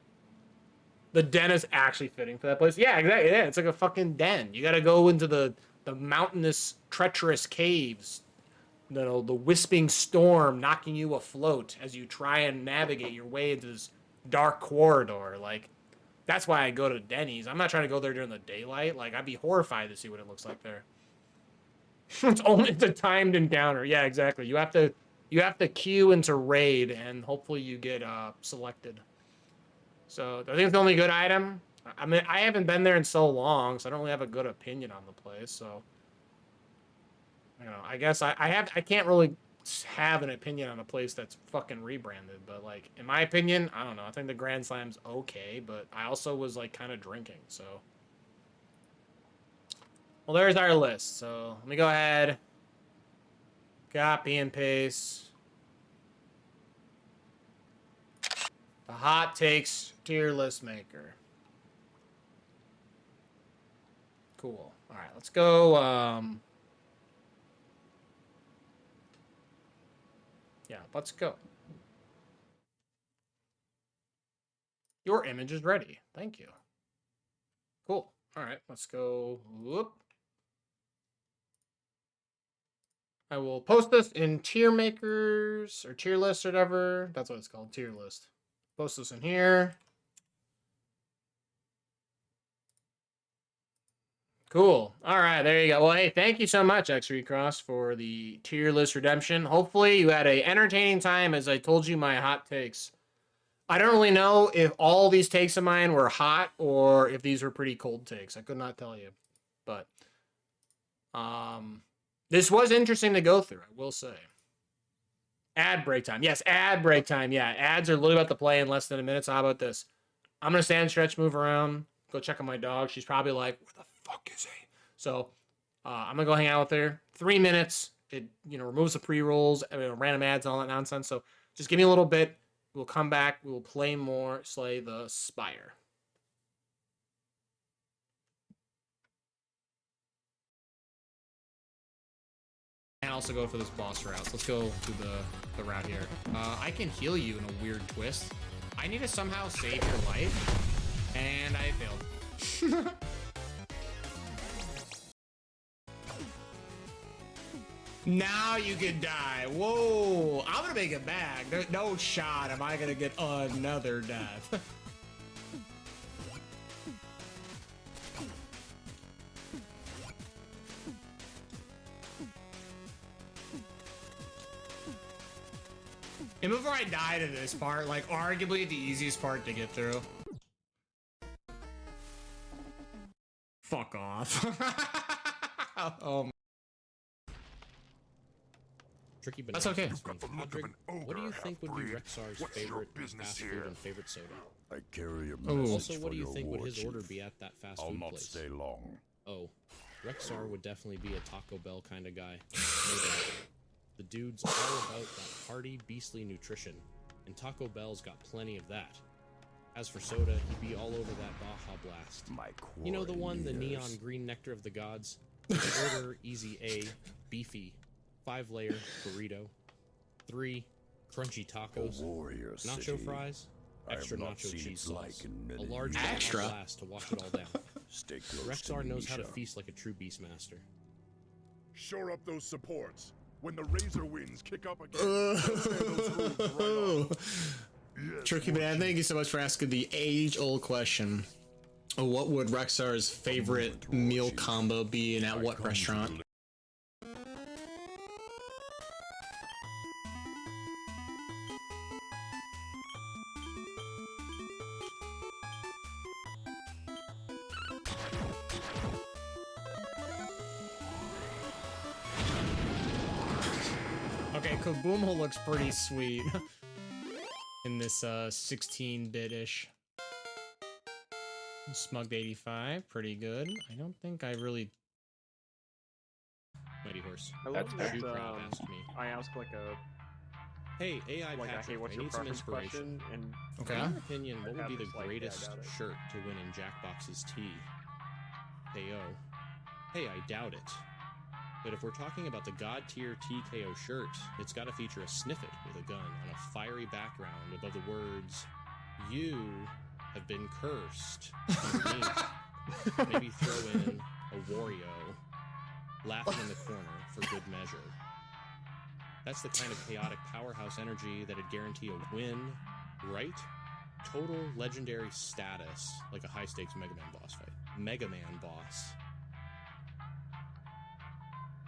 the Den is actually fitting for that place. Yeah, exactly. Yeah, it's like a fucking den. You got to go into the mountainous, treacherous caves. The wisping storm knocking you afloat as you try and navigate your way into this dark corridor. Like, that's why I go to Denny's. I'm not trying to go there during the daylight. Like, I'd be horrified to see what it looks like there. It's a timed encounter. Yeah, exactly. You have to queue into raid, and hopefully you get selected. So I think it's the only good item. I mean, I haven't been there in so long, so I don't really have a good opinion on the place. So, you know, I guess I can't really have an opinion on a place that's fucking rebranded. But like, in my opinion, I don't know. I think the Grand Slam's okay, but I also was like kind of drinking, so. Well, there's our list. So let me go ahead, copy and paste the hot takes tier list maker. Cool. All right, let's go. Yeah, let's go. Your image is ready. Thank you. Cool. All right, let's go. Whoop. I will post this in tier makers or tier list or whatever. That's what it's called, tier list. Post this in here. Cool. All right, there you go. Well, hey, thank you so much, X-Recross, for the tier list redemption. Hopefully you had a entertaining time as I told you my hot takes. I don't really know if all these takes of mine were hot or if these were pretty cold takes. I could not tell you. But this was interesting to go through, I will say. Ad break time. Yes, ad break time. Yeah, ads are literally about to play in less than a minute. So how about this? I'm going to stand, stretch, move around, go check on my dog. She's probably like, where the fuck is he? So I'm going to go hang out with her. 3 minutes. It, removes the pre-rolls, random ads and all that nonsense. So just give me a little bit. We'll come back. We'll play more Slay the Spire. And also go for this boss route. Let's go to the route here. I can heal you in a weird twist. I need to somehow save your life. And I failed. Now you can die. Whoa. I'm gonna make it back. There's no shot am I gonna get another death. And before I die to this part, like arguably the easiest part to get through. Fuck off. Oh my. Tricky, but that's okay. Patrick, what do you think would be Rexar's favorite fast food and favorite soda? I carry a message Also, what do you for think your would his war, order Chief. be at that fast I'll food not place? stay long. Oh, Rexar would definitely be a Taco Bell kind of guy. No doubt. The dude's all about that hearty, beastly nutrition, and Taco Bell's got plenty of that. As for soda, he'd be all over that Baja Blast. You know the one, the neon green nectar of the gods? Order Easy A, beefy, 5-layer burrito, 3 crunchy tacos, nacho fries, extra nacho cheese sauce, a large extra blast to wash it all down. Rexar knows how to feast like a true beastmaster. Shore up those supports. When the razor winds kick up again. Tricky man, thank you so much for asking the age-old question. What would Rexar's favorite meal combo be, and at what restaurant? Okay, Kaboomel looks pretty sweet in this 16-bit-ish. Smugged 85, pretty good. I don't think I really... Mighty Horse. I love that Shoe Crab asked me, I ask like a hey, AI like Patrick, hey, what's I your need some preference inspiration. question? And Okay. In your opinion, what would be the Patrick's like, yeah, I greatest doubt it. shirt to win in Jackbox's tea? KO. Hey, I doubt it. But if we're talking about the god tier TKO shirt, it's got to feature a sniffet with a gun on a fiery background above the words, "You have been cursed." Underneath, maybe throw in a Wario laughing in the corner for good measure. That's the kind of chaotic powerhouse energy that'd guarantee a win, right? Total legendary status, like a high-stakes Mega Man boss fight. Mega Man boss.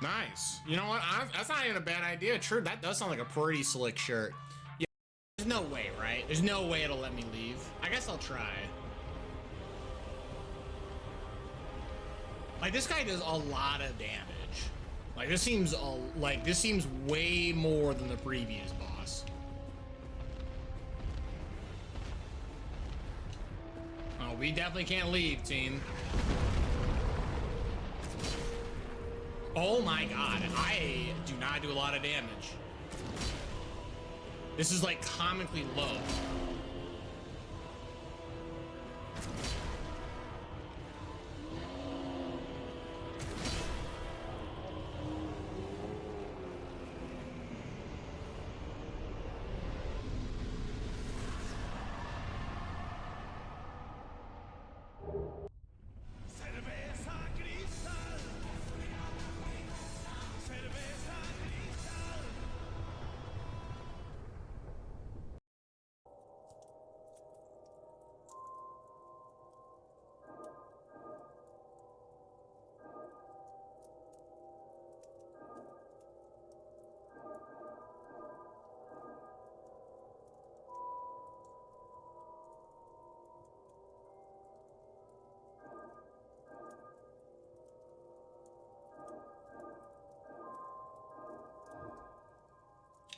Nice. You know what? That's not even a bad idea. True, that does sound like a pretty slick shirt. Yeah, there's no way, right? There's no way it'll let me leave. I guess I'll try. Like, this guy does a lot of damage. Like, this seems way more than the previous boss. Oh, we definitely can't leave, team. Oh my god, I do not do a lot of damage. This is like comically low.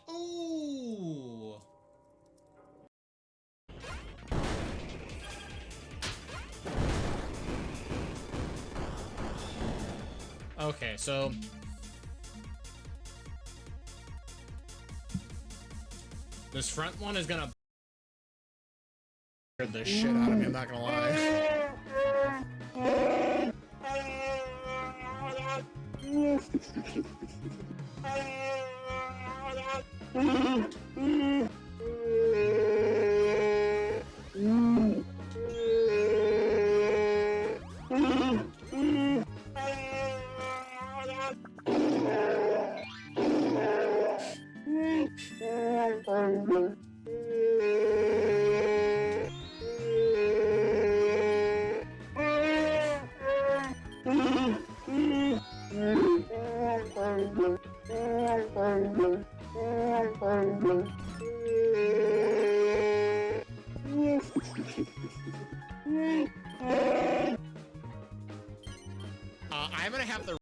Ooh. Okay, so this front one is gonna the shit out of me, I'm not gonna lie. I'm gonna have to. I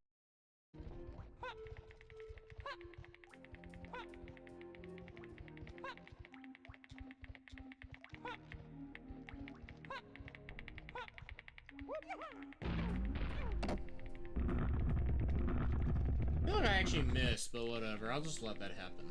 feel like I actually missed, but whatever. I'll just let that happen.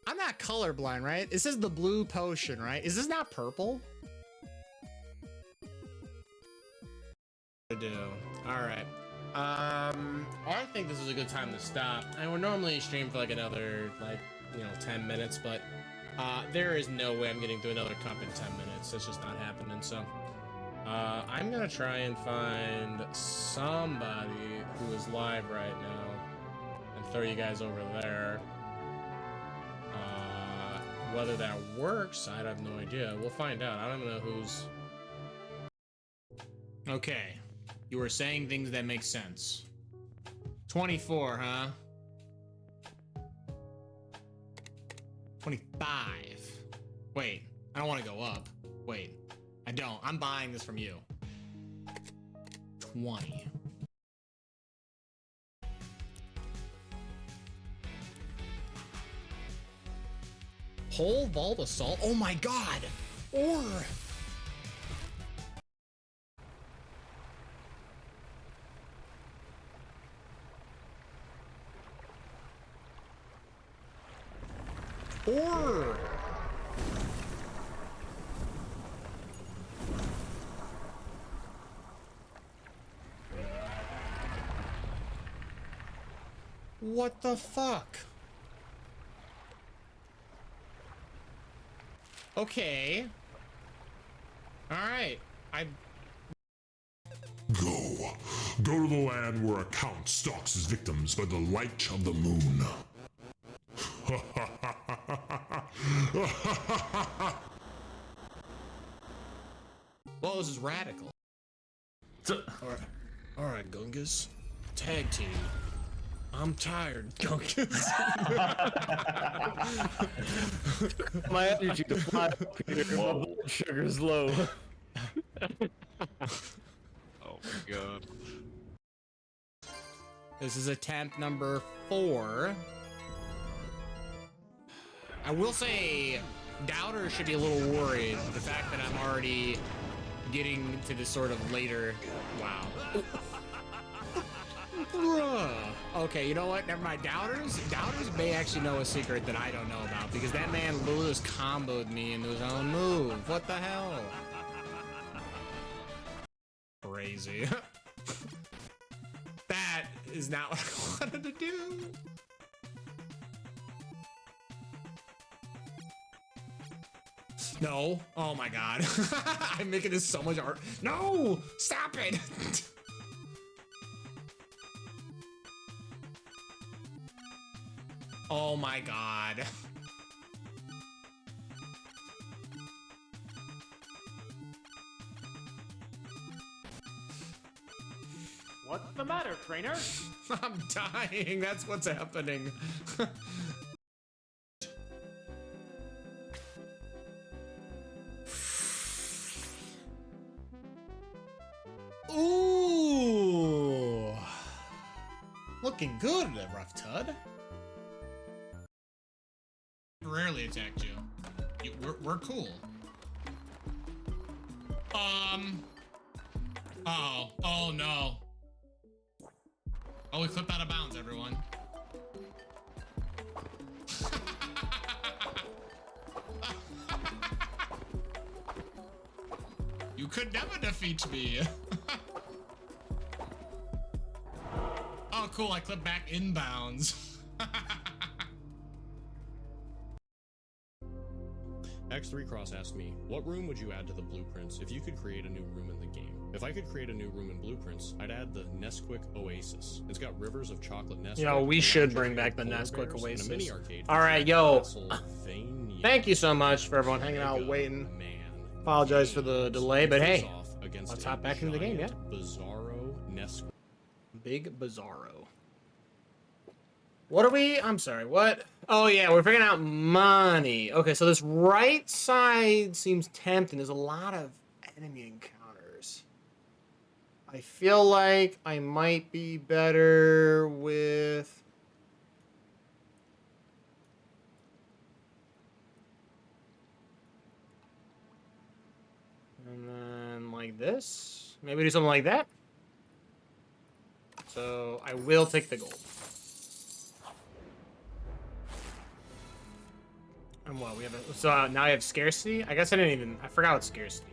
I'm not colorblind, right? This is the blue potion, right? Is this not purple? To do. All right. I think this is a good time to stop. I would normally stream for like another 10 minutes, but there is no way I'm getting through another cup in 10 minutes. It's just not happening. So I'm gonna try and find somebody who is live right now and throw you guys over there. Whether that works, I have no idea. We'll find out. I don't even know who's... Okay. You were saying things that make sense. 24, huh? 25. Wait, I don't want to go up. Wait, I don't. I'm buying this from you. 20. Pole vault assault? Oh my god! Or... Or... What the fuck? Okay. Alright. Go. Go to the land where a count stalks his victims by the light of the moon. Well, this is radical. Alright, Gungus. Tag team. I'm tired, Gungus. My energy to fly up here. My blood sugar's low. Oh my god. This is attempt number 4. I will say, Doubter should be a little worried. The fact that I'm already getting to this sort of later... Wow. Bruh. Okay, you know what? Never mind. Doubters may actually know a secret that I don't know about, because that man literally just comboed me into his own move. What the hell? Crazy. That is not what I wanted to do. No. Oh my god. I'm making this so much art. No! Stop it! Oh my god. What's the matter, trainer? I'm dying. That's what's happening. Ooh. Looking good, Rough Tud. Rarely attacked you. We're cool. Uh-oh. Oh no. Oh, we clipped out of bounds, everyone. You could never defeat me. Oh, cool. I clipped back inbounds. X3 Cross asked me, what room would you add to the blueprints if you could create a new room in the game? If I could create a new room in blueprints, I'd add the Nesquik Oasis. It's got rivers of chocolate Nesquik. Yo, we should bring back the Nesquik Oasis. All right, yo. Thank you so much for everyone hanging out, waiting. Apologize for the delay, but hey, let's hop back into the game, yeah? Bizarro Nesquik. Big Bizarro. What are we? I'm sorry, what? Oh yeah, we're figuring out money. Okay, so this right side seems tempting. There's a lot of enemy encounters. I feel like I might be better with... And then like this. Maybe do something like that. So I will take the gold. And what we have? So now I have scarcity. I guess I didn't even. I forgot what scarcity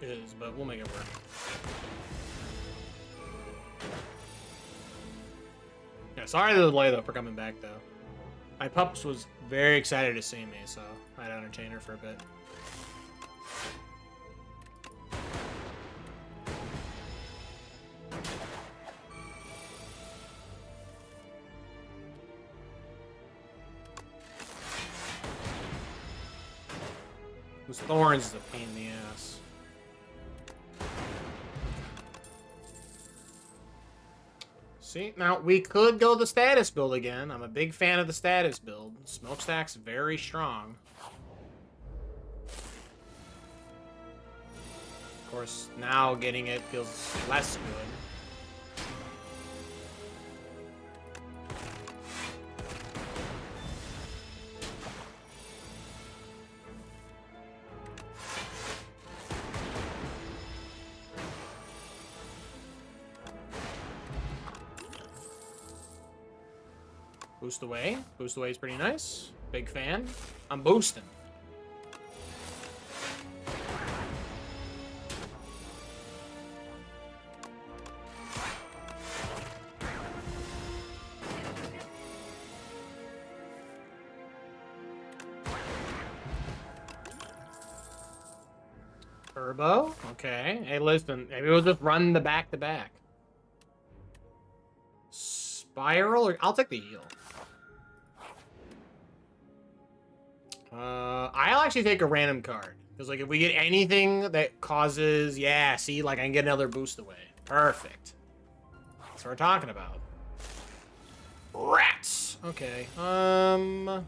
is, but we'll make it work. Yeah, sorry the delay though for coming back though. My pups was very excited to see me, so I had to entertain her for a bit. Those thorns is a pain in the ass. See, now we could go the status build again. I'm a big fan of the status build. Smokestack's very strong. Of course, now getting it feels less good. Boost away. Boost away is pretty nice. Big fan. I'm boosting. Turbo. Okay. Hey, listen. Maybe we'll just run the back-to-back. Spiral? Or I'll take the heal. I'll actually take a random card. Because, like, if we get anything that causes... Yeah, see? Like, I can get another boost away. Perfect. That's what we're talking about. Rats! Okay. I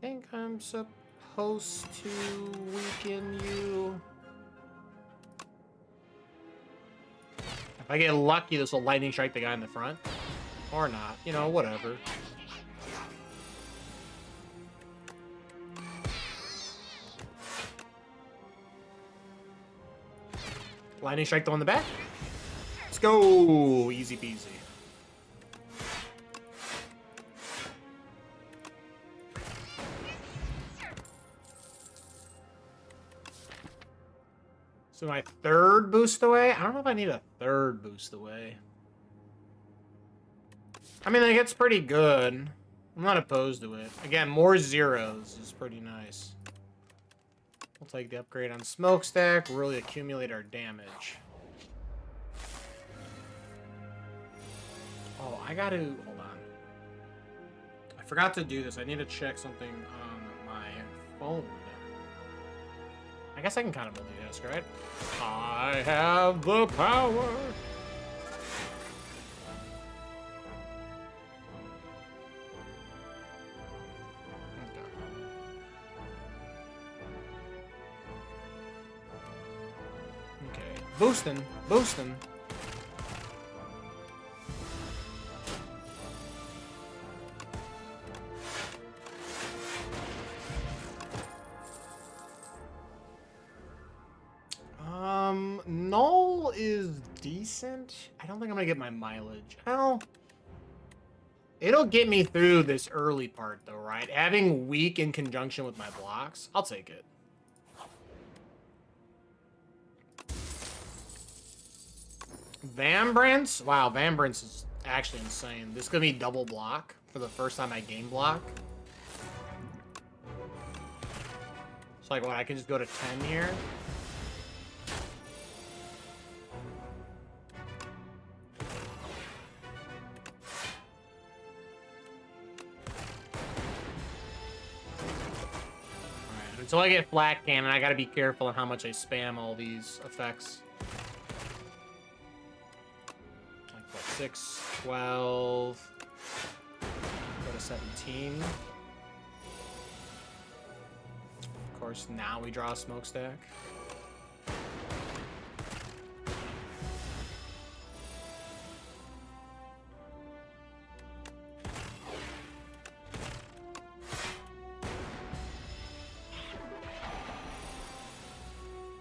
think I'm supposed to weaken you. If I get lucky, this will lightning strike the guy in the front. Or not. You know, whatever. Lightning strike the one in the back. Let's go. Easy peasy. So my third boost away? I don't know if I need a third boost away. I mean, it gets pretty good. I'm not opposed to it. Again, more zeros is pretty nice. We'll take the upgrade on Smokestack. We'll really accumulate our damage. Oh, I gotta... Hold on. I forgot to do this. I need to check something on my phone. I guess I can kind of multitask, right? I have the power! Boosting, boosting. Null is decent. I don't think I'm gonna get my mileage. Well, it'll get me through this early part though, right? Having weak in conjunction with my blocks, I'll take it. Vambrance? Wow, Vambrance is actually insane. This is gonna be double block for the first time I game block. It's like, what, I can just go to 10 here? Alright, until I get flat cannon, I gotta be careful on how much I spam all these effects. 6, 12, go to 17. Of course, now we draw a smokestack.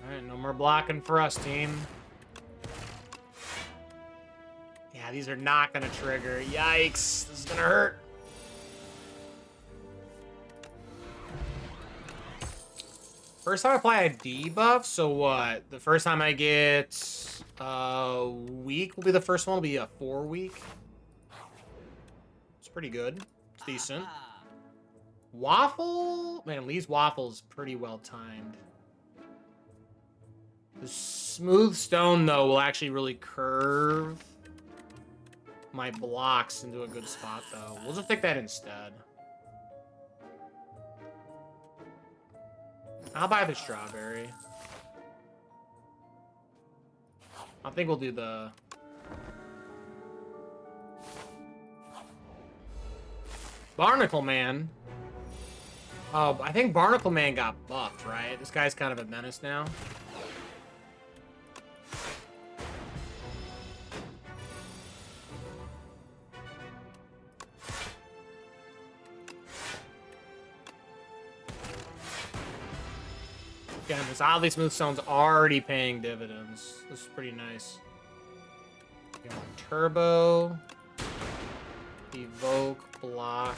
Alright, no more blocking for us, team. These are not gonna trigger. Yikes, this is gonna hurt. First time I apply a debuff, so what? The first time I get weak will be the first one, will be a 4 week. It's pretty good. It's decent. Waffle? Man, Lee's waffle is pretty well timed. The smooth stone, though, will actually really curve my blocks into a good spot, though. We'll just take that instead. I'll buy the strawberry. I think we'll do the... Barnacle Man. Oh, I think Barnacle Man got buffed, right? This guy's kind of a menace now. Again, this oddly smooth stone's already paying dividends. This is pretty nice. Go on turbo. Evoke, block.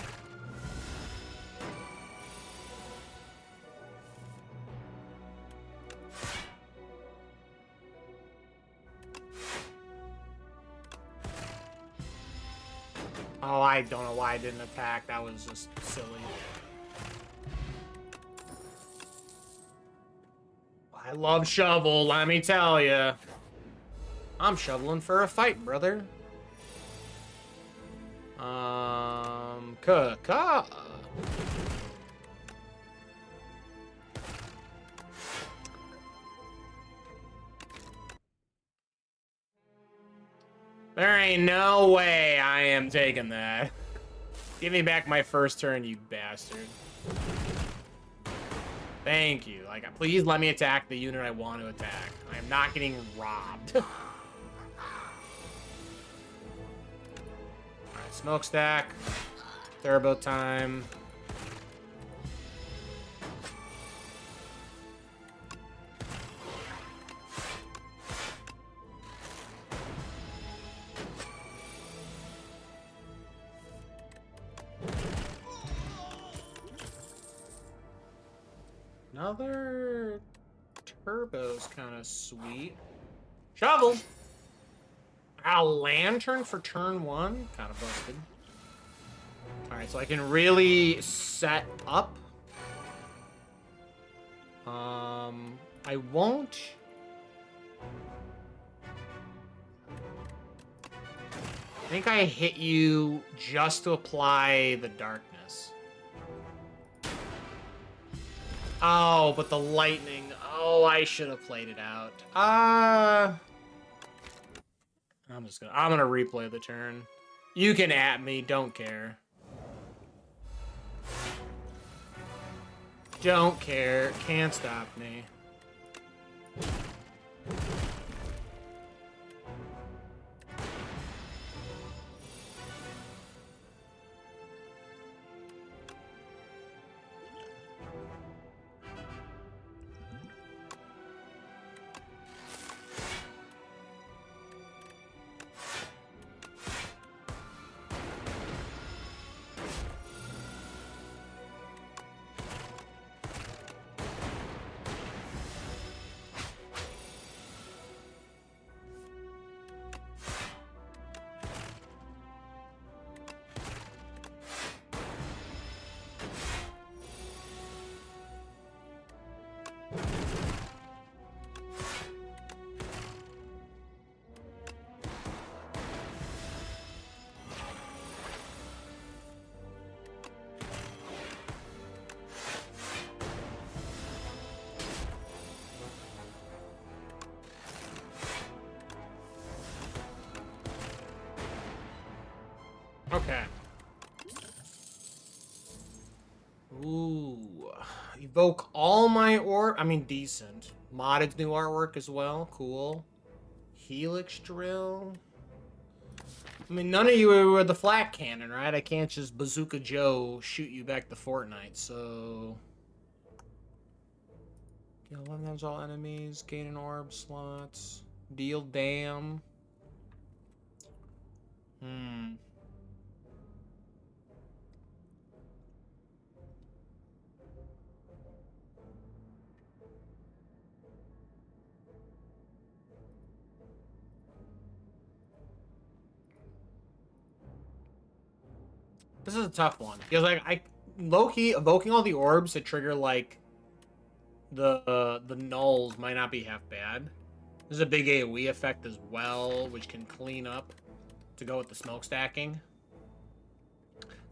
Oh, I don't know why I didn't attack. That was just silly. I love shovel, let me tell you. I'm shoveling for a fight, brother. Ka. There ain't no way I am taking that. Give me back my first turn, you bastard. Thank you. Like, please let me attack the unit I want to attack. I am not getting robbed. Alright, smokestack. Turbo time. Another turbo's kind of sweet. Shovel. A lantern for turn 1. Kind of busted. All right, so I can really set up. I won't. I think I hit you just to apply the darkness. Oh, but the lightning. Oh, I should have played it out. I'm gonna replay the turn. You can at me, don't care. Don't care, can't stop me. Okay. Ooh. Evoke all my I mean, decent. Modded new artwork as well. Cool. Helix drill. I mean, none of you were the flat cannon, right? I can't just Bazooka Joe shoot you back to Fortnite, so... Kill 11 times all enemies. Gain an orb slots. Deal damn. This is a tough one because like low-key evoking all the orbs to trigger like the nulls might not be half bad. There's a big AoE effect as well, which can clean up to go with the smoke stacking.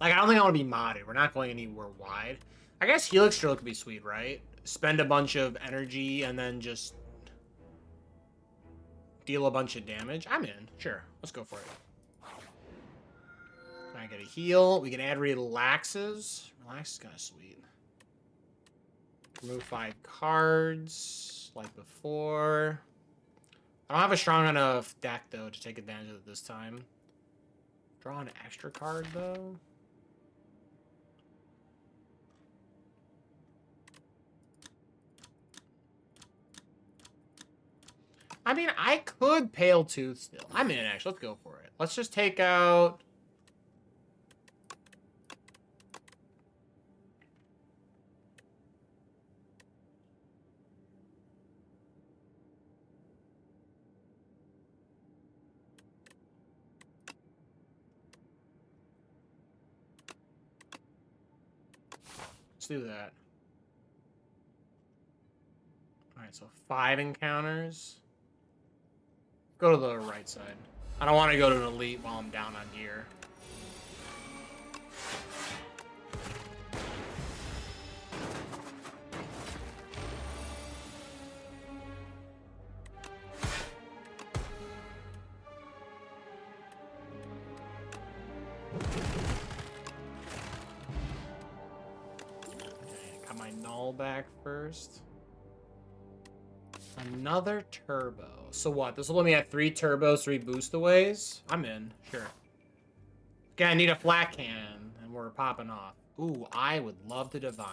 Like I don't think I want to be modded. We're not going anywhere wide. I guess Helix Drill could be sweet, right? spend a bunch of energy and then just deal a bunch of damage? I'm in. Sure. Let's go for it. Can I get a heal? We can add relaxes. Relax is kind of sweet. Remove 5 cards, like before. I don't have a strong enough deck, though, to take advantage of it this time. Draw an extra card, though. I mean, I could Pale Tooth still. I'm in, actually. Let's go for it. Let's just take out... Let's do that. Alright, so 5 encounters. Go to the right side. I don't want to go to an elite while I'm down on gear. Got my null back first. Another turbo. So what? This will let me have 3 turbos, 3 boost aways? I'm in. Sure. Okay, I need a flat cannon, and we're popping off. Ooh, I would love to divine.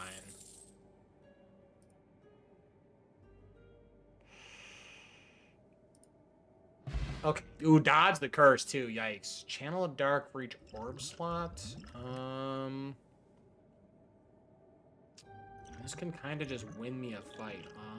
Okay. Ooh, dodge the curse, too. Yikes. Channel of Dark for each orb slot. This can kind of just win me a fight, huh?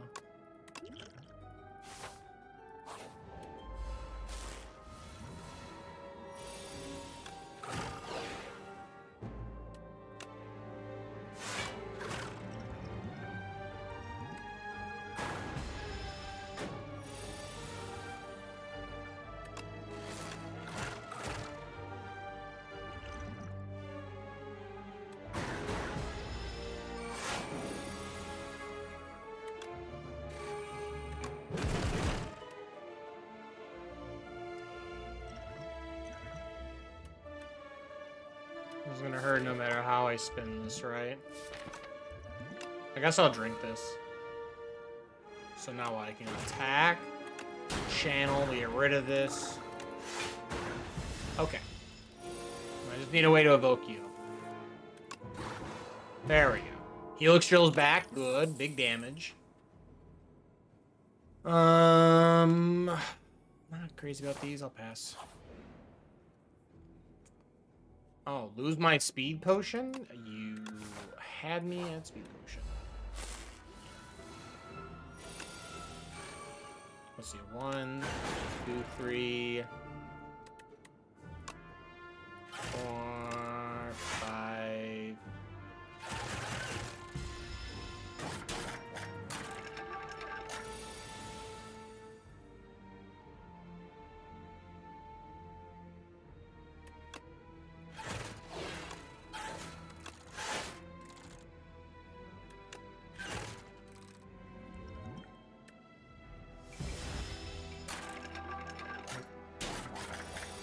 It's gonna hurt no matter how I spin this, right? I guess I'll drink this. So now I can attack, channel, we get rid of this. Okay. I just need a way to evoke you. There we go. Helix Drill's back, good, big damage. Not crazy about these, I'll pass. Oh, lose my speed potion? You had me at speed potion. Let's see, 1, 2, 3, 4, 5.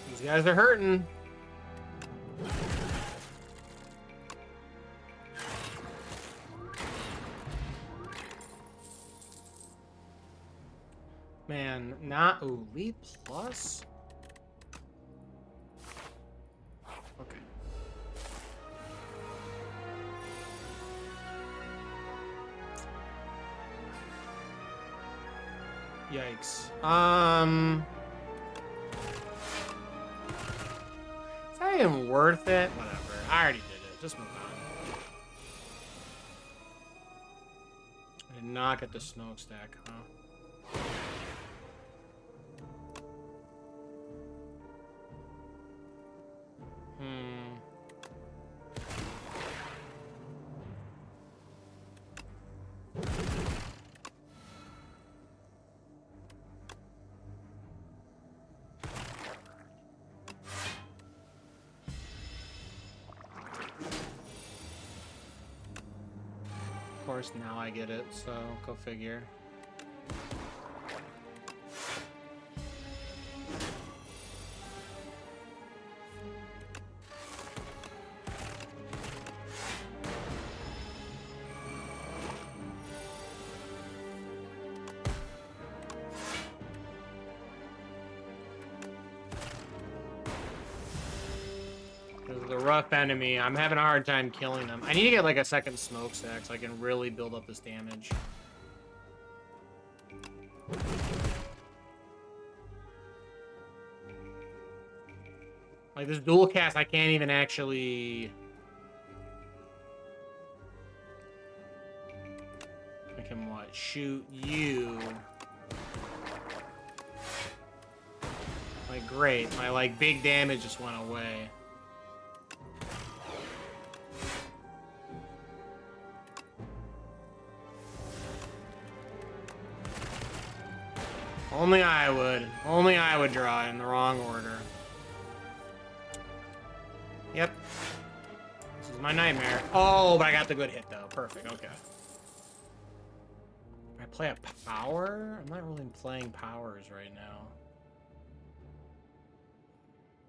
These guys are hurting. Man, not elite plus? Okay. Yikes. Is that even worth it? Whatever. I already did it. Just move on. I did not get the smokestack, huh? Of course, now I get it, so go figure. This is a rough enemy. I'm having a hard time killing them. I need to get like a second smokestack so I can really build up this damage. Like this dual cast, I can't even actually... I can what? Shoot you. Like great, my like big damage just went away. Only I would draw in the wrong order. Yep. This is my nightmare. Oh, but I got the good hit though. Perfect, okay. I play a power? I'm not really playing powers right now.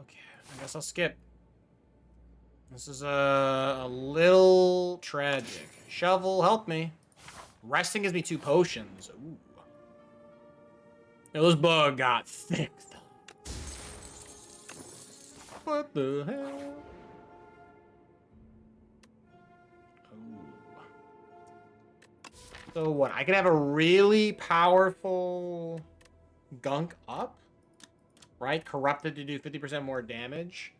Okay, I guess I'll skip. This is a little tragic. Shovel, help me. Resting gives me 2 potions. Ooh. Yo, this bug got thick though. What the hell? Ooh. So what? I could have a really powerful gunk up, right? Corrupted to do 50% more damage.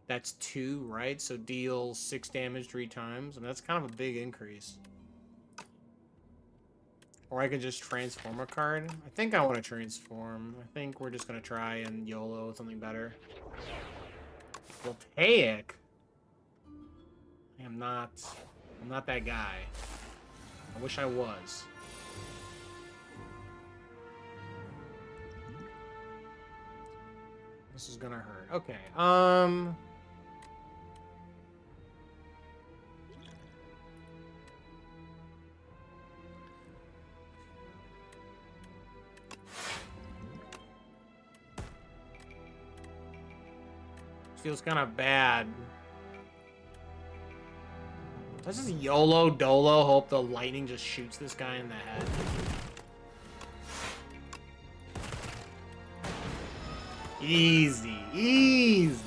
That's 2, right? So deal 6 damage 3 times. I mean, that's kind of a big increase. Or I could just transform a card. I think I want to transform. I think we're just going to try and YOLO with something better. Voltaic? I'm not that guy. I wish I was. This is going to hurt. Okay, feels kind of bad. Let's just YOLO Dolo, hope the lightning just shoots this guy in the head. Easy, easy.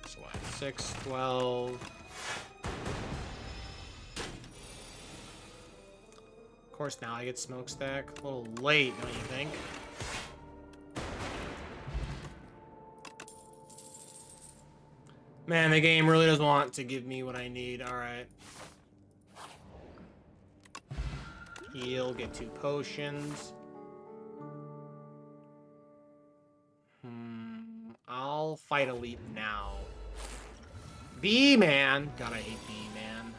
So what? 6, 12. Of course, now I get smokestack. A little late, don't you think? Man, the game really does want to give me what I need. Alright. Heal, get 2 potions. I'll fight Elite now. B-Man! God, I hate B-Man.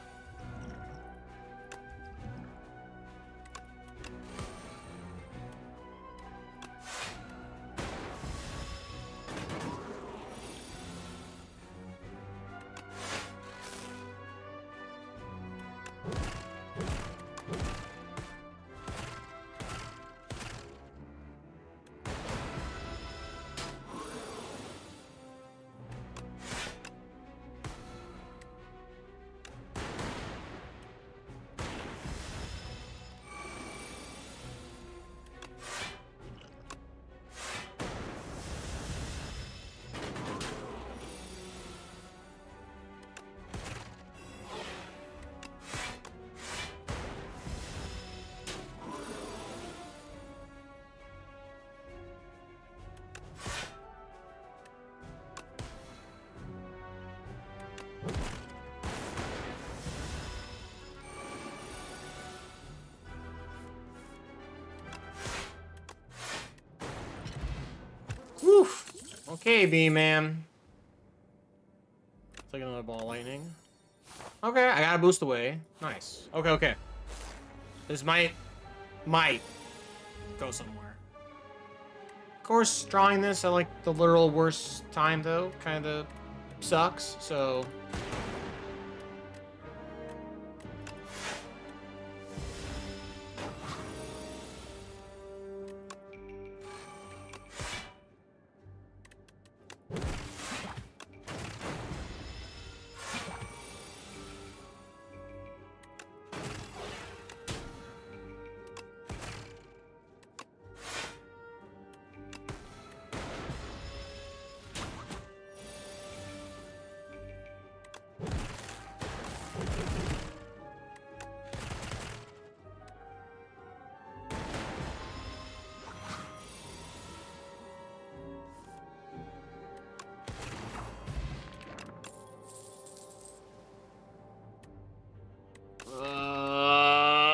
Whew. Okay, B-Man. Take another ball lightning. Okay, I got a boost away. Nice. Okay, okay. This might go somewhere. Of course, drawing this at like the literal worst time though kind of sucks. So.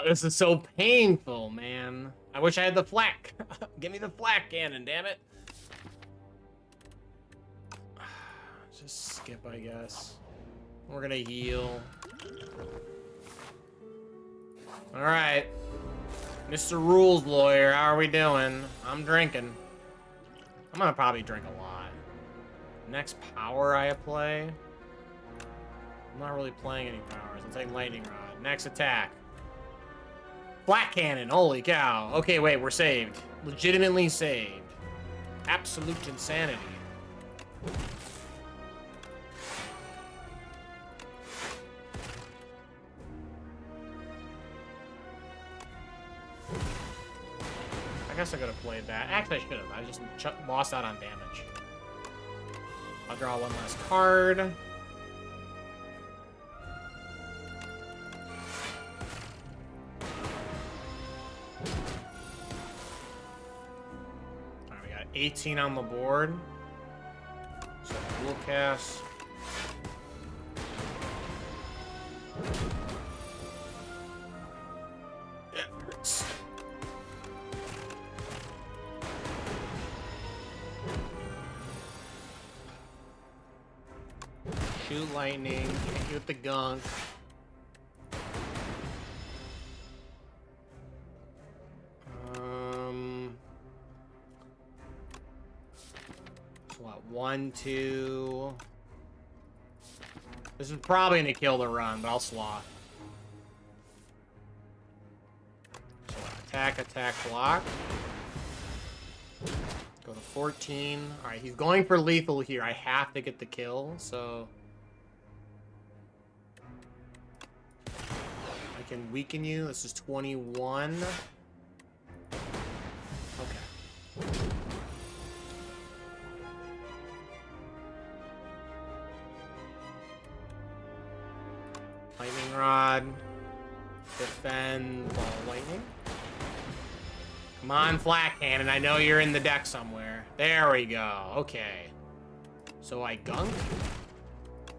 This is so painful, man. I wish I had the flak. Give me the flak cannon, damn it. Just skip, I guess. We're gonna heal. All right. Mr. Rules Lawyer, how are we doing? I'm drinking. I'm gonna probably drink a lot. Next power I play. I'm not really playing any powers. I'll take Lightning Rod. Next attack. Flak Cannon, holy cow. Okay, wait, we're saved. Legitimately saved. Absolute insanity. I guess I could have played that. Actually, I should have. I just lost out on damage. I'll draw one last card. Alright, we got 18 on the board. So dual cast. It hurts. Shoot lightning, hit you with the gunk. What, 1, 2. This is probably gonna kill the run, but I'll sloth. So attack, attack, block. Go to 14. Alright, he's going for lethal here. I have to get the kill, so I can weaken you. This is 21. Okay. Lightning Rod. Defend ball lightning. Come on, Flak Cannon. I know you're in the deck somewhere. There we go. Okay. So I gunk.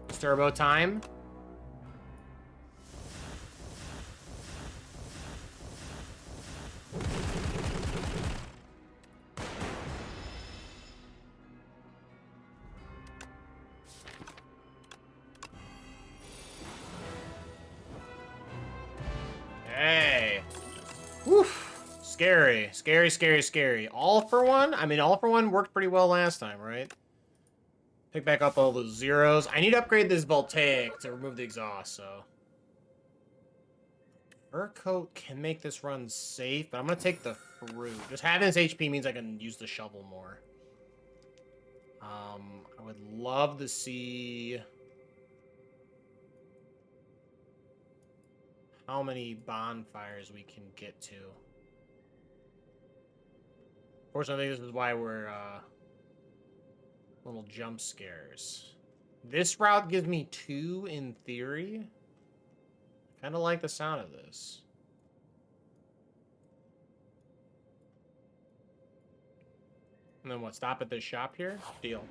It's turbo time. Hey. Woof. Scary. Scary, scary, scary. All for one? I mean, all for one worked pretty well last time, right? Pick back up all those zeros. I need to upgrade this Voltaic to remove the exhaust, so. Fur coat can make this run safe, but I'm going to take the fruit. Just having this HP means I can use the shovel more. I would love to see how many bonfires we can get to. Fortunately, this is why we're little jump scares. This route gives me 2 in theory. Kind of like the sound of this. And then what? Stop at this shop here? Deal.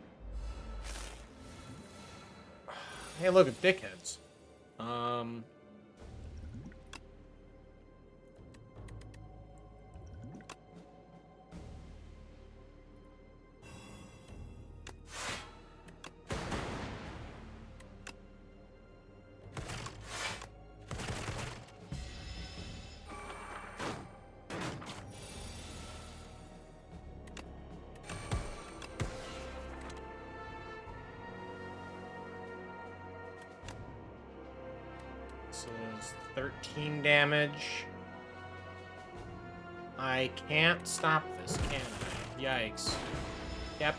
Hey, look at dickheads. It's 13 damage. I can't stop this, can I? Yikes. Yep.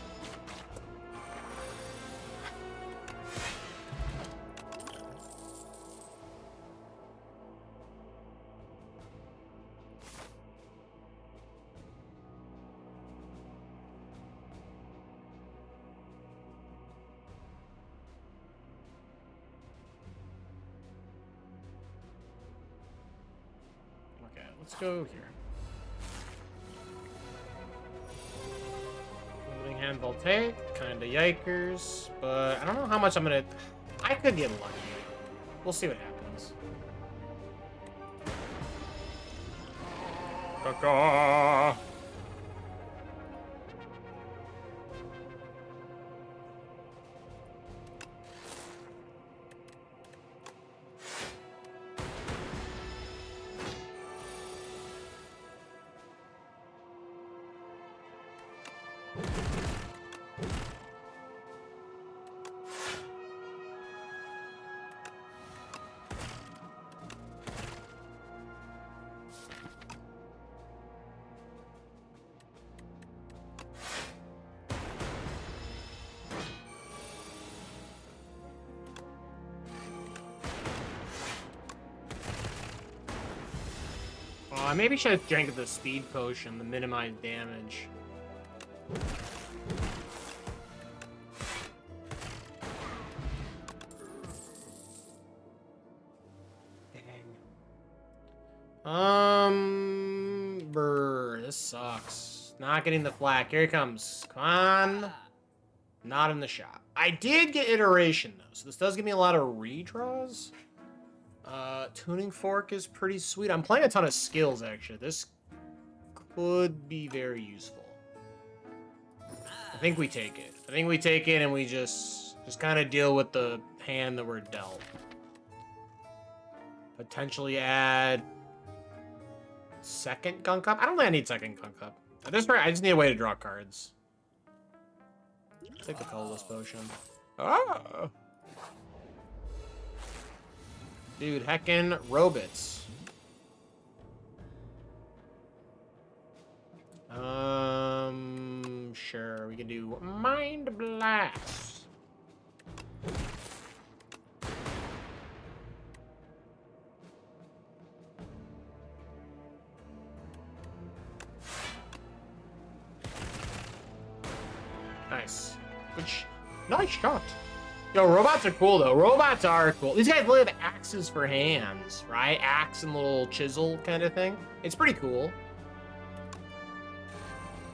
Okay, let's go here. Moving hand voltaic, kinda yikers, but I don't know how much I'm gonna... I could get lucky. We'll see what happens. Caca. I maybe should have drank the speed potion to minimize damage. Dang. This sucks. Not getting the flak. Here he comes. Come on. Not in the shop. I did get iteration though, so this does give me a lot of redraws. Tuning fork is pretty sweet. I'm playing a ton of skills, actually. This could be very useful. I think we take it. I think we take it and we just kind of deal with the hand that we're dealt. Potentially add second Gun Cup. I don't think I need second Gun Cup. At this point, I just need a way to draw cards. Take the colorless potion. Ah! Dude, heckin' robots. Sure, we can do Mind Blast. Nice. Nice shot. Yo, robots are cool, though. Robots are cool. These guys really have axes for hands, right? Axe and little chisel kind of thing. It's pretty cool.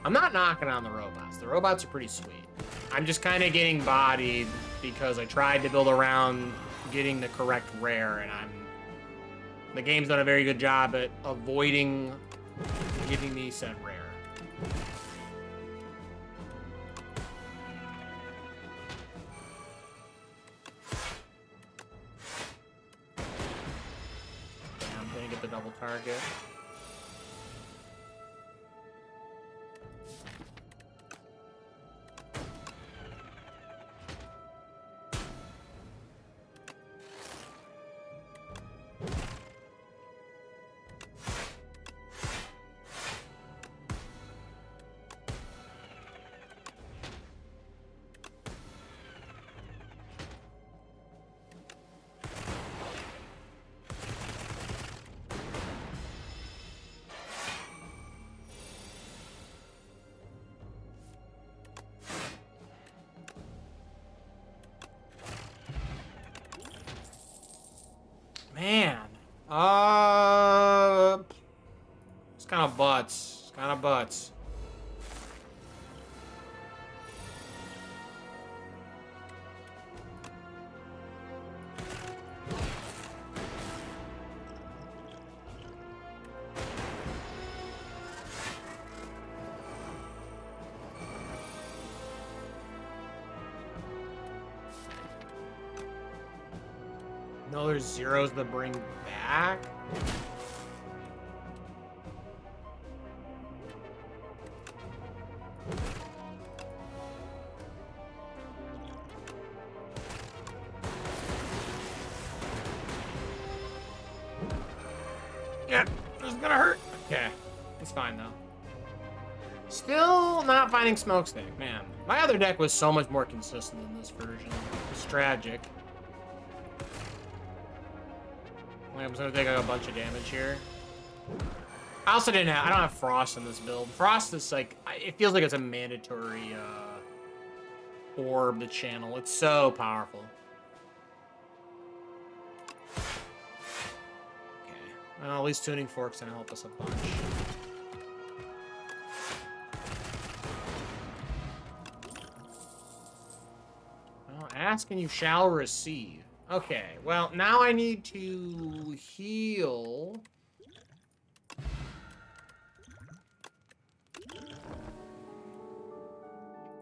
I'm not knocking on the robots. The robots are pretty sweet. I'm just kind of getting bodied because I tried to build around getting the correct rare, and the game's done a very good job at avoiding giving me said rare. The double target. Man. It's kind of butts. It's kind of butts. No, there's zeros to bring back. Yeah, this is gonna hurt. Okay, it's fine though. Still not finding Smokestack, man. My other deck was so much more consistent in this version. It's tragic. I'm just gonna take a bunch of damage here. I also I don't have Frost in this build. Frost is like, it feels like it's a mandatory orb to channel. It's so powerful. Okay, well, at least Tuning Fork's gonna help us a bunch. Well, ask and you shall receive. Okay, well, now I need to heal.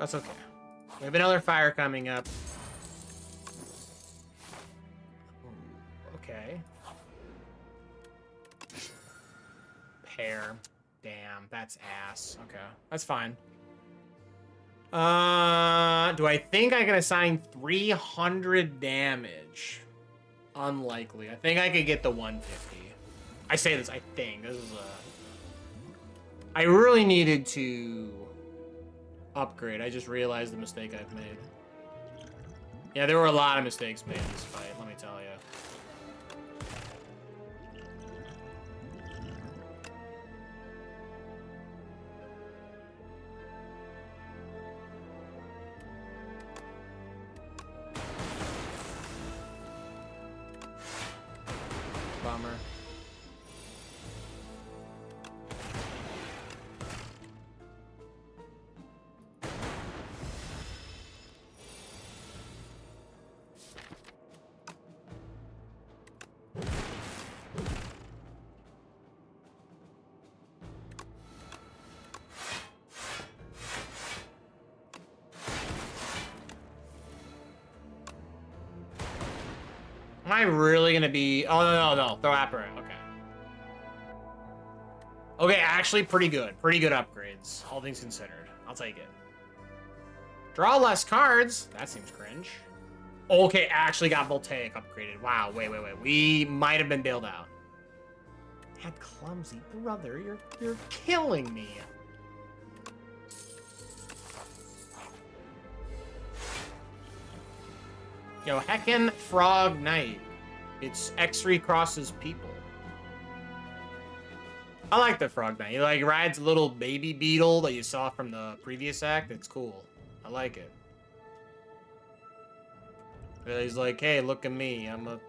That's okay. We have another fire coming up. Okay. Pair. Damn, that's ass. Okay, that's fine. Do I think I can assign 300 damage? Unlikely. I think I could get the 150. I say this, I think. This is I really needed to upgrade. I just realized the mistake I've made. Yeah, there were a lot of mistakes made in this fight, let me tell you. Bummer. Am I really gonna be... Oh, no. Throw Apparate. Okay. Okay, actually pretty good. Pretty good upgrades, all things considered. I'll take it. Draw less cards. That seems cringe. Okay, actually got Voltaic upgraded. Wow, wait. We might have been bailed out. Had Clumsy. Brother, you're killing me. Yo, heckin' Frog Knight. It's X3 crosses people. I like the Frog Knight. He like rides a little baby beetle that you saw from the previous act. It's cool. I like it. He's like, hey, look at me. I'm a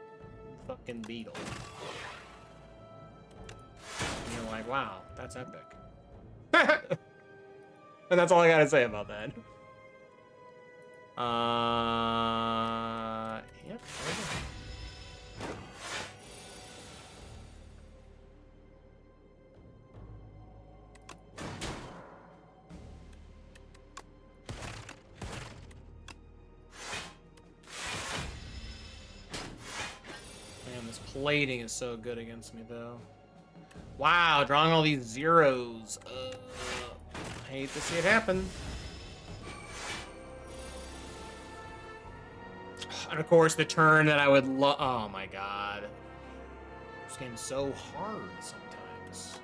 fucking beetle. And you're like, wow, that's epic. And that's all I gotta say about that. Yep. Man, this plating is so good against me, though. Wow, drawing all these zeros. I hate to see it happen. And of course, the turn that I would love. Oh my god. This game's so hard sometimes.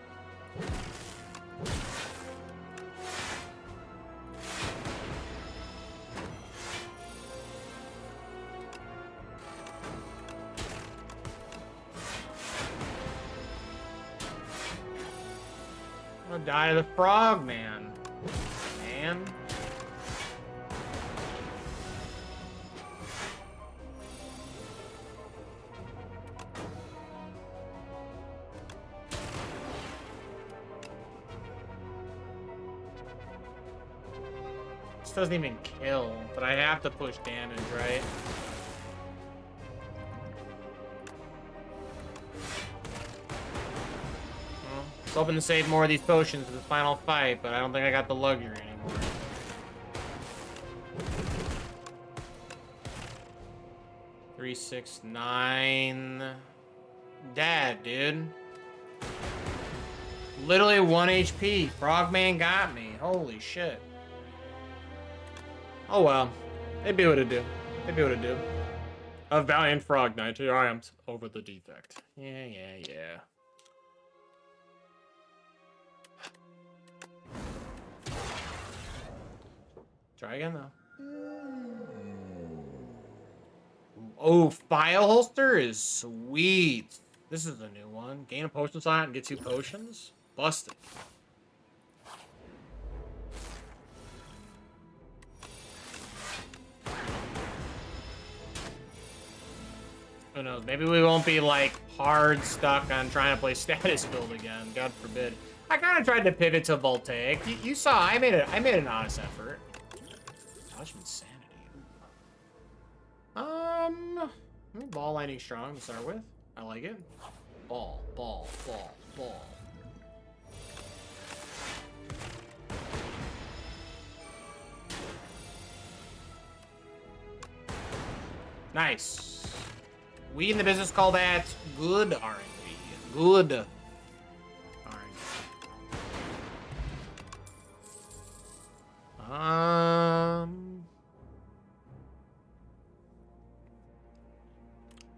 I'm gonna die to the frog, man. Man. This doesn't even kill, but I have to push damage, right? Well, I was hoping to save more of these potions for the final fight, but I don't think I got the luxury anymore. Three, 6, 9. Dad, dude. Literally 1 HP. Frogman got me. Holy shit. Oh well. They be what it do. They be what it do. A valiant Frog Knight. Here I am over the defect. Yeah. Try again, though. Oh, file holster is sweet. This is a new one. Gain a potion slot and get 2 potions. Busted. Who knows? Maybe we won't be like hard stuck on trying to play status build again. God forbid. I kind of tried to pivot to Voltaic. You saw I made an honest effort. Gosh, insanity. Ball lining strong to start with. I like it. Ball, ball, ball, ball. Nice. We in the business call that good RNG. Good RNG.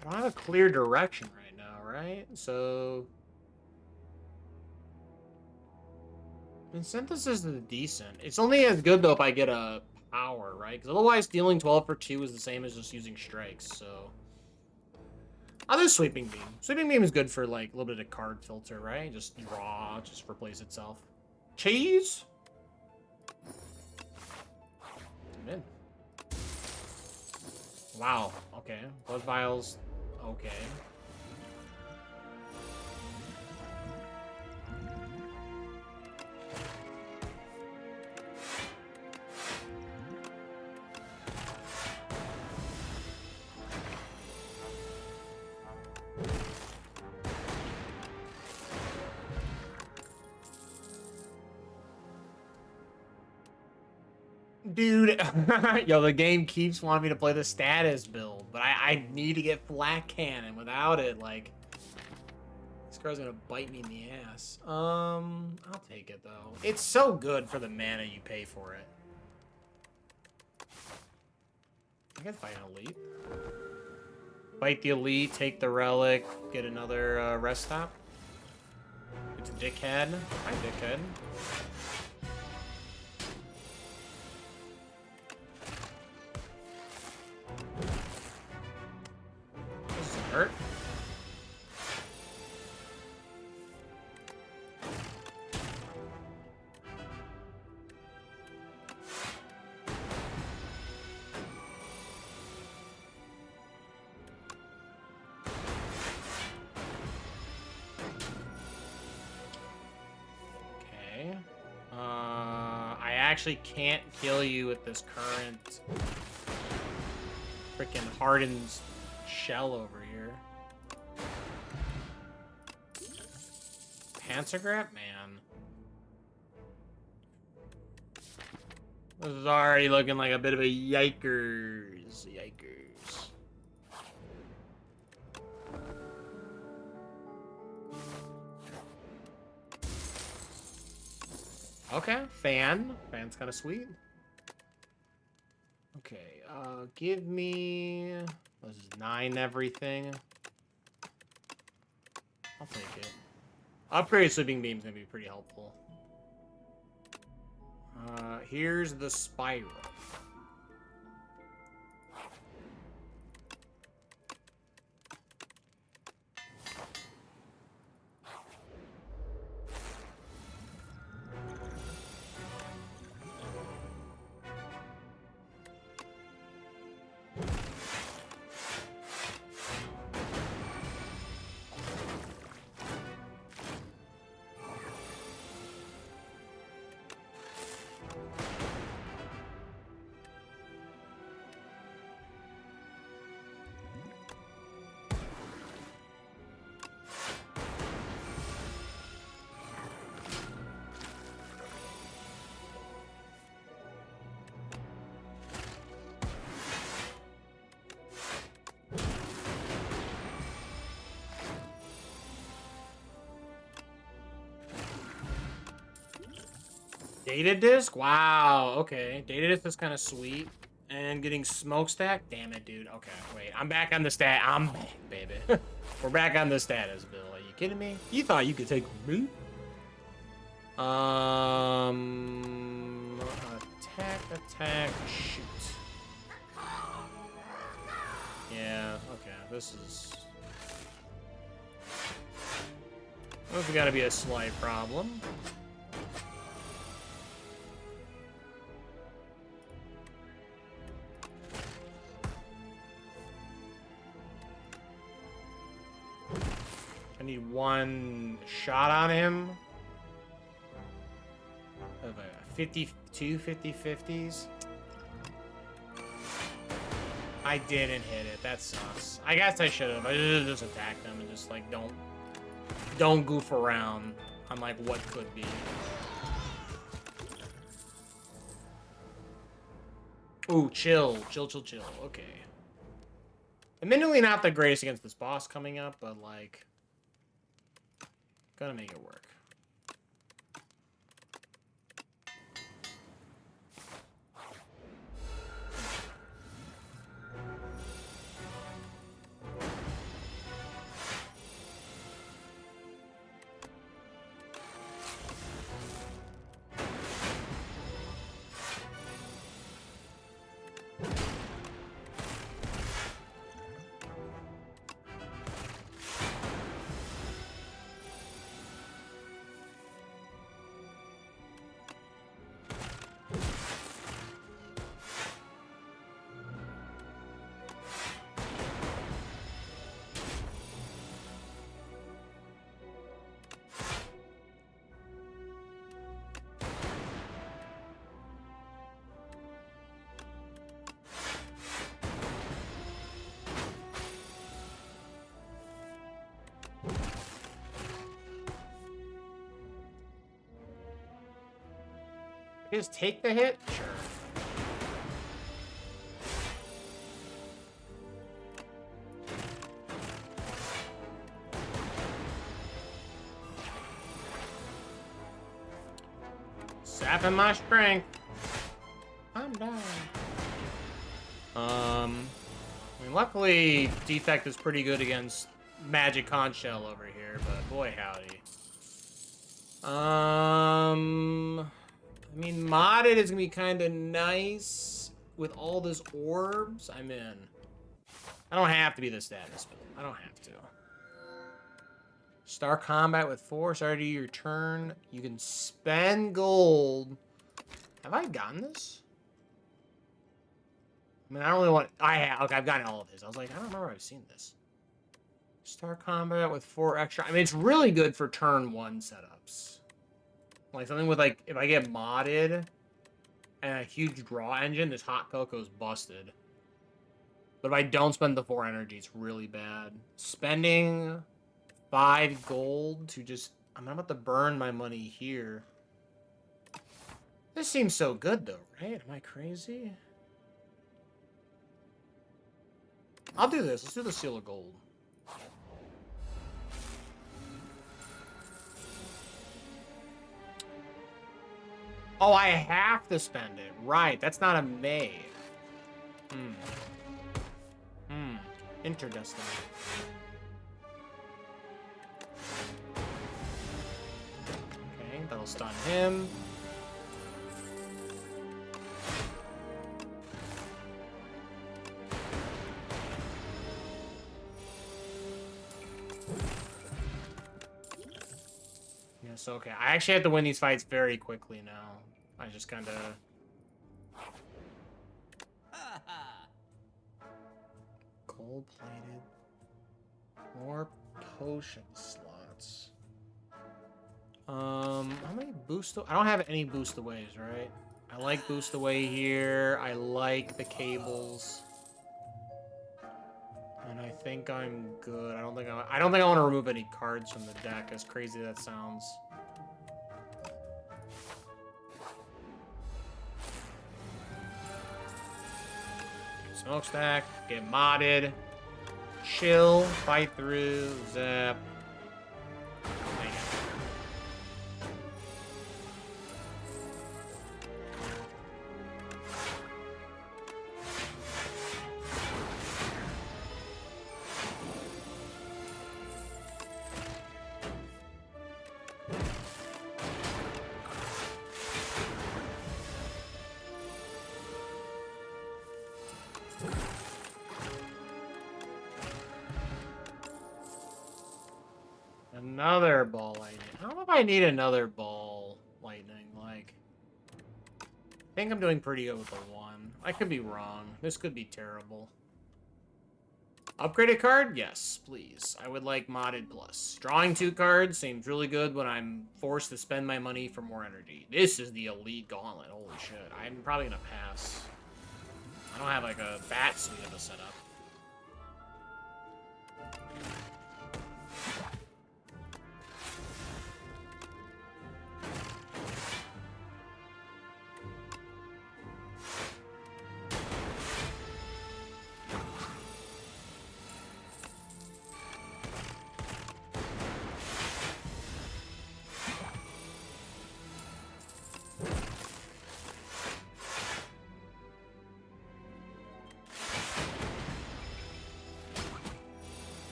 I don't have a clear direction right now, right? So, I mean, synthesis is decent. It's only as good though if I get a power, right? Because otherwise, dealing 12 for 2 is the same as just using strikes. So, I'll do sweeping beam. Sweeping beam is good for like a little bit of card filter, right? Just draw, just replace itself. Cheese. I'm in. Wow. Okay. Blood vials. Okay. Dude, yo, the game keeps wanting me to play the status build, but I need to get flat cannon. Without it, like, this guy's gonna bite me in the ass. I'll take it though. It's so good for the mana you pay for it. I can fight an elite. Fight the elite, take the relic, get another rest stop. It's a dickhead. Hi, dickhead. Hurt. Okay. I actually can't kill you with this current freaking hardened shell over here. Pantograph, man. This is already looking like a bit of a yikers. Yikers. Okay, fan. Fan's kind of sweet. Okay, give me... This is 9 everything. I'll take it. Upgrade Sleeping Beam's gonna be pretty helpful. Here's the Spiral. Data disc? Wow, okay. Data disc is kind of sweet. And getting smokestack? Damn it, dude. Okay, wait. I'm back on the stat. I'm back, baby. We're back on the status, Bill. Are you kidding me? You thought you could take me? Attack, attack, shoot. Yeah, okay, this is... Well, we gotta be a slight problem. I need one shot on him. Of a 52 50-50s. I didn't hit it. That sucks. I guess I should have. I should have just attacked him and just like don't goof around on like what could be. Ooh, chill. Okay. Admittedly not the greatest against this boss coming up, but like gonna make it work. Just take the hit? Sure. Sapping my strength. I'm down. I mean, luckily, Defect is pretty good against Magic Conch Shell over here, but boy howdy. I mean, modded is gonna be kind of nice with all those orbs. I'm in. I don't have to be the status, but I don't have to. Start combat with 4. Start your turn. You can spend gold. Have I gotten this? I mean, I don't really want... I have. Okay, I've gotten all of his. I was like, I don't remember I've seen this. Start combat with 4 extra. I mean, it's really good for turn 1 setups. Like, something with, like, if I get modded and a huge draw engine, this hot cocoa's busted. But if I don't spend the 4 energy, it's really bad. Spending 5 gold to just... I'm about to burn my money here. This seems so good, though, right? Am I crazy? I'll do this. Let's do the Seal of Gold. Oh, I have to spend it. Right, that's not a may. Interdestiny. Okay, that'll stun him. Yes, okay. I actually have to win these fights very quickly now. I just kind of... Gold-plated. More potion slots. How many boost... I don't have any boost aways, right? I like boost away here. I like the cables. And I think I'm good. I don't think I want to remove any cards from the deck, as crazy that sounds. Smokestack, get modded, chill, fight through, zap. Hang on. Another ball lightning. I don't know if I need another ball lightning. Like, I think I'm doing pretty good with the one. I could be wrong. This could be terrible. Upgraded card? Yes, please. I would like modded plus. Drawing 2 cards seems really good when I'm forced to spend my money for more energy. This is the elite gauntlet. Holy shit. I'm probably gonna pass. I don't have like a bat suite of a setup.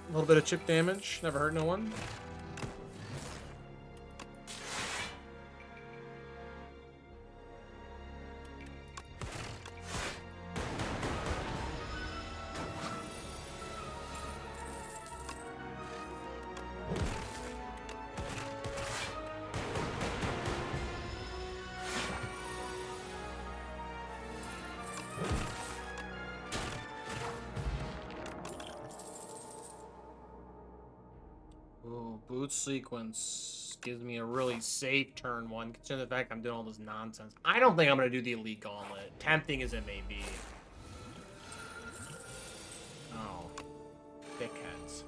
A little bit of chip damage. Never hurt no one. Ooh, boot sequence gives me a really safe turn 1, considering the fact I'm doing all this nonsense. I don't think I'm going to do the elite gauntlet, tempting as it may be. Oh, dickheads.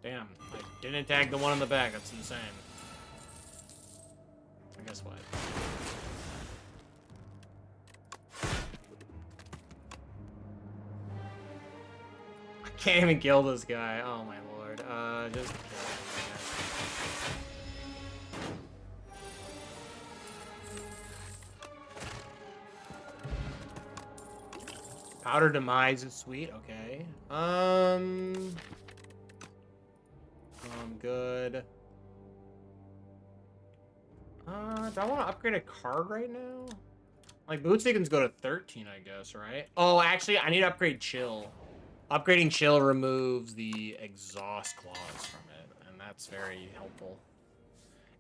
Damn, I didn't tag the one in the back, that's insane. I guess what? I can't even kill this guy. Oh my lord. Just kill him. Powder demise is sweet. Okay. I'm good. Do I want to upgrade a card right now? Like, boot sequence go to 13, I guess, right? Oh, actually, I need to upgrade chill. Upgrading chill removes the exhaust clause from it, and that's very helpful.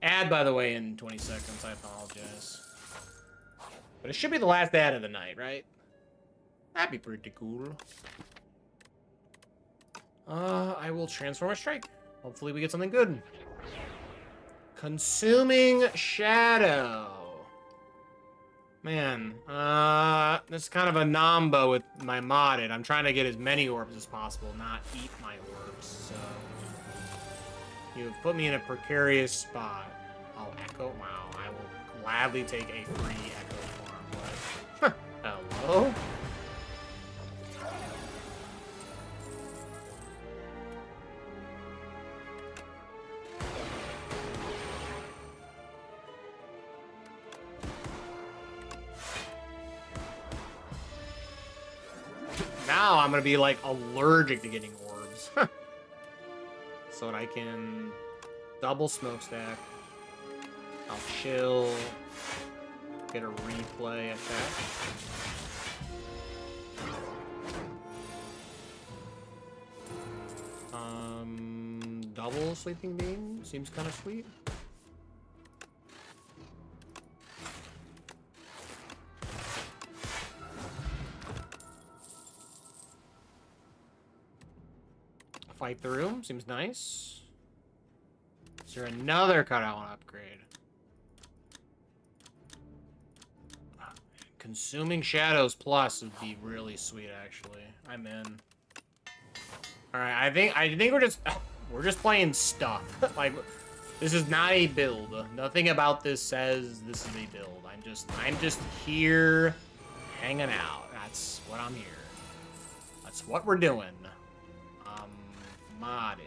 Ad, by the way, in 20 seconds. I apologize. But it should be the last ad of the night, right? That'd be pretty cool. I will transform a strike. Hopefully we get something good. Consuming Shadow. Man, this is kind of a nombo with my modded. I'm trying to get as many orbs as possible, not eat my orbs, so... You've put me in a precarious spot. Oh, Echo? Wow, I will gladly take a free Echo farm, but... Hello? Now I'm gonna be like allergic to getting orbs. So that I can double smokestack. I'll chill. Get a replay attack. Double sleeping beam seems kind of sweet. Fight through seems nice. Is there another card I want to upgrade? Consuming Shadows Plus would be really sweet, actually. I'm in. All right, I think we're just playing stuff. Like, this is not a build. Nothing about this says this is a build. I'm just here, hanging out. That's what I'm here. That's what we're doing. Modded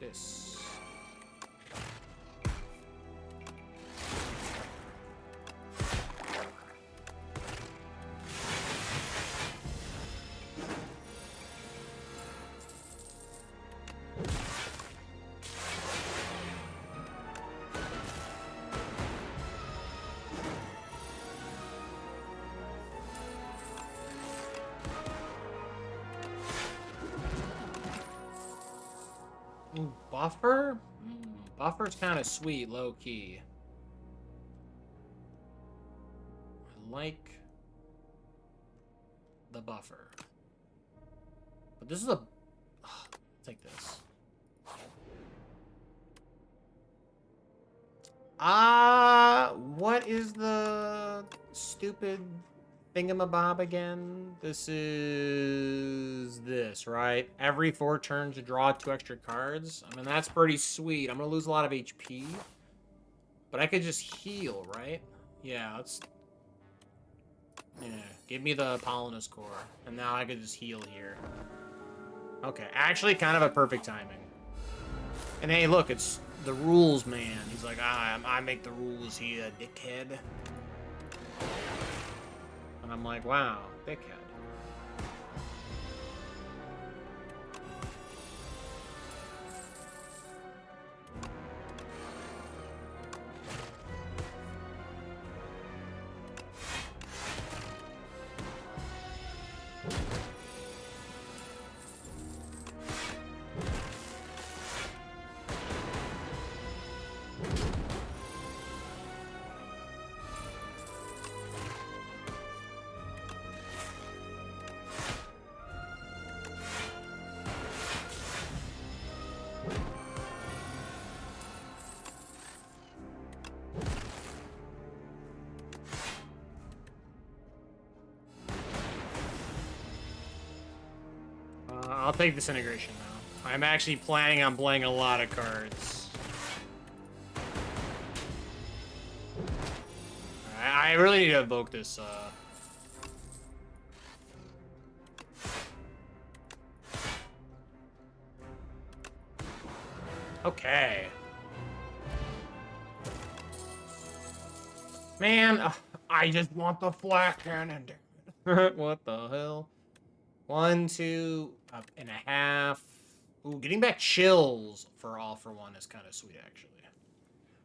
this. Buffer? Buffer's kind of sweet, low key. I like the buffer. But this is a... take this. What is the stupid thingamabob again? This is this, right? Every 4 turns you draw 2 extra cards. I mean, that's pretty sweet. I'm gonna lose a lot of HP. But I could just heal, right? Yeah, let's... yeah, give me the Polonus core. And now I could just heal here. Okay, actually kind of a perfect timing. And hey, look, it's the rules man. He's like, I make the rules here, dickhead. And I'm like, wow, dickhead. I'll take Disintegration now. I'm actually planning on playing a lot of cards. I really need to evoke this, Okay. Man, I just want the flat cannon. What the hell? 1, 2, up and a half. Ooh, getting back chills for all for one is kind of sweet, actually.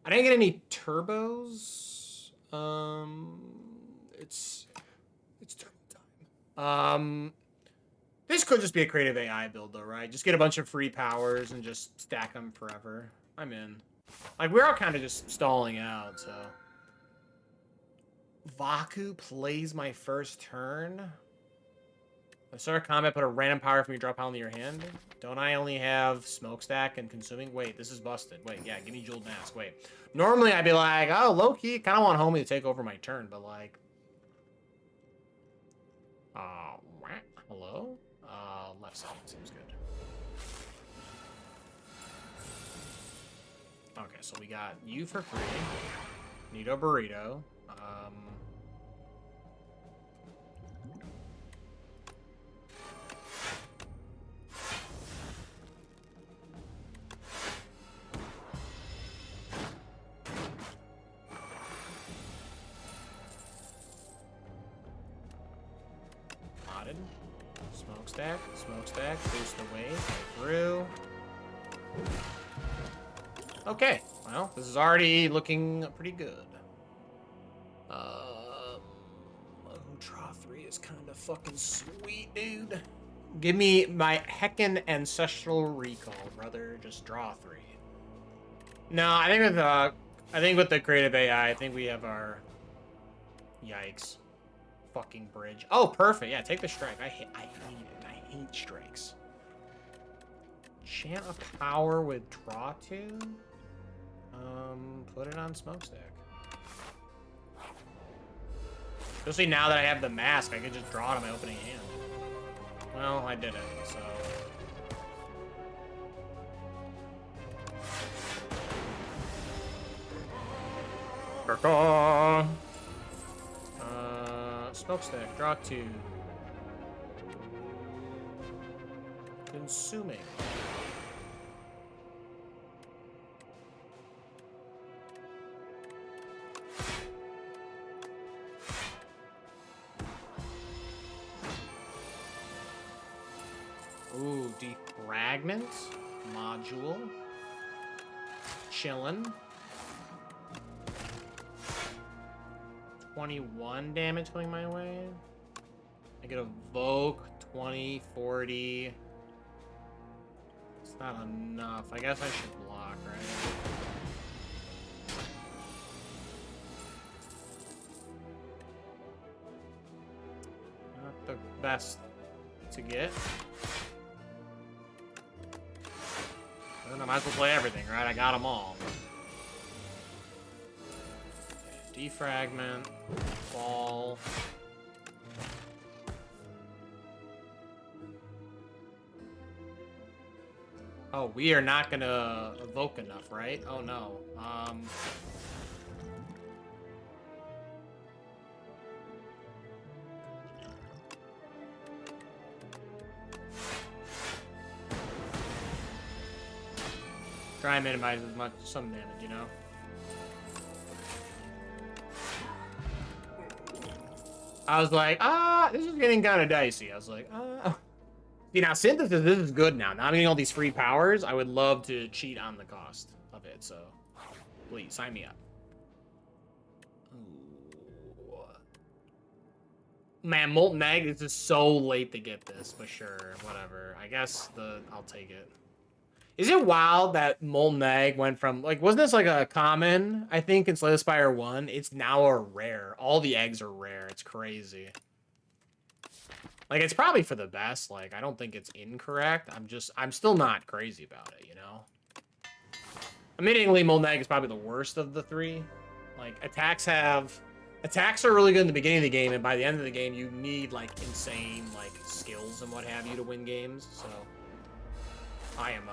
I didn't get any turbos. It's turbo time. This could just be a creative AI build, though, right? Just get a bunch of free powers and just stack them forever. I'm in. Like, we're all kind of just stalling out, so. Vaku plays my first turn. I start combat, put a random power from your draw pile into your hand. Don't I only have Smokestack and Consuming? Wait, this is busted. Wait, yeah, give me Jeweled Mask. Wait. Normally, I'd be like, oh, low-key, kind of want Homie to take over my turn, but like... hello? Left side seems good. Okay, so we got you for free. Nito Burrito. Smokestack, boost the wave, right through. Okay, well, this is already looking pretty good. Draw 3 is kind of fucking sweet, dude. Give me my heckin' ancestral recall, brother. Just draw 3. No, I think with the creative AI, I think we have our... Yikes. Fucking bridge. Oh, perfect. Yeah, take the strike. I hate it. I hate strikes. Chant a power with draw 2. Put it on Smokestack. Especially now that I have the mask, I can just draw it on my opening hand. Well, I did it, so. Smokestack, draw 2. Consuming. Ooh, defragment. Module. Chillin'. 21 damage coming my way. I get Evoke, 20, 40. It's not enough. I guess I should block, right? Not the best to get. Then I might as well play everything, right? I got them all. Defragment, fall. Oh, we are not gonna evoke enough, right? Oh no. Try and minimize as much some damage, you know. I was like, this is getting kind of dicey. I was like, See, now synthesis, this is good now. Now I'm getting all these free powers. I would love to cheat on the cost of it, so please sign me up. Ooh. Man, Molten Egg, this is so late to get this, for sure. Whatever. I guess I'll take it. Is it wild that Molten Egg went from, like, wasn't this like a common, I think, in Slay the Spire 1? It's now a rare. All the eggs are rare. It's crazy. Like, it's probably for the best. Like, I don't think it's incorrect. I'm still not crazy about it, you know? Admittingly, Molten Egg is probably the worst of the three. Like, attacks are really good in the beginning of the game, and by the end of the game, you need, like, insane, like, skills and what have you to win games, so... IMO.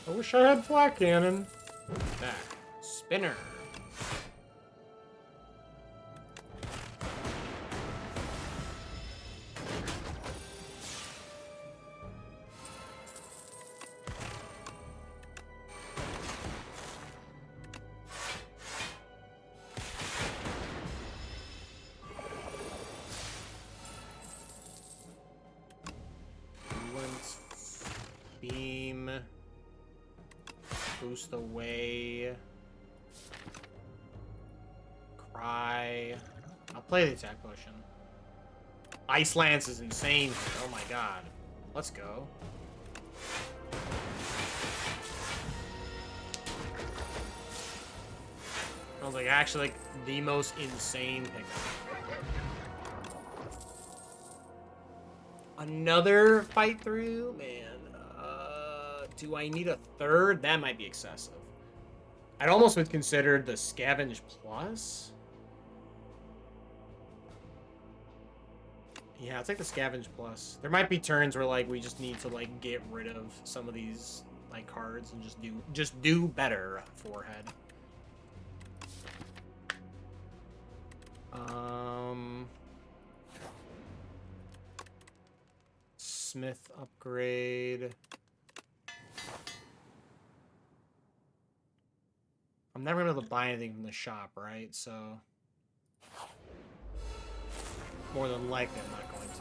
I wish I had flat cannon. Back. Spinner. Beam. Boost away. Cry. I'll play the attack potion. Ice Lance is insane here. Oh my god. Let's go. I was like, actually, like, the most insane pickup. Another fight through? Man. Do I need a third? That might be excessive. I'd almost would consider the Scavenge Plus. Yeah, I'll take the Scavenge Plus. There might be turns where, like, we just need to, like, get rid of some of these, like, cards and just do better, forehead. Smith upgrade. I'm never gonna be able to buy anything from the shop, right? So more than likely I'm not going to.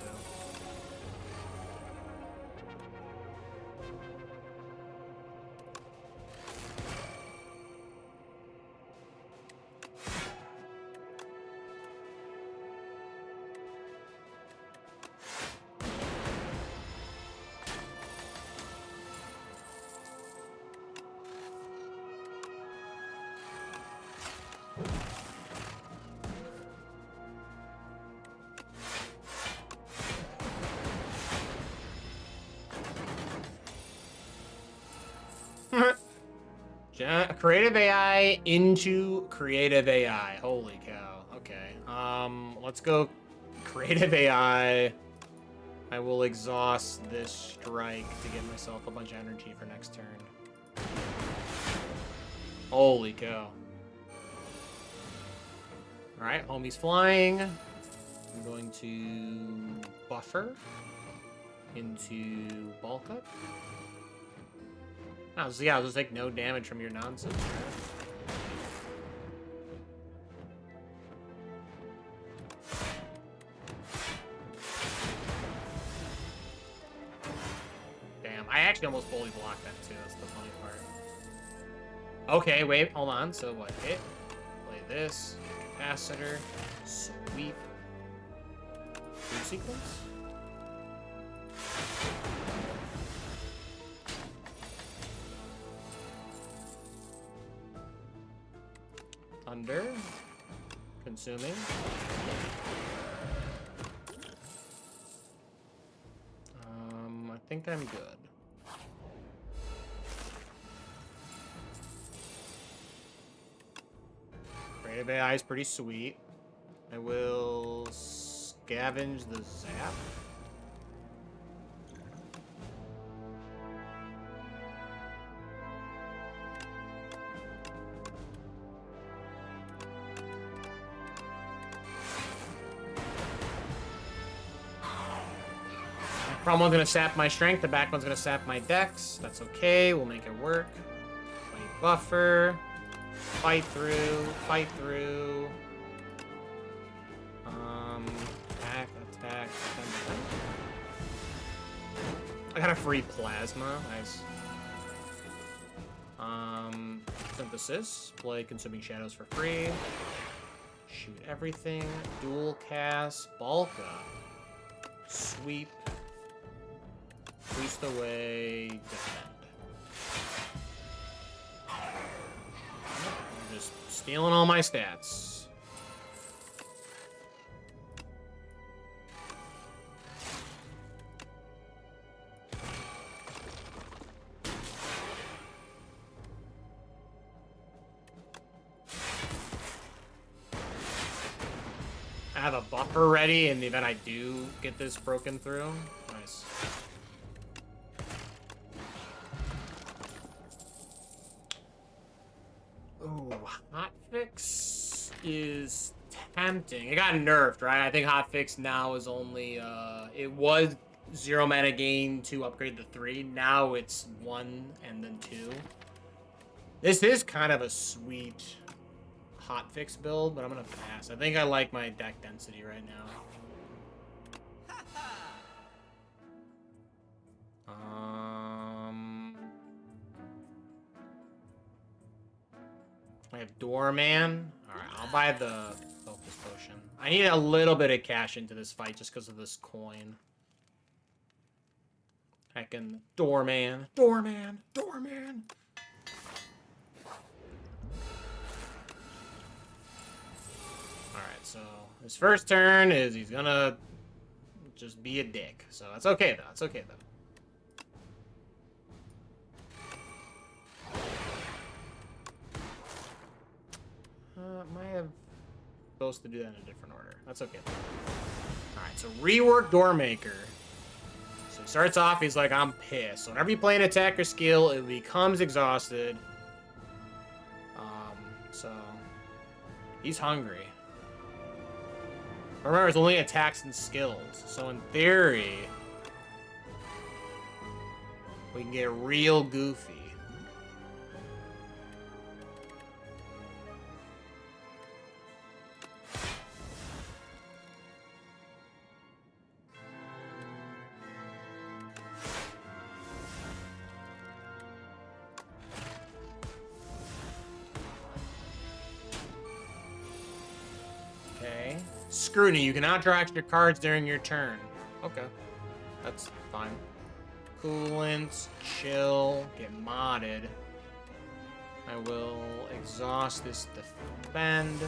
Creative AI into creative AI. Holy cow. Okay. Let's go creative AI. I will exhaust this strike to get myself a bunch of energy for next turn. Holy cow. Alright, homie's flying. I'm going to buffer into bulk up. Oh, so yeah, I'll just take no damage from your nonsense, right? actually almost fully blocked that too. That's the funny part. Okay, wait, hold on. So what? Hit, play this, capacitor, sweep, food sequence. Thunder, consuming. I think I'm good. Creative AI is pretty sweet. I will scavenge the zap. Front one's gonna sap my strength, the back one's gonna sap my dex. That's okay, we'll make it work. Play buffer. Fight through, fight through. Attack, attack, defend. I got a free plasma, nice. Synthesis, play Consuming Shadows for free. Shoot everything, dual cast, bulk up. Sweep. Boost away, defend. I'm just stealing all my stats. I have a buffer ready in the event I do get this broken through. Nice. Ooh, hotfix is tempting. It got nerfed, right? I think hotfix now is only it was 0 mana gain to upgrade the 3. Now it's 1 and then 2. This is kind of a sweet hotfix build, but I'm gonna pass. I think I like my deck density right now. I have Doorman. Alright, I'll buy the Focus Potion. I need a little bit of cash into this fight just because of this coin. Heckin' Doorman. Doorman. Doorman. Alright, so his first turn is he's gonna just be a dick. So that's okay though. That's okay though. Might have supposed to do that in a different order. That's okay. Alright, so rework Doormaker. So he starts off, he's like, I'm pissed. So whenever you play an attack or skill, it becomes exhausted. So he's hungry. Remember, it's only attacks and skills. So in theory, we can get real goofy. Scrutiny, you can now draw extra cards during your turn. Okay, that's fine. Coolant, chill, get modded. I will exhaust this defend.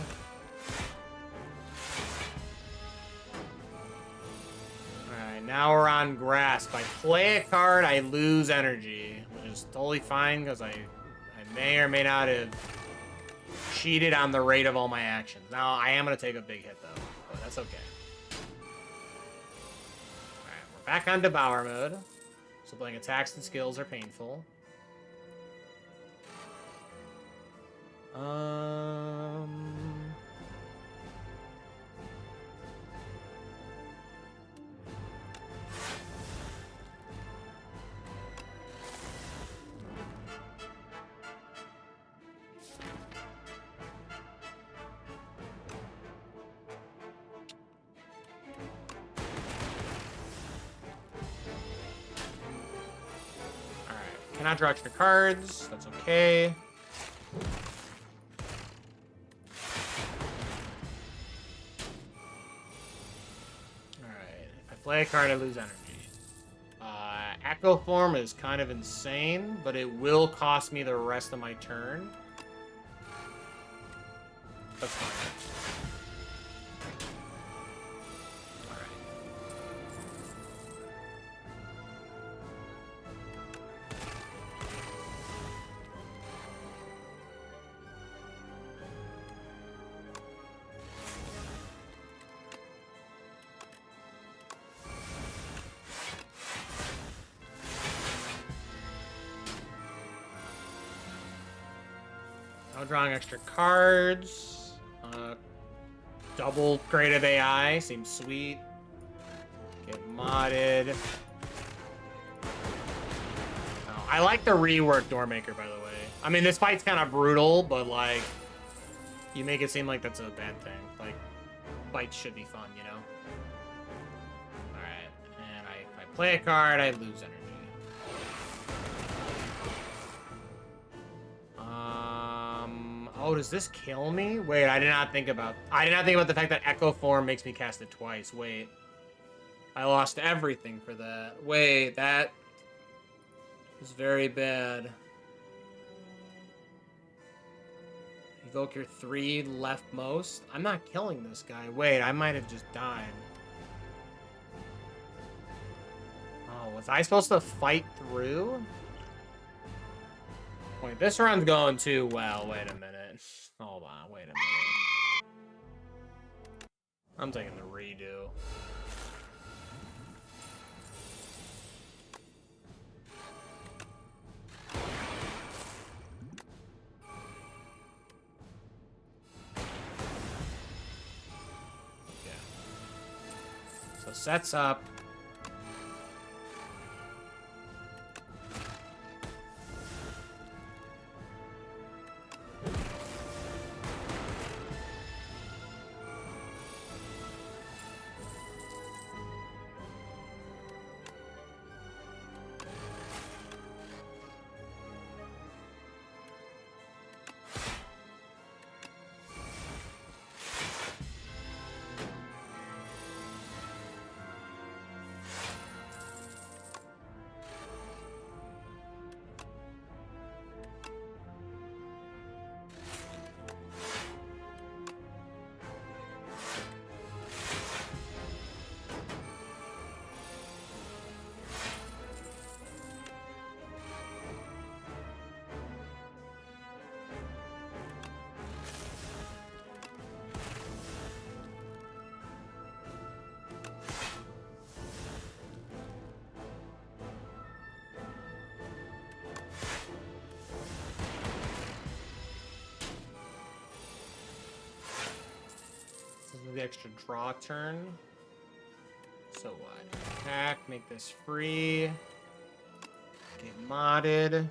Alright, now we're on grasp. If I play a card, I lose energy, which is totally fine because I may or may not have cheated on the rate of all my actions. Now, I am going to take a big hit, though. But that's okay. Alright, we're back on Devour mode. So playing attacks and skills are painful. Cannot draw extra cards. That's okay. Alright. If I play a card, I lose energy. Echo Form is kind of insane, but it will cost me the rest of my turn. That's fine. Alright. Now drawing extra cards. Double creative AI seems sweet. Get modded. Oh, I like the reworked Doormaker, by the way. I mean, this fight's kind of brutal, but like, you make it seem like that's a bad thing. Like, fights should be fun, you know? Alright, and if I play a card, I lose energy. Oh, does this kill me? Wait, I did not think about the fact that Echo Form makes me cast it twice. Wait. I lost everything for that. Wait, that is very bad. Evoke your 3 leftmost. I'm not killing this guy. Wait, I might have just died. Oh, was I supposed to fight through? Wait, this run's going too well. Wait a minute. Hold on, wait a minute. I'm taking the redo. Yeah. So sets up. The extra draw turn. So what? Attack, make this free. Get modded.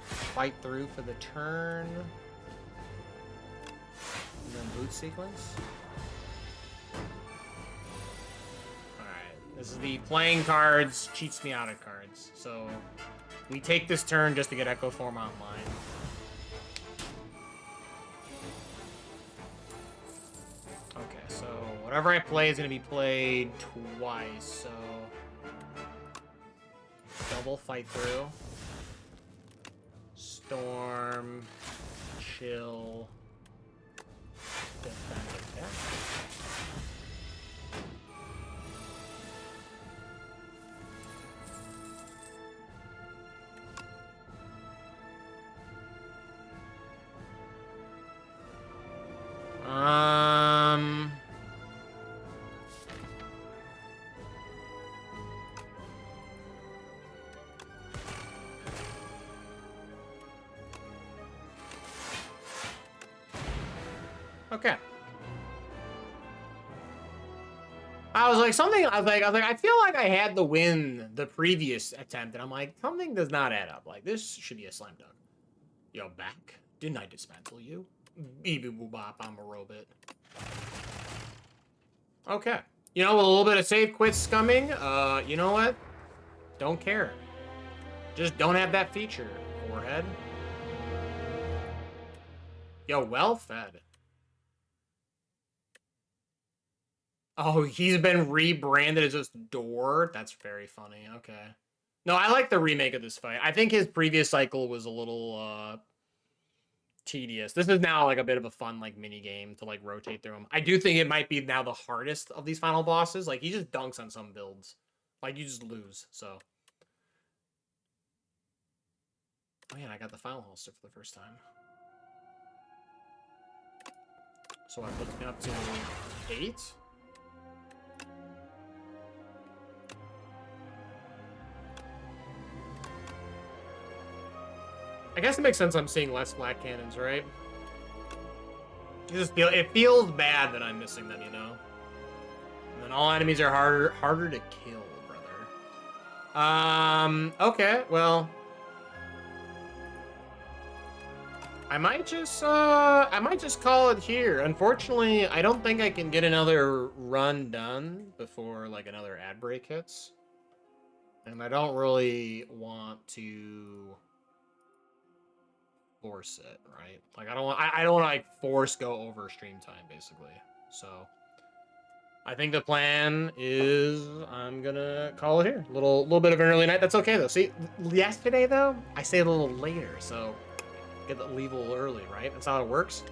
Fight through for the turn. And then boot sequence. Alright. This is the playing cards, cheats me out of cards. So we take this turn just to get Echo Form online. Whatever I play is going to be played twice, so... Double fight through. Storm. Chill. Defend attack. Okay. I was like, I feel like I had the win the previous attempt, and I'm like, something does not add up. Like, this should be a slam dunk. You're back. Didn't I dismantle you? Beep boop bop, I'm a robot. Okay. You know, with a little bit of save quit scumming, you know what? Don't care. Just don't have that feature, forehead. Yo, well fed. Oh, he's been rebranded as just Door? That's very funny. Okay. No, I like the remake of this fight. I think his previous cycle was a little tedious. This is now like a bit of a fun like mini game to like rotate through him. I do think it might be now the hardest of these final bosses. Like he just dunks on some builds. Like you just lose. So. Oh yeah, I got the final holster for the first time. So that puts me up to 8. I guess it makes sense I'm seeing less flat cannons, right? It feels bad that I'm missing them, you know? And then all enemies are harder to kill, brother. Okay, well. I might just call it here. Unfortunately, I don't think I can get another run done before like another ad break hits. And I don't really want to force it, right? Like I don't want to like force go over stream time basically. So I think the plan is I'm gonna call it here. Little bit of an early night. That's okay though. See, yesterday though, I stayed a little later, so get to leave a little early, right? That's how it works.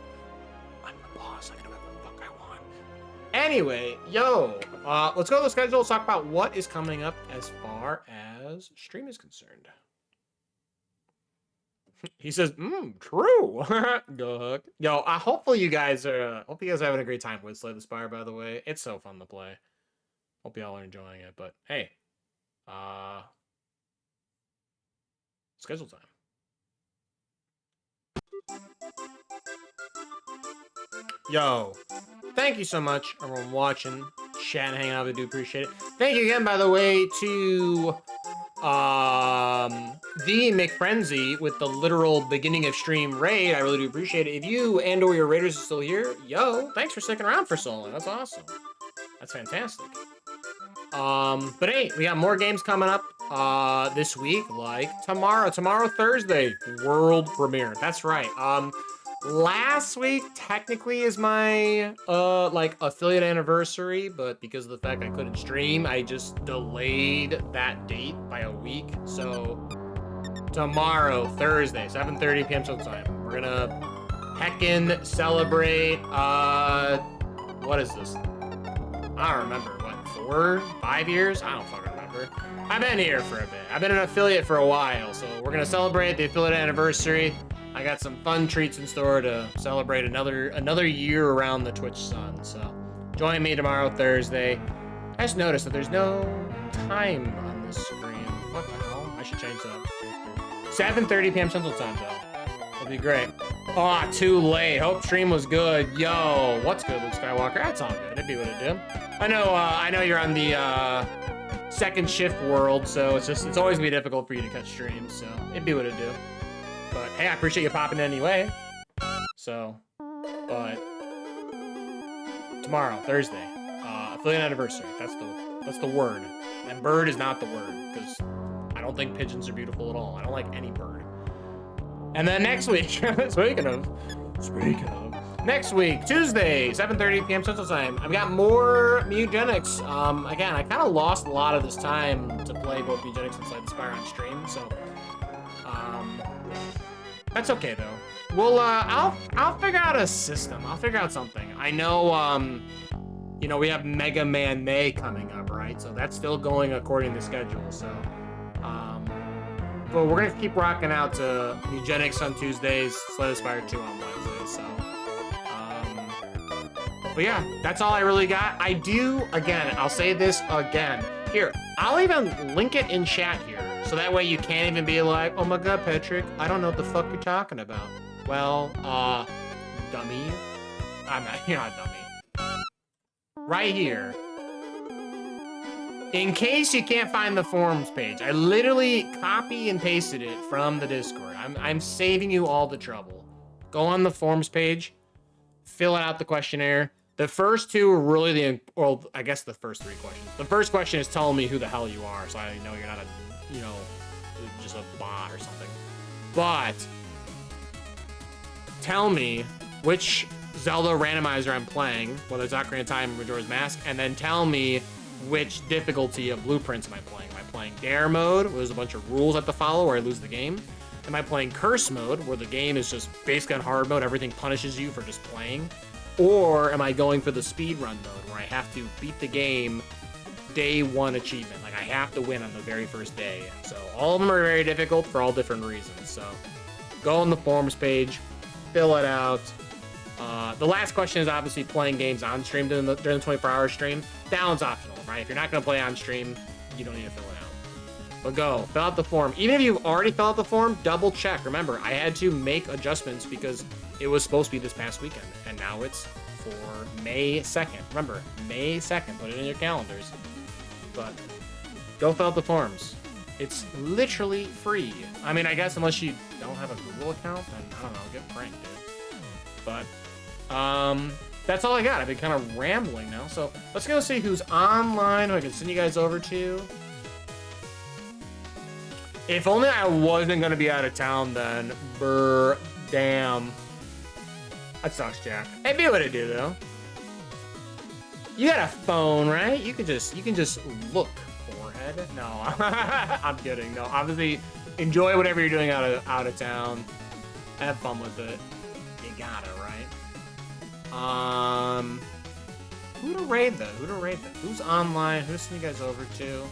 I'm the boss. I can do whatever the fuck I want. Anyway, yo, let's go to the schedule. Let's talk about what is coming up as far as stream is concerned. He says, true. Duh. Yo, hopefully you guys are having a great time with Slay the Spire, by the way. It's so fun to play. Hope y'all are enjoying it, but hey. Schedule time. Yo, thank you so much, everyone watching, chat, and hanging out. I do appreciate it. Thank you again, by the way, to the McFrenzy with the literal beginning of stream raid. I really do appreciate it. If you and/or your raiders are still here, yo, thanks for sticking around for so long. That's awesome. That's fantastic. But hey, we got more games coming up this week, like tomorrow, Thursday, world premiere. That's right. Last week technically is my like affiliate anniversary, but because of the fact I couldn't stream, I just delayed that date by a week. So tomorrow, Thursday, 7:30 p.m. Central Time, we're gonna heckin' celebrate. What is this? I don't remember. What, 4, 5 years? I don't fucking remember. I've been here for a bit. I've been an affiliate for a while, so we're gonna celebrate the affiliate anniversary. I got some fun treats in store to celebrate another year around the Twitch sun. So join me tomorrow, Thursday. I just noticed that there's no time on this screen. What the hell? I should change that. 7:30 p.m. Central Time, though. It'll be great. Oh, too late. Hope stream was good. Yo, what's good, Luke Skywalker? That's all good. It'd be what it do. I know you're on the second shift world, so it's always gonna be difficult for you to catch streams. So it'd be what it do. But hey, I appreciate you popping in anyway. So, but tomorrow, Thursday, affiliate anniversary. That's the word. And bird is not the word, because I don't think pigeons are beautiful at all. I don't like any bird. And then next week, speaking of, next week, Tuesday, 7:30 p.m. Central Time, I've got more Mutagenics. Again, I kind of lost a lot of this time to play both Mutagenics and Slay the Spire on stream, so that's okay though. We'll I'll figure out a system. I'll figure out something. I know you know, we have Mega Man May coming up, right? So that's still going according to schedule. So but we're gonna keep rocking out to Eugenics on Tuesdays, Slay the Spire 2 on Wednesdays. So but yeah, that's all I really got. I do, again, I'll say this again. Here, I'll even link it in chat here. So that way you can't even be like, oh my god, Patrick, I don't know what the fuck you're talking about. Well, dummy. You're not a dummy. Right here. In case you can't find the forums page, I literally copy and pasted it from the Discord. I'm saving you all the trouble. Go on the forums page, fill out the questionnaire. The first two are really well, I guess the first 3 questions. The first question is telling me who the hell you are, so I know you're not a, you know, just a bot or something. But tell me which Zelda randomizer I'm playing, whether it's Ocarina of Time or Majora's Mask, and then tell me which difficulty of Blueprints am I playing. Am I playing Dare mode, where there's a bunch of rules I have to follow or I lose the game? Am I playing Curse mode, where the game is just basically on hard mode, everything punishes you for just playing? Or am I going for the speedrun mode, where I have to beat the game day one achievement? Like, I have to win on the very first day. So all of them are very difficult for all different reasons. So go on the forums page, fill it out. The last question is obviously playing games on stream during the 24-hour stream. That one's optional, right? If you're not going to play on stream, you don't need to fill it out. But go, fill out the form. Even if you've already filled out the form, double check. Remember, I had to make adjustments because it was supposed to be this past weekend, and now it's for May 2nd. Remember, May 2nd. Put it in your calendars. But go fill out the forms. It's literally free. I mean, I guess unless you don't have a Google account, then I don't know, get pranked, dude. But that's all I got. I've been kind of rambling now, so let's go see who's online, who I can send you guys over to. If only I wasn't gonna be out of town, then damn. That sucks, Jack. Hey, be what it do though. You got a phone, right? You can just look, forehead. No, I'm kidding. No, obviously enjoy whatever you're doing out of town. Have fun with it. You gotta, right? Who to raid though? Who's online? Who to send you guys over to?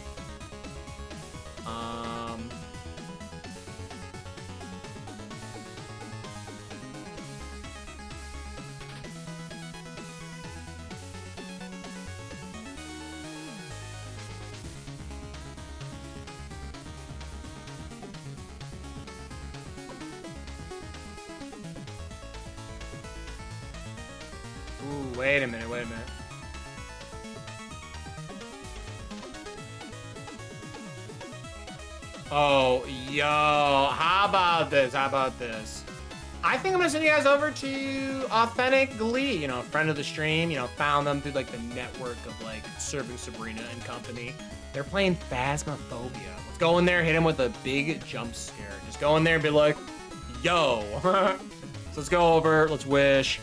Ooh, wait a minute. Oh, yo, how about this? I think I'm gonna send you guys over to Authentic Glee, you know, friend of the stream, you know, found them through like the network of like Serving Sabrina and company. They're playing Phasmophobia. Let's go in there, hit him with a big jump scare. Just go in there and be like, yo. So let's go over, let's wish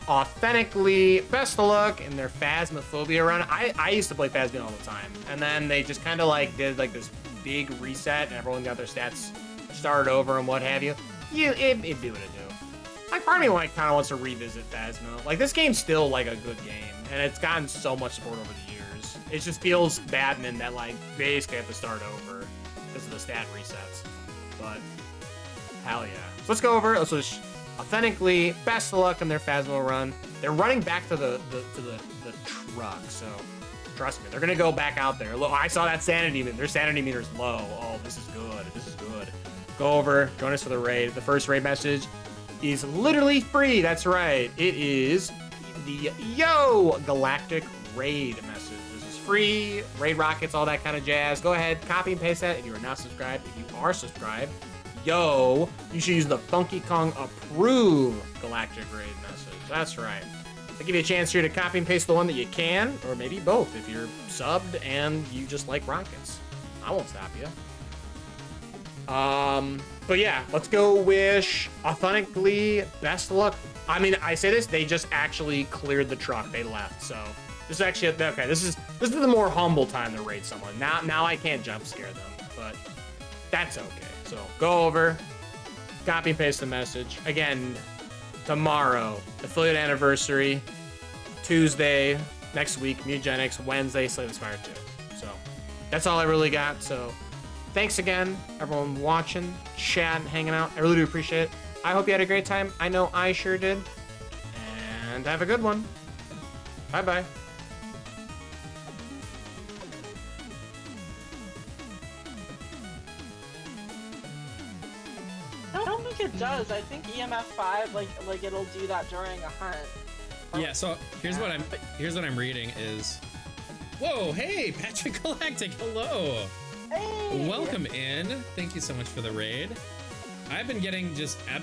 Authentically best of luck in their Phasmophobia run. I used to play Phasmophobia all the time, and then they just kind of like did like this big reset, and everyone got their stats started over and what have you. It'd do what it do. Like, part of me like kind of wants to revisit Phasmo. Like, this game's still like a good game, and it's gotten so much support over the years. It just feels bad in that like basically have to start over because of the stat resets. But hell yeah. So let's go over. Let's just Authentically best of luck in their Phasmo run. They're running back to the truck, so trust me, they're gonna go back out there. Look, I saw that sanity meter. Their sanity meter's low. Oh, this is good. Go over, join us for the raid. The first raid message is literally free. That's right. It is the Yo Galactic Raid message. This is free. Raid rockets, all that kind of jazz. Go ahead, copy and paste that if you are not subscribed. If you are subscribed, yo, you should use the Funky Kong Approve Galactic Raid message. That's right. I'll give you a chance here to copy and paste the one that you can, or maybe both if you're subbed and you just like rockets. I won't stop you. But yeah, let's go wish Authentically best of luck. I mean, I say this, they just actually cleared the truck. They left, so this is actually okay. This is the more humble time to raid someone. Now I can't jump scare them, but that's okay. So go over, copy and paste the message. Again, tomorrow, affiliate anniversary, Tuesday, next week, Mutagenics, Wednesday, Slay the Spire 2. So that's all I really got. So thanks again, everyone watching, chatting, hanging out. I really do appreciate it. I hope you had a great time. I know I sure did. And have a good one. Bye-bye. I don't think it does. I think EMF 5, like it'll do that during a hunt. Yeah. So here's what I'm reading is. Whoa! Hey, Patrick Galactic. Hello. Hey. Welcome in. Thank you so much for the raid. I've been getting just absolutely